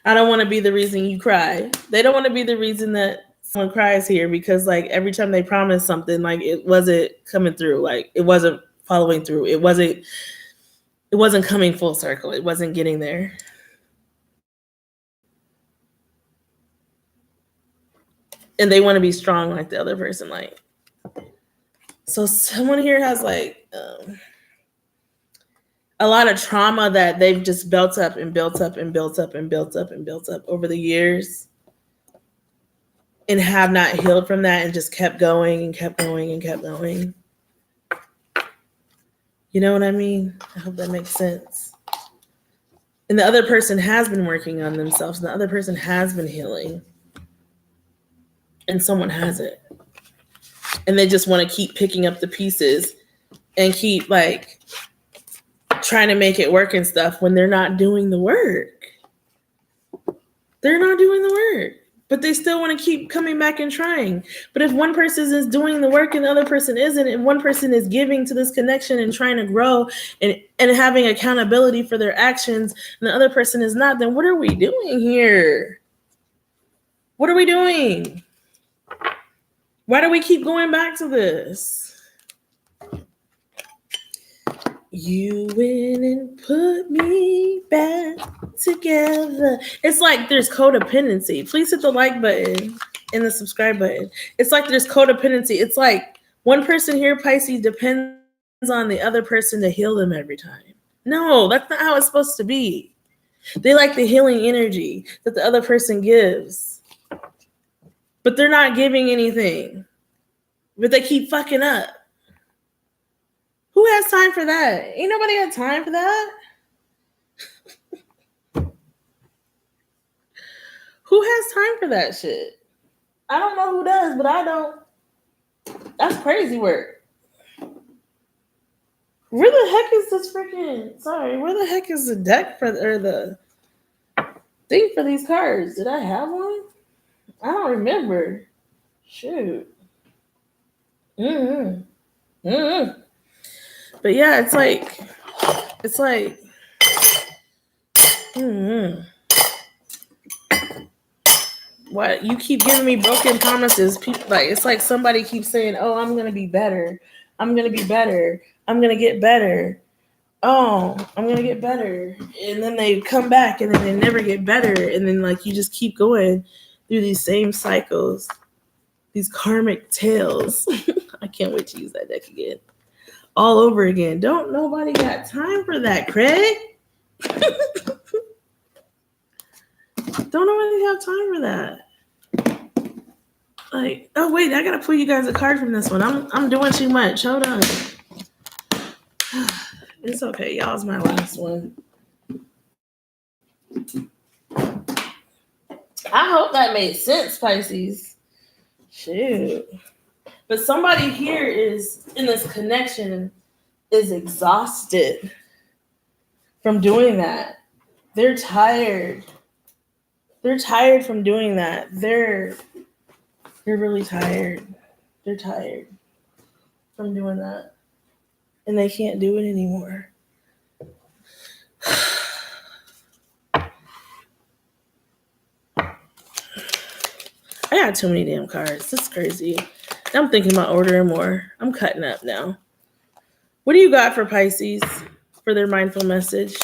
I don't want to be the reason you cry. They don't want to be the reason that someone cries here, because like every time they promised something, like it wasn't coming through. Like it wasn't following through. It wasn't coming full circle. It wasn't getting there. And they want to be strong like the other person. Like, so someone here has like a lot of trauma that they've just built up and built up and built up and built up and built up over the years, and have not healed from that, and just kept going and kept going and kept going. You know what I mean? I hope that makes sense. And the other person has been working on themselves, and the other person has been healing, and someone hasn't. And they just want to keep picking up the pieces and keep like trying to make it work and stuff when they're not doing the work. They're not doing the work, but they still want to keep coming back and trying. But if one person is doing the work and the other person isn't, and one person is giving to this connection and trying to grow and having accountability for their actions, and the other person is not, then what are we doing here? What are we doing? Why do we keep going back to this? You went and put me back together. It's like there's codependency. Please hit the like button and the subscribe button. It's like there's codependency. It's like one person here, Pisces, depends on the other person to heal them every time. No, that's not how it's supposed to be. They like the healing energy that the other person gives, but they're not giving anything. But they keep fucking up. Who has time for that? Ain't nobody got time for that. Who has time for that shit? I don't know who does, but I don't. That's crazy work. Where the heck is this freaking... Sorry, where the heck is the deck for... Or the thing for these cards? Did I have one? I don't remember. Shoot. But yeah, it's like what you keep giving me broken promises. People, like, it's like somebody keeps saying, "Oh, I'm gonna be better. I'm gonna be better. I'm gonna get better. Oh, I'm gonna get better," and then they come back and then they never get better, and then like you just keep going through these same cycles, these karmic tales. I can't wait to use that deck again. All over again. Don't nobody got time for that, Craig. Don't nobody have time for that. Like, oh wait, I gotta pull you guys a card from this one. I'm doing too much. Hold on. It's okay. Y'all's my last one. I hope that made sense, Pisces. Shoot. But somebody here is in this connection is exhausted from doing that. They're tired. They're tired from doing that. They're really tired. They're tired from doing that. And they can't do it anymore. I got too many damn cards. This is crazy. I'm thinking about ordering more. I'm cutting up now. What do you got for Pisces for their mindful message?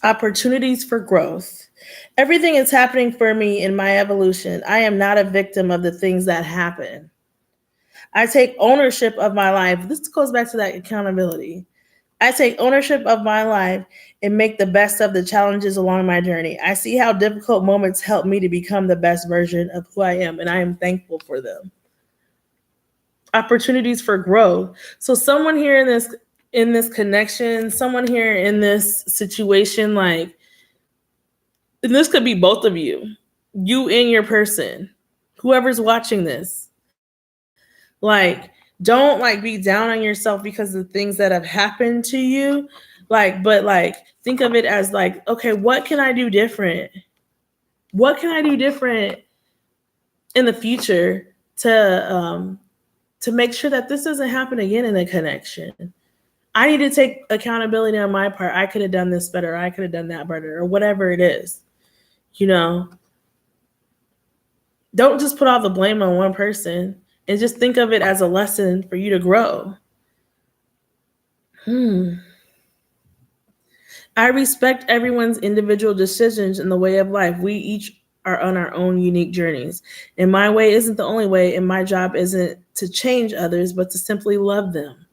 Opportunities for growth. Everything is happening for me in my evolution. I am not a victim of the things that happen. I take ownership of my life. This goes back to that accountability. I take ownership of my life and make the best of the challenges along my journey. I see how difficult moments help me to become the best version of who I am, and I am thankful for them. Opportunities for growth. So someone here in this connection, someone here in this situation, like, and this could be both of you and your person, whoever's watching this. Like, don't like be down on yourself because of the things that have happened to you. But like think of it as like, okay, what can I do different? What can I do different in the future to make sure that this doesn't happen again in a connection? I need to take accountability on my part. I could have done this better. I could have done that better, or whatever it is. You know, don't just put all the blame on one person, and just think of it as a lesson for you to grow. I respect everyone's individual decisions in the way of life. We each are on our own unique journeys. And my way isn't the only way, and my job isn't to change others, but to simply love them.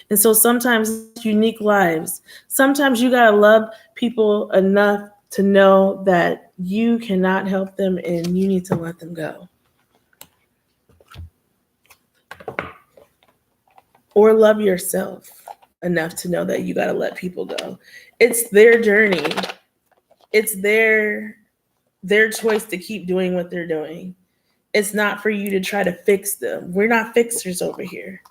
And so sometimes unique lives. Sometimes you got to love people enough to know that you cannot help them and you need to let them go. Or love yourself enough to know that you got to let people go. It's their journey. It's their choice to keep doing what they're doing. It's not for you to try to fix them. We're not fixers over here.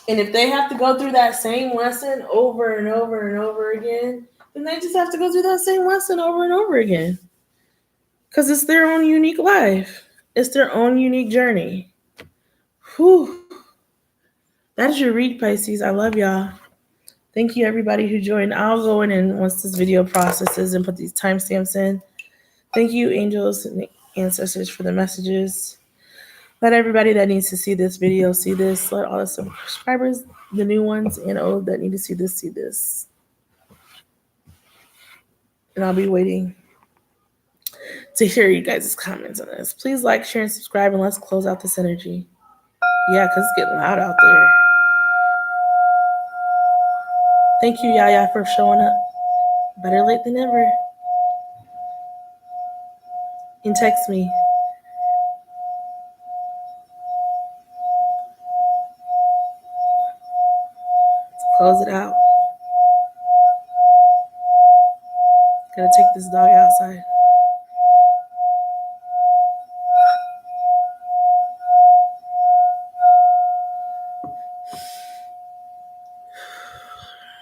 And if they have to go through that same lesson over and over and over again, then they just have to go through that same lesson over and over again. Because it's their own unique life. It's their own unique journey. Whew. That is your read, Pisces. I love y'all. Thank you, everybody who joined. I'll go in and once this video processes and put these timestamps in. Thank you, angels and ancestors, for the messages. Let everybody that needs to see this video see this. Let all the subscribers, the new ones and old that need to see this, see this. And I'll be waiting to hear you guys' comments on this. Please like, share, and subscribe, and let's close out this energy. Yeah, because it's getting loud out there. Thank you, Yaya, for showing up. Better late than never. And text me. Let's close it out. Gotta take this dog outside.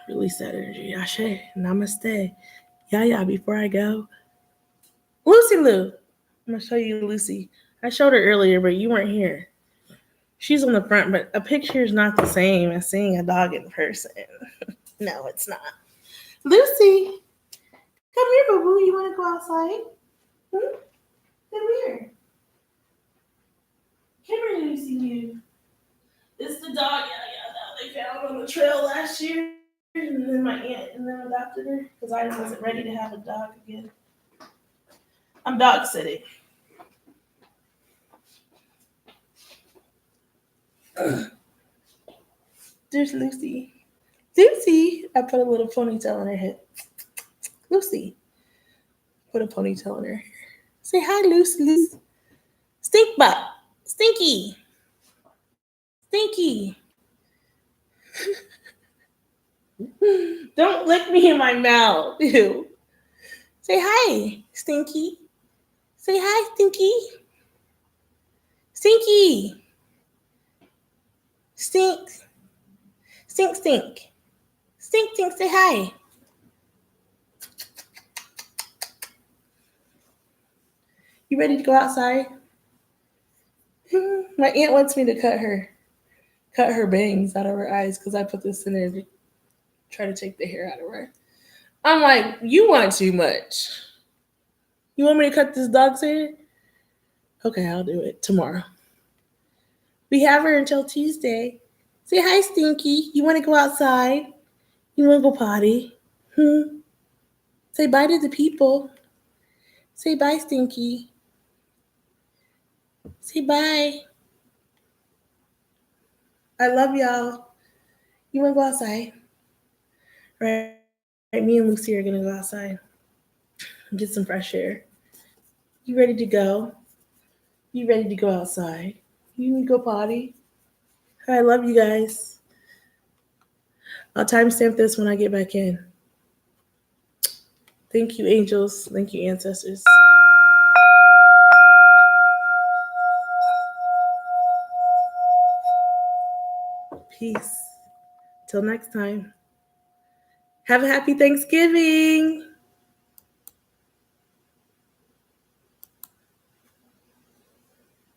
Release that energy. Ashe. Namaste. Yaya, before I go. Lucy Lou. I'm going to show you Lucy. I showed her earlier, but you weren't here. She's on the front, but a picture is not the same as seeing a dog in person. No, it's not. Lucy, come here, boo-boo. You want to go outside? Come here. Come here, Lucy Lou. It's the dog that they found on the trail last year. And then my aunt and them adopted her because I wasn't ready to have a dog again. I'm dog sitting. There's Lucy. Lucy! I put a little ponytail in her head. Lucy. Put a ponytail in her hair. Say hi, Lucy. Stink butt. Stinky. Stinky. Don't lick me in my mouth. Ew. Say hi, Stinky. Say hi, Stinky. Stinky. Stink. Stink, stink. Stink, stink, say hi. You ready to go outside? My aunt wants me to cut her bangs out of her eyes because I put this in there to try to take the hair out of her. I'm like, you want too much. You want me to cut this dog's hair? Okay, I'll do it tomorrow. We have her until Tuesday. Say hi, Stinky. You want to go outside? You want to go potty? Say Say bye to the people. Say bye, Stinky. Say bye. I love y'all. You want to go outside? Right, me and Lucy are going to go outside. Get some fresh air. You ready to go? You ready to go outside? You need to go potty? I love you guys. I'll timestamp this when I get back in. Thank you, angels. Thank you, ancestors. Peace. Till next time. Have a happy Thanksgiving.